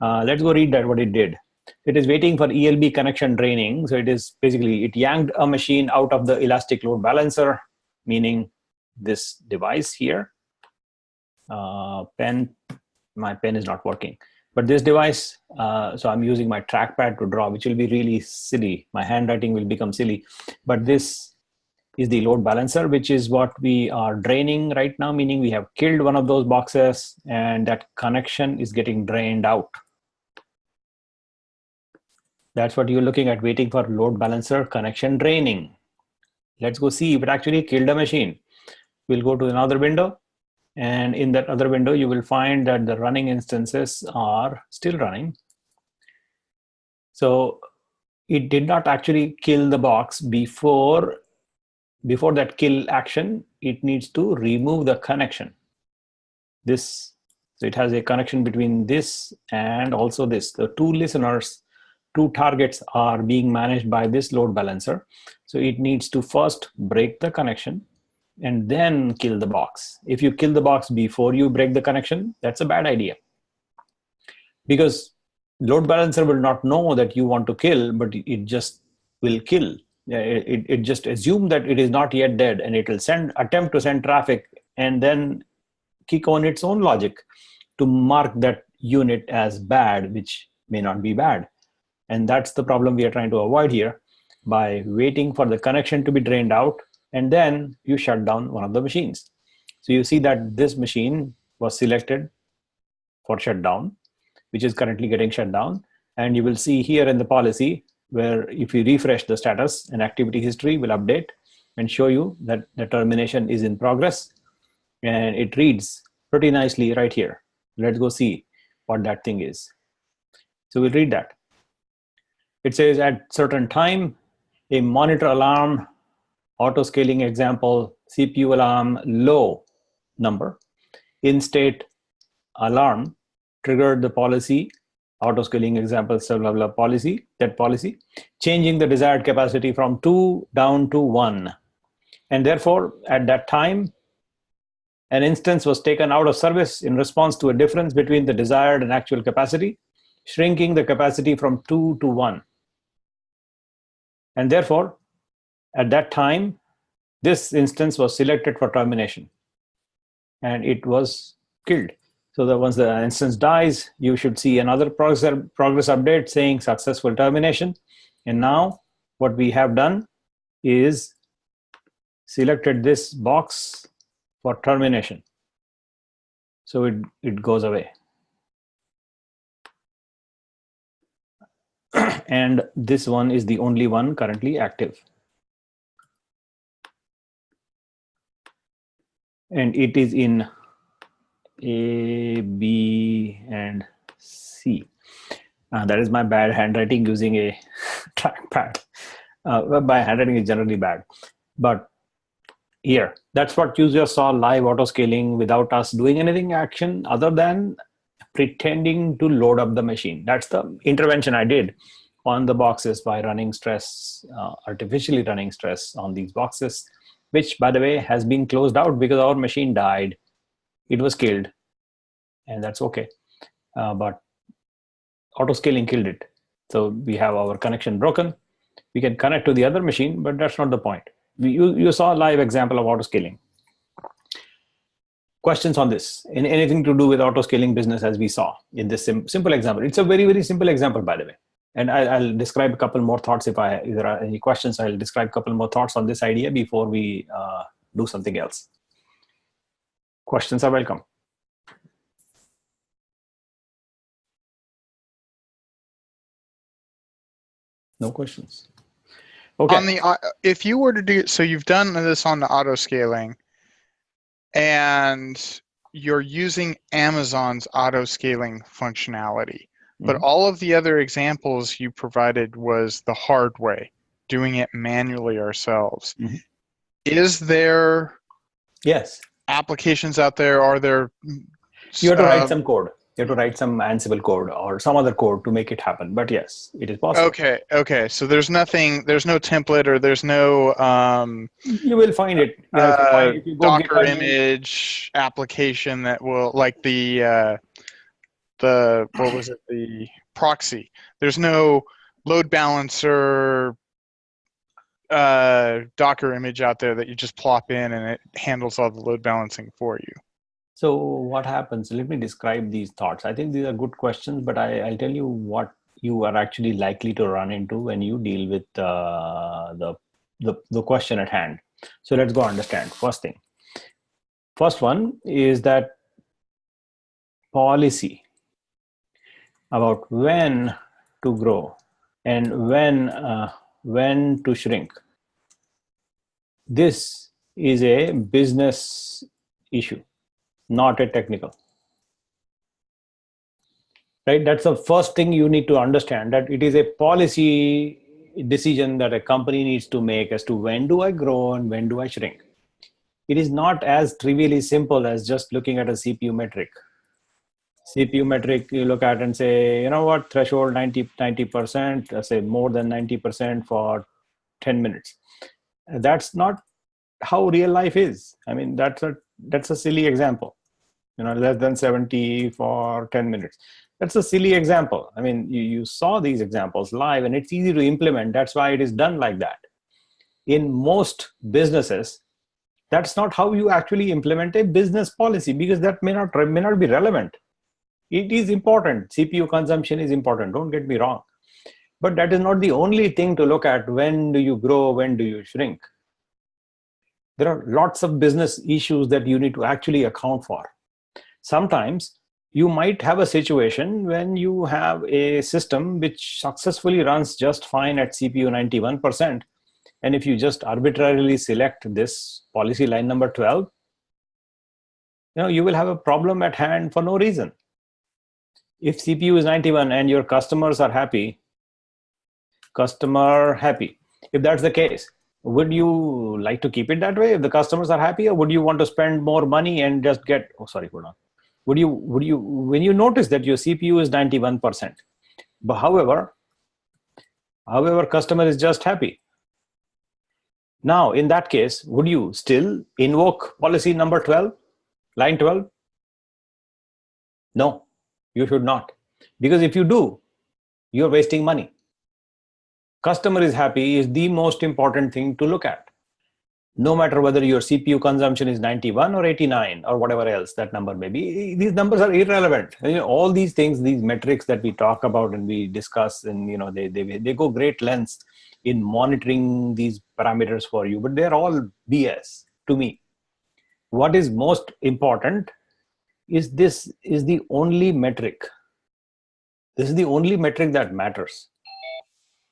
let's go read that what it did. It is waiting for ELB connection draining. So it is basically, it yanked a machine out of the elastic load balancer, meaning this device here. My pen is not working, but this device, so I'm using my trackpad to draw, which will be really silly. My handwriting will become silly, but this is the load balancer, which is what we are draining right now, meaning we have killed one of those boxes and that connection is getting drained out. That's what you're looking at, waiting for load balancer connection draining. Let's go see if it actually killed a machine. We'll go to another window And in that other window, you will find that the running instances are still running. So it did not actually kill the box before that kill action. It needs to remove the connection. So it has a connection between this and also this. The two listeners, two targets are being managed by this load balancer. So it needs to first break the connection and then kill the box. If you kill the box before you break the connection, that's a bad idea. Because load balancer will not know that you want to kill, but it just will kill. It just assume that it is not yet dead, and it will attempt to send traffic and then kick on its own logic to mark that unit as bad, which may not be bad. And that's the problem we are trying to avoid here by waiting for the connection to be drained out, and then you shut down one of the machines. So you see that this machine was selected for shutdown, which is currently getting shut down. And you will see here in the policy where if you refresh the status, an activity history will update and show you that the termination is in progress. And it reads pretty nicely right here. Let's go see what that thing is. So we'll read that. It says at certain time, a monitor alarm, auto scaling example, CPU alarm low number, in state alarm triggered the policy, auto scaling example, blah, blah, blah, policy, that policy, changing the desired capacity from 2 down to 1. And therefore, at that time, an instance was taken out of service in response to a difference between the desired and actual capacity, shrinking the capacity from 2 to 1. And therefore, at that time, this instance was selected for termination and it was killed. So that once the instance dies, you should see another progress update saying successful termination. And now what we have done is selected this box for termination. So it goes away. And this one is the only one currently active. And it is in A, B, and C. That is my bad handwriting using a trackpad. My handwriting is generally bad. But here, that's what you just saw live auto scaling without us doing anything action other than pretending to load up the machine. That's the intervention I did on the boxes by running stress, artificially running stress on these boxes, which, by the way, has been closed out because our machine died. It was killed, and that's okay. But auto scaling killed it. So we have our connection broken. We can connect to the other machine, but that's not the point. You saw a live example of auto scaling. Questions on this? Anything to do with auto scaling business as we saw in this simple example? It's a very, very simple example, by the way. And I'll describe a couple more thoughts. If there are any questions, I'll describe a couple more thoughts on this idea before we do something else. Questions are welcome. No questions. Okay. On the if you were to do, so you've done this on the auto scaling, and you're using Amazon's auto scaling functionality, but all of the other examples you provided was the hard way, doing it manually ourselves. Is there applications out there? Are there? You have to write some code. You have to write some Ansible code or some other code to make it happen. But yes, it is possible. Okay. So there's nothing, there's no template, or there's no you will find it. If you go Docker image application that will, like the what was it, the proxy. There's no load balancer Docker image out there that you just plop in and it handles all the load balancing for you. So what happens? Let me describe these thoughts. I think these are good questions, but I'll tell you what you are actually likely to run into when you deal with the question at hand. So let's go understand. First thing. First one is that policy about when to grow and when to shrink. This is a business issue. not a technical. Right? That's the first thing you need to understand, that it is a policy decision that a company needs to make as to when do I grow and when do I shrink. It is not as trivially simple as just looking at a CPU metric. CPU metric you look at and say, you know what, threshold 90%, let's say more than 90% for 10 minutes. That's not how real life is. I mean, that's a silly example. You know, less than 70 for 10 minutes. That's a silly example. I mean, you saw these examples live and it's easy to implement. That's why it is done like that. In most businesses, that's not how you actually implement a business policy, because that may not be relevant. It is important. CPU consumption is important. Don't get me wrong. But that is not the only thing to look at. When do you grow? When do you shrink? There are lots of business issues that you need to actually account for. Sometimes you might have a situation when you have a system which successfully runs just fine at CPU 91%. And if you just arbitrarily select this policy line number 12, you will have a problem at hand for no reason. If CPU is 91 and your customers are happy, if that's the case, would you like to keep it that way if the customers are happy, or would you want to spend more money and just get, hold on. Would you, when you notice that your CPU is 91%, but however, customer is just happy. Now, in that case, would you still invoke policy number 12, line 12? No, you should not. Because if you do, you're wasting money. Customer is happy is the most important thing to look at. No matter whether your CPU consumption is 91 or 89 or whatever else that number may be, these numbers are irrelevant. All these things, these metrics that we talk about and we discuss, and they go great lengths in monitoring these parameters for you, but they're all BS to me. What is most important is this is the only metric. This is the only metric that matters.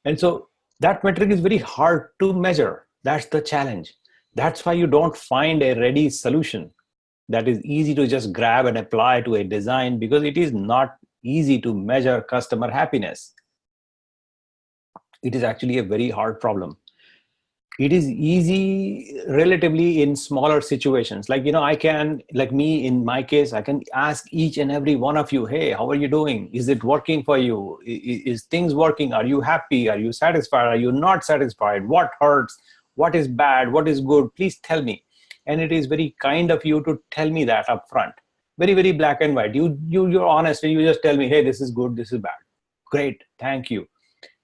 And so that metric is very hard to measure. That's the challenge. That's why you don't find a ready solution that is easy to just grab and apply to a design, because it is not easy to measure customer happiness. It is actually a very hard problem. It is easy relatively in smaller situations. Like, I can, like me, in my case, I can ask each and every one of you, hey, how are you doing? Is it working for you? Is things working? Are you happy? Are you satisfied? Are you not satisfied? What hurts? What is bad? What is good? Please tell me. And it is very kind of you to tell me that up front. Very, very black and white. You're honest and you just tell me, hey, this is good, this is bad. Great, thank you.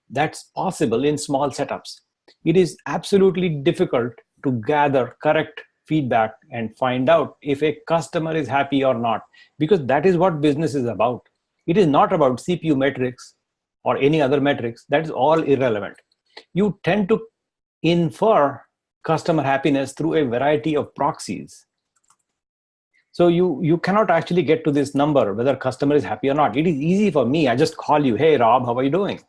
That's possible in small setups. It is absolutely difficult to gather correct feedback and find out if a customer is happy or not, because that is what business is about. It is not about CPU metrics or any other metrics. That is all irrelevant. You tend to infer customer happiness through a variety of proxies. So you cannot actually get to this number, whether customer is happy or not. It is easy for me. I just call you, hey, Rob, how are you doing?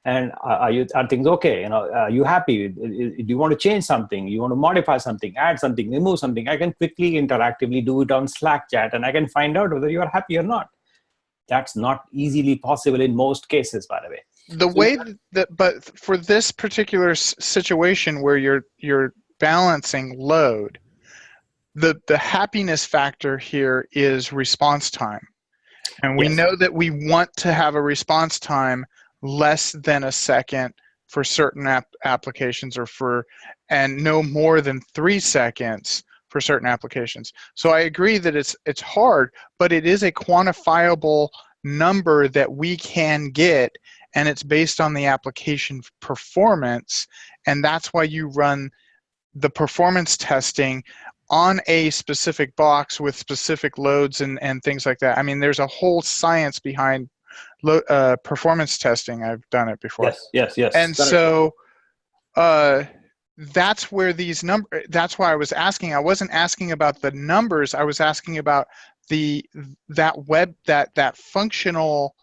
And are things okay? Are you happy? Do you want to change something? You want to modify something, add something, remove something? I can quickly, interactively do it on Slack chat, and I can find out whether you are happy or not. That's not easily possible in most cases, by the way. The way that, but for this particular situation where you're balancing load, the happiness factor here is response time. And we know that we want to have a response time less than a second for certain applications, and no more than 3 seconds for certain applications. So I agree that it's hard, but it is a quantifiable number that we can get, and it's based on the application performance, and that's why you run the performance testing on a specific box with specific loads and things like that. I mean, there's a whole science behind performance testing. I've done it before. Yes. And so that's where these that's why I was asking. I wasn't asking about the numbers. I was asking about that functional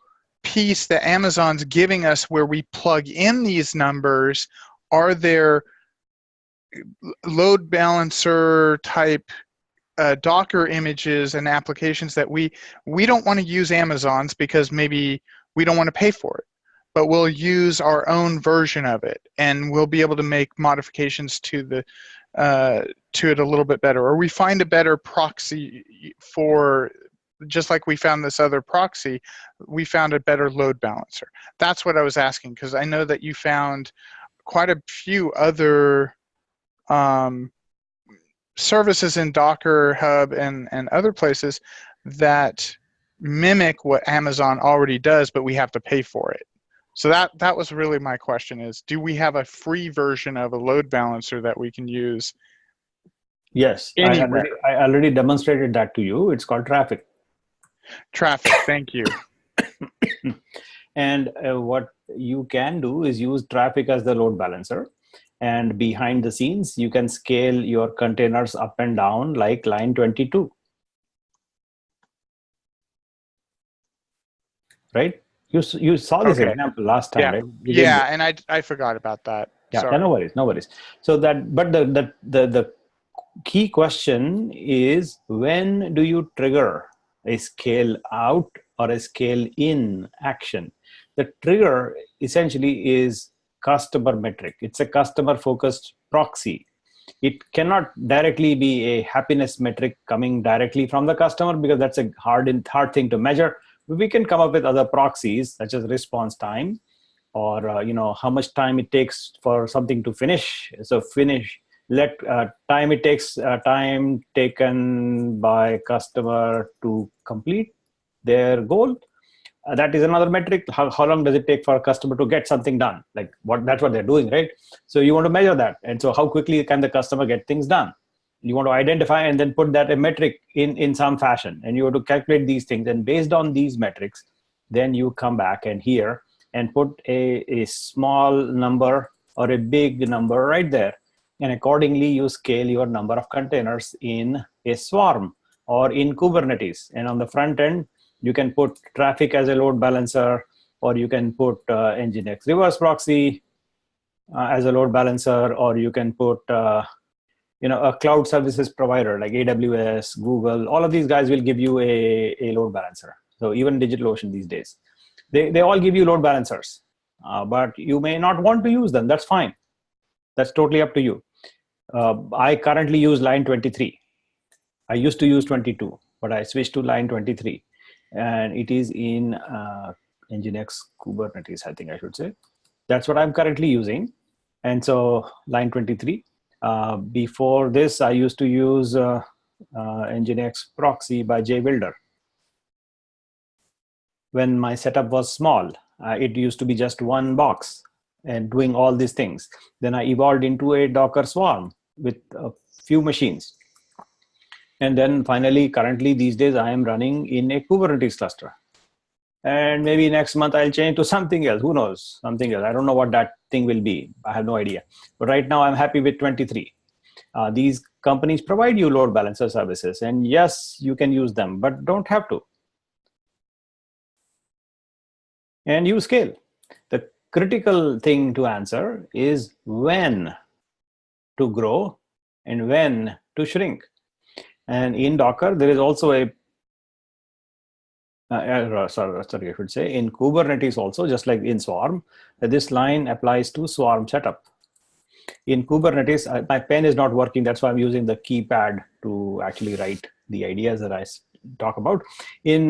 piece that Amazon's giving us, where we plug in these numbers. Are there load balancer type Docker images and applications that we don't want to use Amazon's because maybe we don't want to pay for it, but we'll use our own version of it, and we'll be able to make modifications to the to it a little bit better, or we find a better proxy for, just like we found this other proxy, we found a better load balancer. That's what I was asking, because I know that you found quite a few other services in Docker Hub and other places that mimic what Amazon already does, but we have to pay for it. So that was really my question, is do we have a free version of a load balancer that we can use? Yes, Anywhere. I already demonstrated that to you. It's called Traffic. Traffic, thank you. And what you can do is use Traffic as the load balancer. And behind the scenes, you can scale your containers up and down like line 22. Right? You saw this example last time, yeah. right? Yeah, and I forgot about that. Yeah, Sorry. no worries. So but the key question is, when do you trigger a scale out or a scale in action? The trigger essentially is customer metric. It's a customer focused proxy. It cannot directly be a happiness metric coming directly from the customer, because that's a hard thing to measure. We can come up with other proxies such as response time, or how much time it takes for something to finish. So time it takes, time taken by customer to complete their goal. That is another metric. How long does it take for a customer to get something done? That's what they're doing, right? So you want to measure that. And so how quickly can the customer get things done? You want to identify and then put that a metric in some fashion. And you want to calculate these things. And based on these metrics, then you come back and here and put a small number or a big number right there. And accordingly, you scale your number of containers in a swarm or in Kubernetes. And on the front end, you can put Traffic as a load balancer, or you can put Nginx reverse proxy as a load balancer, or you can put a cloud services provider like AWS, Google. All of these guys will give you a load balancer. So even DigitalOcean these days, they all give you load balancers, but you may not want to use them. That's fine. That's totally up to you. I currently use line 23. I used to use 22, but I switched to line 23. And it is in Nginx Kubernetes, I think I should say. That's what I'm currently using. And so line 23. Before this, I used to use Nginx proxy by JBuilder. When my setup was small, it used to be just one box and doing all these things. Then I evolved into a Docker swarm with a few machines. And then finally, currently these days, I am running in a Kubernetes cluster. And maybe next month I'll change to something else. Who knows? Something else. I don't know what that thing will be. I have no idea. But right now I'm happy with 23. These companies provide you load balancer services. And yes, you can use them, but don't have to. And you scale. The critical thing to answer is when to grow and when to shrink. And in Docker, there is also a, I should say, in Kubernetes also, just like in Swarm, this line applies to Swarm setup. In Kubernetes, my pen is not working. That's why I'm using the keypad to actually write the ideas that I talk about. In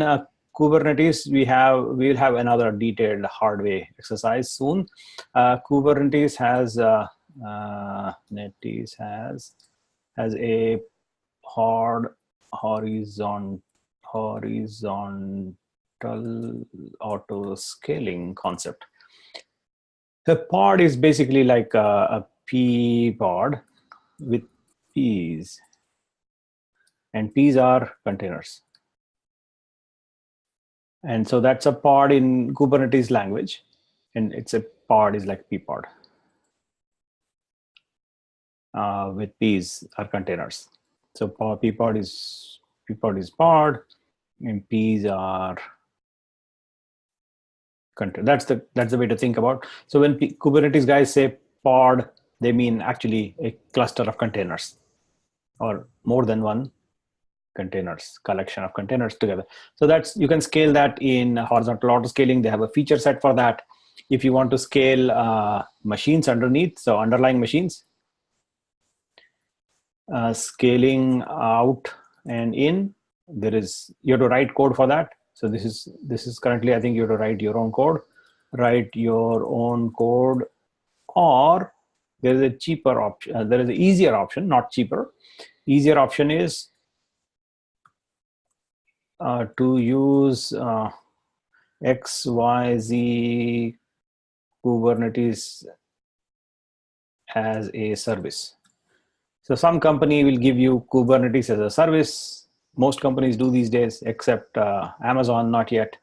Kubernetes, we will have another detailed hard way exercise soon. Kubernetes has has a hard horizontal auto scaling concept. The pod is basically like a P pod with P's, and P's are containers. And so that's a pod in Kubernetes language, and it's a pod is like P pod with P's are containers. So P pod is pod, and P's are container. That's the way to think about. So when Kubernetes guys say pod, they mean actually a cluster of containers, or more than one, containers, collection of containers together. So that's, you can scale that in horizontal auto scaling. They have a feature set for that. If you want to scale machines underneath, so underlying machines, scaling out and in, there is, you have to write code for that. So this is currently, I think you have to write your own code, or there is a cheaper option. There is an easier option, not cheaper. Easier option is to use XYZ Kubernetes as a service. So some company will give you Kubernetes as a service. Most companies do these days, except Amazon, not yet,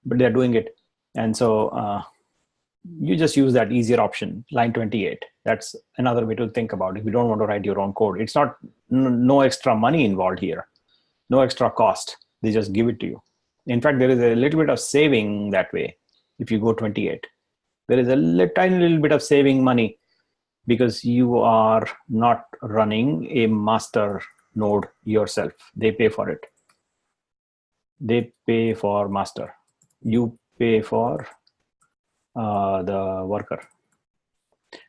but they're doing it. And so you just use that easier option, line 28. That's another way to think about it. If you don't want to write your own code, it's not, no extra money involved here, no extra cost. They just give it to you. In fact, there is a little bit of saving that way. If you go 28, there is a tiny little bit of saving money because you are not running a master node yourself. They pay for it. They pay for master. You pay for the worker.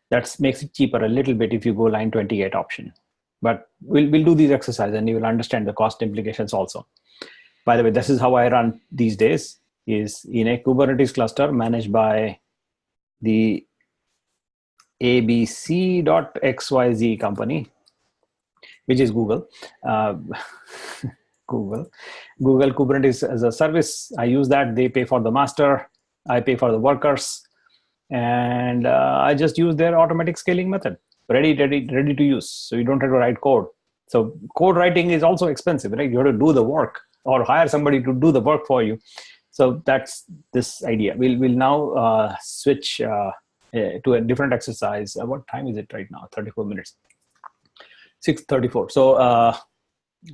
That makes it cheaper a little bit if you go line 28 option. But we'll do these exercises and you will understand the cost implications also. By the way, this is how I run these days, is in a Kubernetes cluster managed by the abc.xyz company, which is Google. Google Kubernetes as a service. I use that. They pay for the master. I pay for the workers. And I just use their automatic scaling method. Ready to use. So you don't have to write code. So code writing is also expensive, right? You have to do the work or hire somebody to do the work for you. So that's this idea. We'll now switch to a different exercise. What time is it right now? 34 minutes. 6:34. So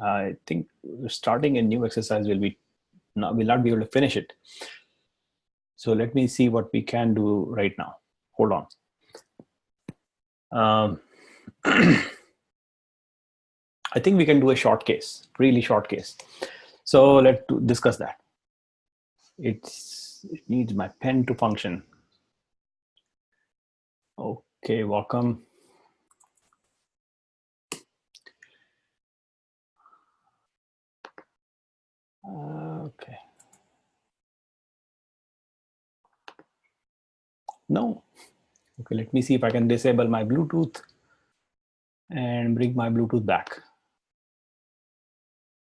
I think starting a new exercise we'll not be able to finish it. So let me see what we can do right now. Hold on. I think we can do a short case, really short case. So let's discuss that. It needs my pen to function. Okay, welcome. Okay. No. Okay, let me see if I can disable my Bluetooth and bring my Bluetooth back.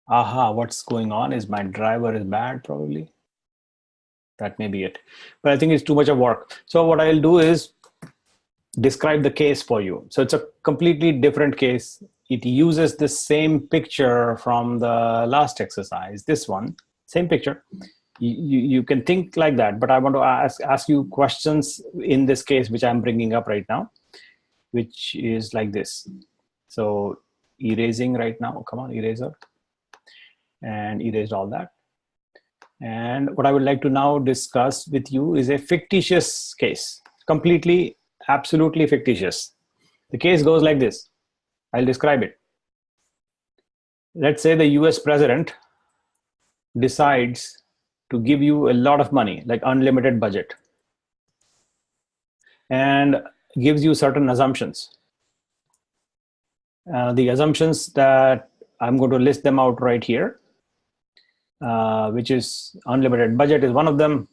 Aha, what's going on is my driver is bad probably. That may be it. But I think it's too much of work. So what I'll do is describe the case for you. So it's a completely different case. It uses the same picture from the last exercise, this one, same picture. You can think like that, but I want to ask you questions in this case, which I'm bringing up right now, which is like this. So erasing right now, come on, eraser, and erased all that. And what I would like to now discuss with you is a fictitious case, completely, absolutely fictitious. The case goes like this. I'll describe it. Let's say the US president decides to give you a lot of money, like unlimited budget, and gives you certain assumptions. The assumptions that I'm going to list them out right here, which is unlimited budget is one of them,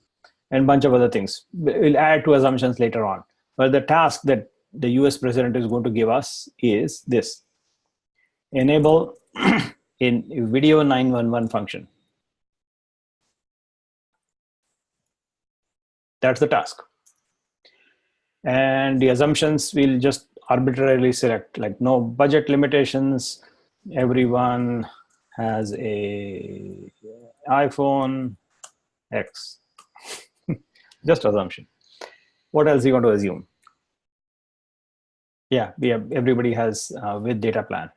and a bunch of other things. We'll add to assumptions later on. But the task that the US president is going to give us is this: enable in video 911 function. That's the task. And the assumptions we'll just arbitrarily select, like no budget limitations, everyone has a iPhone X. Just assumption. What else are you going to assume? Yeah, everybody has with data plan.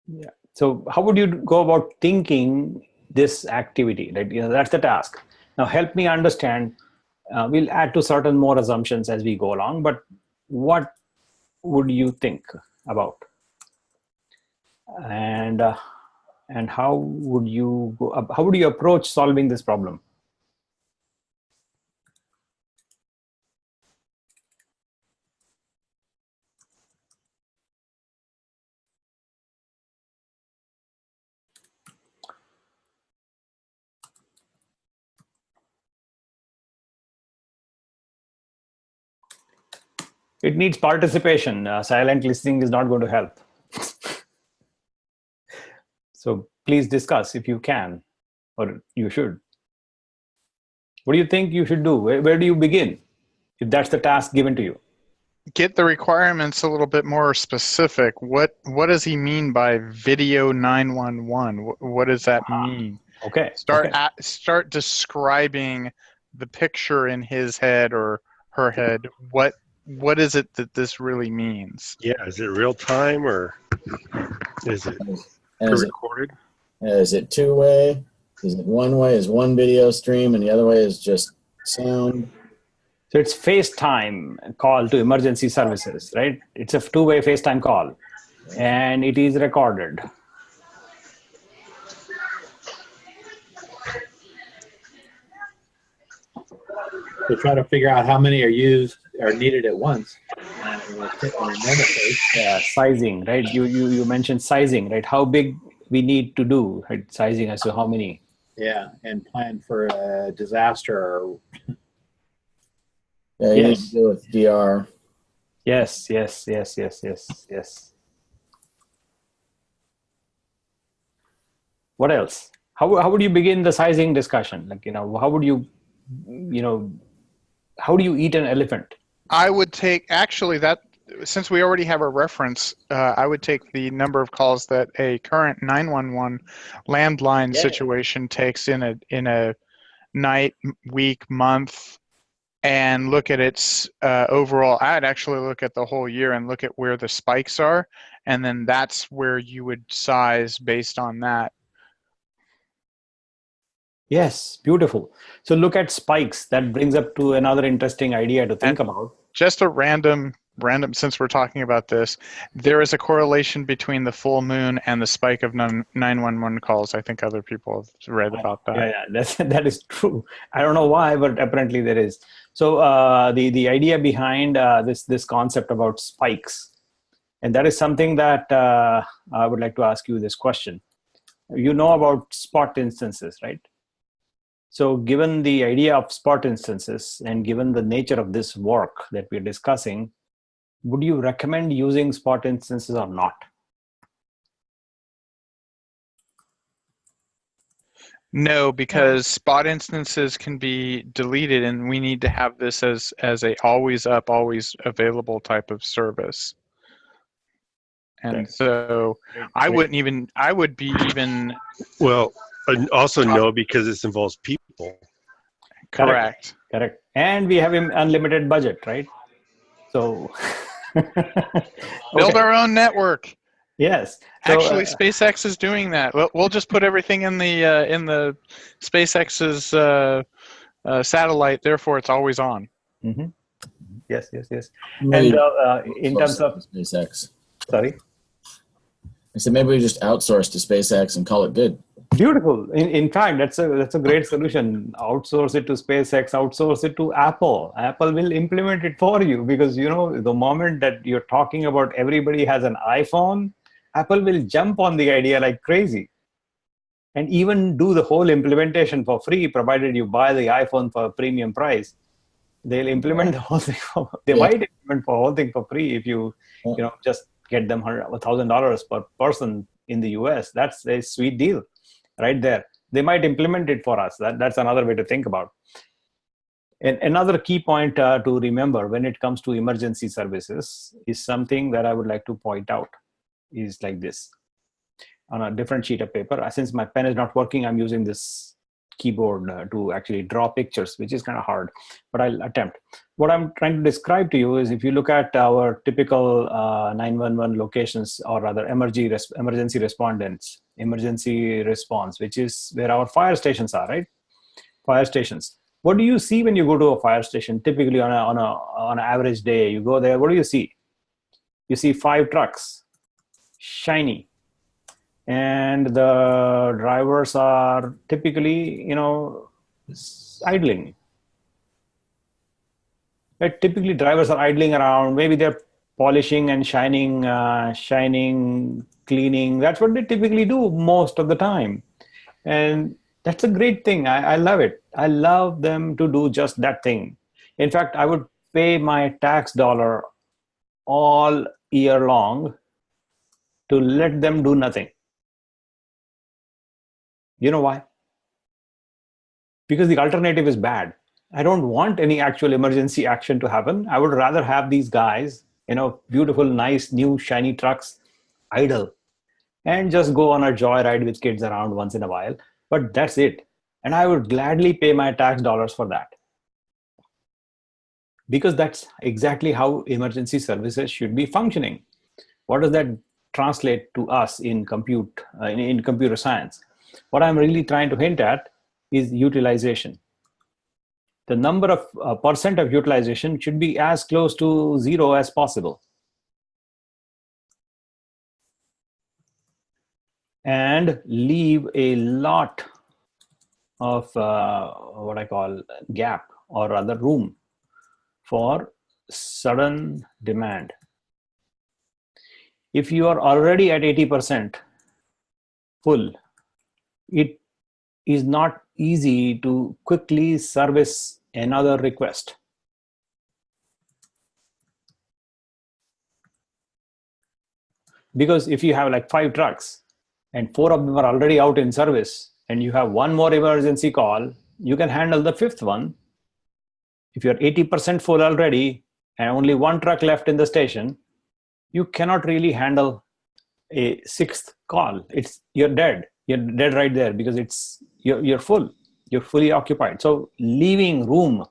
Yeah. So how would you go about thinking this activity? Right? That's the task. Now help me understand. We'll add to certain more assumptions as we go along, but what would you think? about? And how would you approach solving this problem? It needs participation. Silent listening is not going to help. So please discuss if you can, or you should. What do you think you should do? Where do you begin if that's the task given to you? Get the requirements a little bit more specific. What does he mean by video 911? What does that mean? Okay. Start describing the picture in his head or her head. What is it that this really means? Yeah, is it real time or is it pre-recorded? Is it two-way? Is it one way? Is one video stream and the other way is just sound? So it's FaceTime call to emergency services, right? It's a two-way FaceTime call, and it is recorded. So try to figure out how many are needed at once. Yeah, sizing, right? You mentioned sizing, right? How big we need to do, right? Sizing as to how many. Yeah, and plan for a disaster. Or Yeah, you need to do with DR. Yes. What else? How would you begin the sizing discussion? Like, how would you, how do you eat an elephant? I would take, actually, that, since we already have a reference, I would take the number of calls that a current 911 landline situation takes in a night, week, month, and look at its overall. I'd actually look at the whole year and look at where the spikes are, and then that's where you would size based on that. Yes, beautiful. So look at spikes. That brings up to another interesting idea to think about. Just a random, since we're talking about this, there is a correlation between the full moon and the spike of 911 calls. I think other people have read about that. Yeah, that is true. I don't know why, but apparently there is. So the idea behind this concept about spikes, and that is something that I would like to ask you this question. You know about spot instances, right? So given the idea of spot instances and given the nature of this work that we're discussing, would you recommend using spot instances or not? No, because spot instances can be deleted, and we need to have this as a always up, always available type of service. And so I would be even. Well, also no, because this involves people. Correct. And we have an unlimited budget, right? So build our own network. Yes. So, actually, SpaceX is doing that. We'll just put everything in the SpaceX's satellite. Therefore, it's always on. Mm-hmm. Yes. Maybe and in terms of SpaceX. Sorry. I said maybe we just outsource to SpaceX and call it good. Beautiful. In fact, that's a great solution. Outsource it to SpaceX, outsource it to Apple. Apple will implement it for you, because the moment that you're talking about everybody has an iPhone, Apple will jump on the idea like crazy and even do the whole implementation for free, provided you buy the iPhone for a premium price. They'll implement the whole thing. They might implement the whole thing for free if you just get them $1,000 per person in the US. That's a sweet deal right there. They might implement it for us. That's another way to think about. And another key point to remember when it comes to emergency services is something that I would like to point out is like this. On a different sheet of paper, since my pen is not working, I'm using this keyboard to actually draw pictures, which is kind of hard, but I'll attempt. What I'm trying to describe to you is, if you look at our typical 911 locations, or rather emergency response, which is where our fire stations are, right? Fire stations. What do you see when you go to a fire station? Typically on an average day, you go there, what do you see? You see 5 trucks, shiny, and the drivers are typically, idling. Right? Typically, drivers are idling around. Maybe they're polishing and shining, cleaning. That's what they typically do most of the time. And that's a great thing. I love it. I love them to do just that thing. In fact, I would pay my tax dollar all year long to let them do nothing. You know why? Because the alternative is bad. I don't want any actual emergency action to happen. I would rather have these guys, beautiful, nice, new, shiny trucks idle and just go on a joyride with kids around once in a while. But that's it. And I would gladly pay my tax dollars for that. Because that's exactly how emergency services should be functioning. What does that translate to us in in computer science? What I'm really trying to hint at is utilization. The number of percent of utilization should be as close to 0 as possible. And leave a lot of what I call gap, or rather room, for sudden demand. If you are already at 80% full, it is not easy to quickly service another request. Because if you have like 5 trucks and 4 of them are already out in service, and you have one more emergency call, you can handle the 5th one. If you're 80% full already and only 1 truck left in the station, you cannot really handle a 6th call. You're dead. You're dead right there, because you're full. You're fully occupied. So leaving room,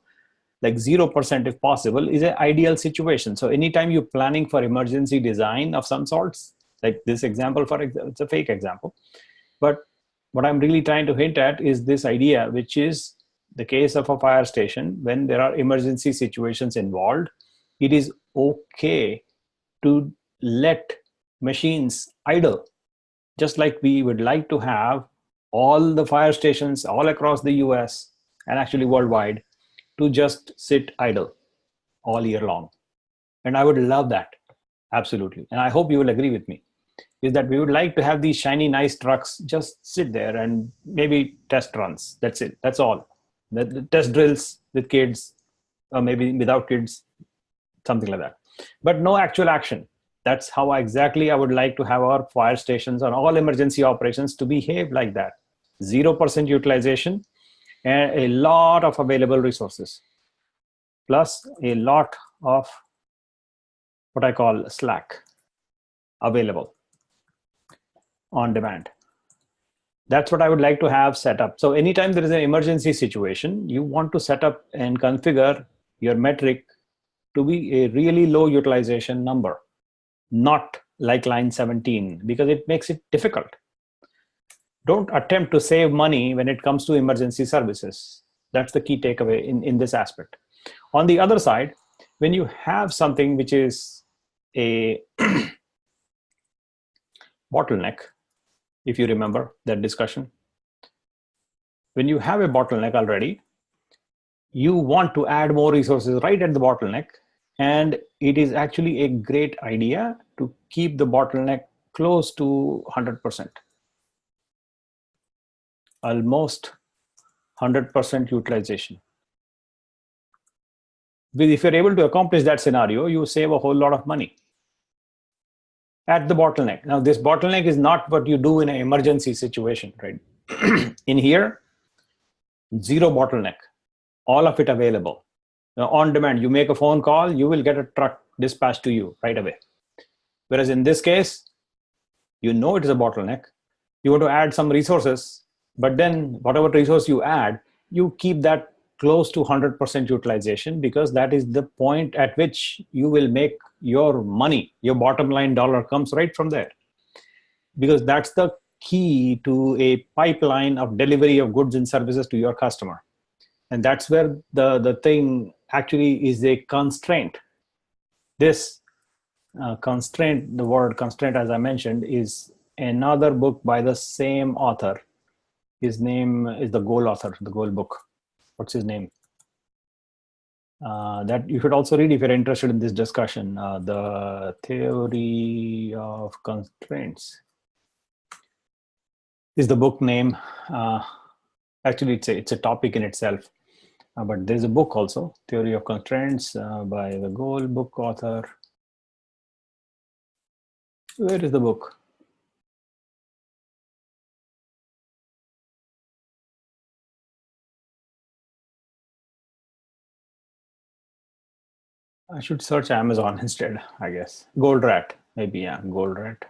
like 0% if possible, is an ideal situation. So anytime you're planning for emergency design of some sorts, like this example, it's a fake example. But what I'm really trying to hint at is this idea, which is the case of a fire station. When there are emergency situations involved, it is okay to let machines idle, just like we would like to have all the fire stations all across the US and actually worldwide to just sit idle all year long. And I would love that, absolutely. And I hope you will agree with me, is that we would like to have these shiny, nice trucks just sit there and maybe test runs. That's it. That's all. The test drills with kids, or maybe without kids, something like that. But no actual action. That's how exactly I would like to have our fire stations and all emergency operations to behave like that. 0% utilization and a lot of available resources, plus a lot of what I call slack available on demand. That's what I would like to have set up. So anytime there is an emergency situation, you want to set up and configure your metric to be a really low utilization number, not like line 17, because it makes it difficult. Don't attempt to save money when it comes to emergency services. That's the key takeaway in this aspect. On the other side, when you have something which is a bottleneck, if you remember that discussion, when you have a bottleneck already, you want to add more resources right at the bottleneck, and it is actually a great idea to keep the bottleneck close to 100%. Almost 100% utilization. If you're able to accomplish that scenario, you save a whole lot of money at the bottleneck. Now, this bottleneck is not what you do in an emergency situation, right? In here, 0 bottleneck, all of it available. Now, on demand, you make a phone call, you will get a truck dispatched to you right away. Whereas in this case, you know it is a bottleneck. You want to add some resources, but then whatever resource you add, you keep that close to 100% utilization, because that is the point at which you will make your money. Your bottom line dollar comes right from there, because that's the key to a pipeline of delivery of goods and services to your customer. And that's where the thing actually is a constraint. This Constraint, the word constraint, as I mentioned, is another book by the same author. His name is the Goal author, the Goal book. What's his name? That you should also read if you're interested in this discussion. The Theory of Constraints is the book name. Actually, it's a topic in itself. But there's a book also, Theory of Constraints, by the Goal book author. Where is the book? I should search Amazon instead, I guess. Goldratt, maybe, yeah, Goldratt.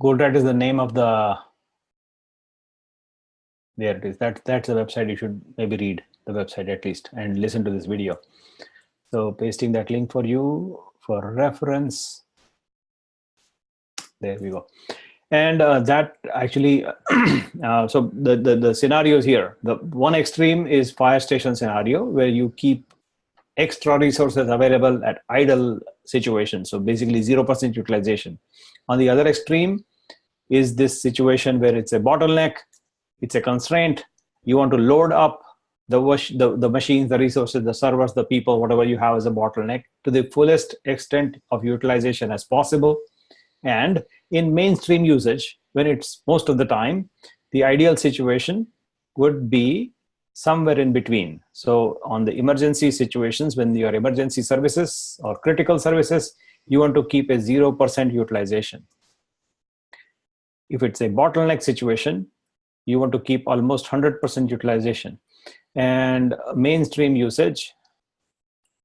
Goldratt is the name of the, there it is. That's the website. You should maybe read the website at least and listen to this video. So pasting that link for you for reference. There we go. And that actually, so the scenarios here, the one extreme is fire station scenario where you keep extra resources available at idle situations. So basically 0% utilization. On the other extreme is this situation where it's a bottleneck, it's a constraint. You want to load up the machines, the resources, the servers, the people, whatever you have as a bottleneck to the fullest extent of utilization as possible. And in mainstream usage, when it's most of the time, the ideal situation would be somewhere in between. So on the emergency situations, when your emergency services or critical services, you want to keep a 0% utilization. If it's a bottleneck situation, you want to keep almost 100% utilization. And mainstream usage,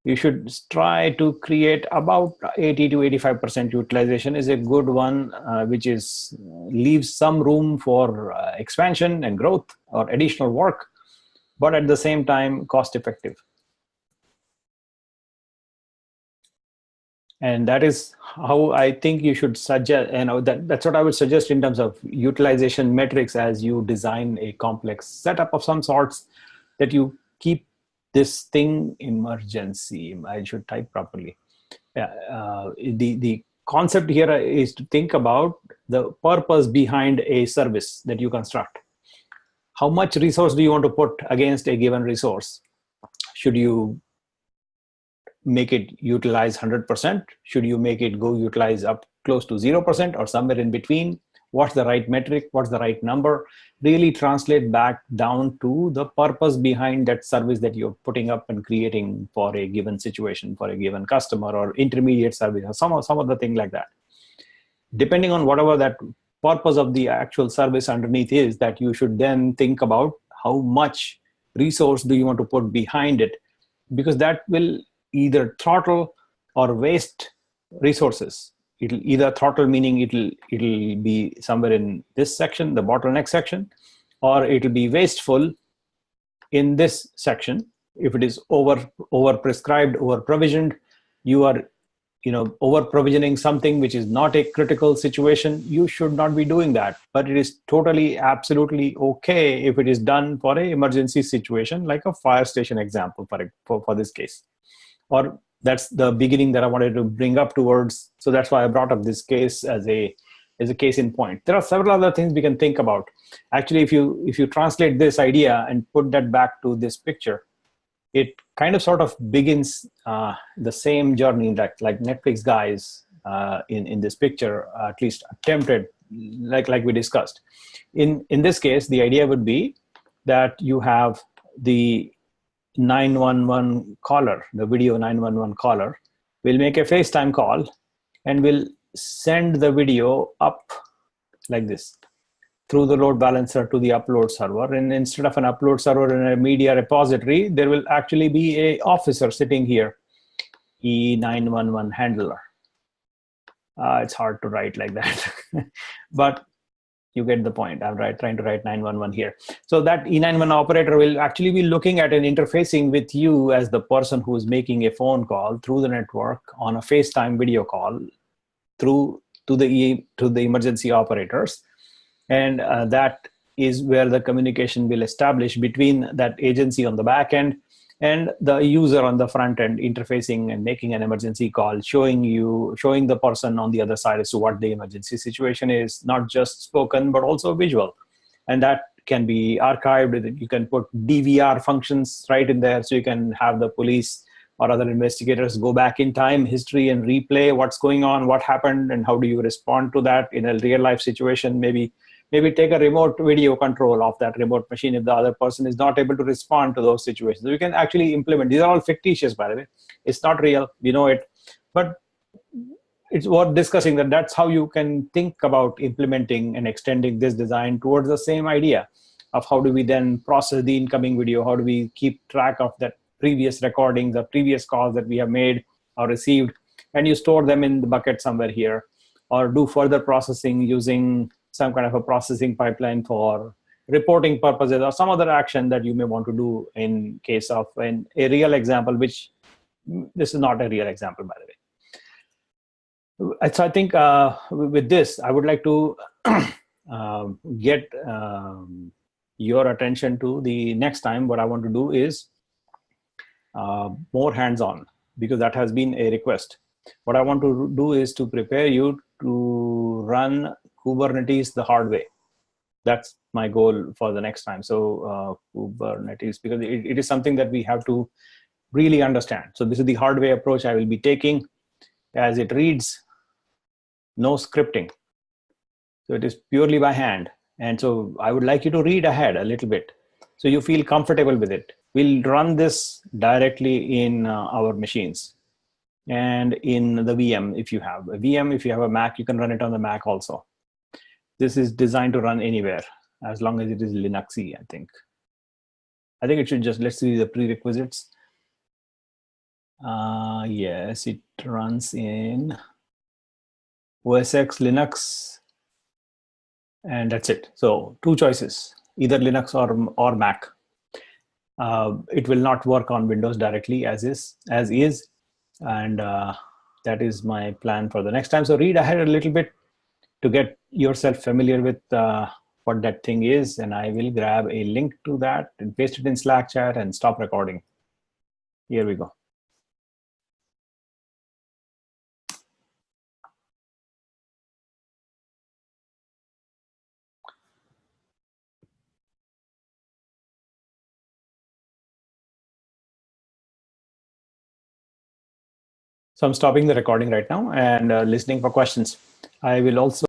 you should try to create about 80 to 85% utilization is a good one, which is leaves some room for expansion and growth or additional work, but at the same time cost effective. And that is how I think you should suggest, that's what I would suggest in terms of utilization metrics as you design a complex setup of some sorts, that you keep this thing emergency. I should type properly. The concept here is to think about the purpose behind a service that you construct. How much resource do you want to put against a given resource? Should you make it utilize 100%? Should you make it go utilize up close to 0% or somewhere in between? What's the right metric? What's the right number? Really translate back down to the purpose behind that service that you're putting up and creating for a given situation, for a given customer or intermediate service, or some other thing like that. Depending on whatever that purpose of the actual service underneath is, that you should then think about how much resource do you want to put behind it, because that will either throttle or waste resources. It'll either throttle, meaning it'll be somewhere in this section, the bottleneck section, or it'll be wasteful in this section. If it is over prescribed, over provisioned, you are over provisioning something which is not a critical situation. You should not be doing that, but it is totally absolutely okay if it is done for an emergency situation, like a fire station example for this case. Or that's the beginning that I wanted to bring up towards. So that's why I brought up this case as a case in point. There are several other things we can think about. Actually, if you translate this idea and put that back to this picture, it kind of sort of begins the same journey that like Netflix guys in this picture at least attempted, like we discussed. In this case, the idea would be that you have the 911 caller, the video 911 caller will make a FaceTime call and will send the video up like this through the load balancer to the upload server. And instead of an upload server in a media repository, there will actually be an officer sitting here, E911 handler. It's hard to write like that, but you get the point. I'm trying to write 911 here. So that E911 operator will actually be looking at and interfacing with you as the person who is making a phone call through the network on a FaceTime video call to the emergency operators. And that is where the communication will establish between that agency on the back end and the user on the front end interfacing and making an emergency call, showing the person on the other side as to what the emergency situation is, not just spoken, but also visual. And that can be archived. You can put DVR functions right in there, so you can have the police or other investigators go back in time history and replay what's going on, what happened, and how do you respond to that in a real life situation. Maybe take a remote video control of that remote machine if the other person is not able to respond to those situations. So you can actually implement. These are all fictitious, by the way. It's not real, we know it, but it's worth discussing that that's how you can think about implementing and extending this design towards the same idea of how do we then process the incoming video, how do we keep track of that previous recording, the previous calls that we have made or received, and you store them in the bucket somewhere here, or do further processing using some kind of a processing pipeline for reporting purposes or some other action that you may want to do in case of a real example, which this is not a real example, by the way. So I think with this, I would like to get your attention to the next time. What I want to do is more hands-on, because that has been a request. What I want to do is to prepare you to run Kubernetes the hard way. That's my goal for the next time. So Kubernetes, because it is something that we have to really understand. So this is the hard way approach I will be taking. As it reads, no scripting. So it is purely by hand. And so I would like you to read ahead a little bit so you feel comfortable with it. We'll run this directly in our machines and in the VM. If you have a VM, if you have a Mac, you can run it on the Mac also. This is designed to run anywhere as long as it is Linuxy, I think. I think it should just, let's see the prerequisites. Yes, it runs in OS X, Linux, and that's it. So 2 choices, either Linux or Mac. It will not work on Windows directly as is, and that is my plan for the next time. So read ahead a little bit to get yourself familiar with what that thing is, and I will grab a link to that and paste it in Slack chat and stop recording. Here we go. So I'm stopping the recording right now and listening for questions. I will also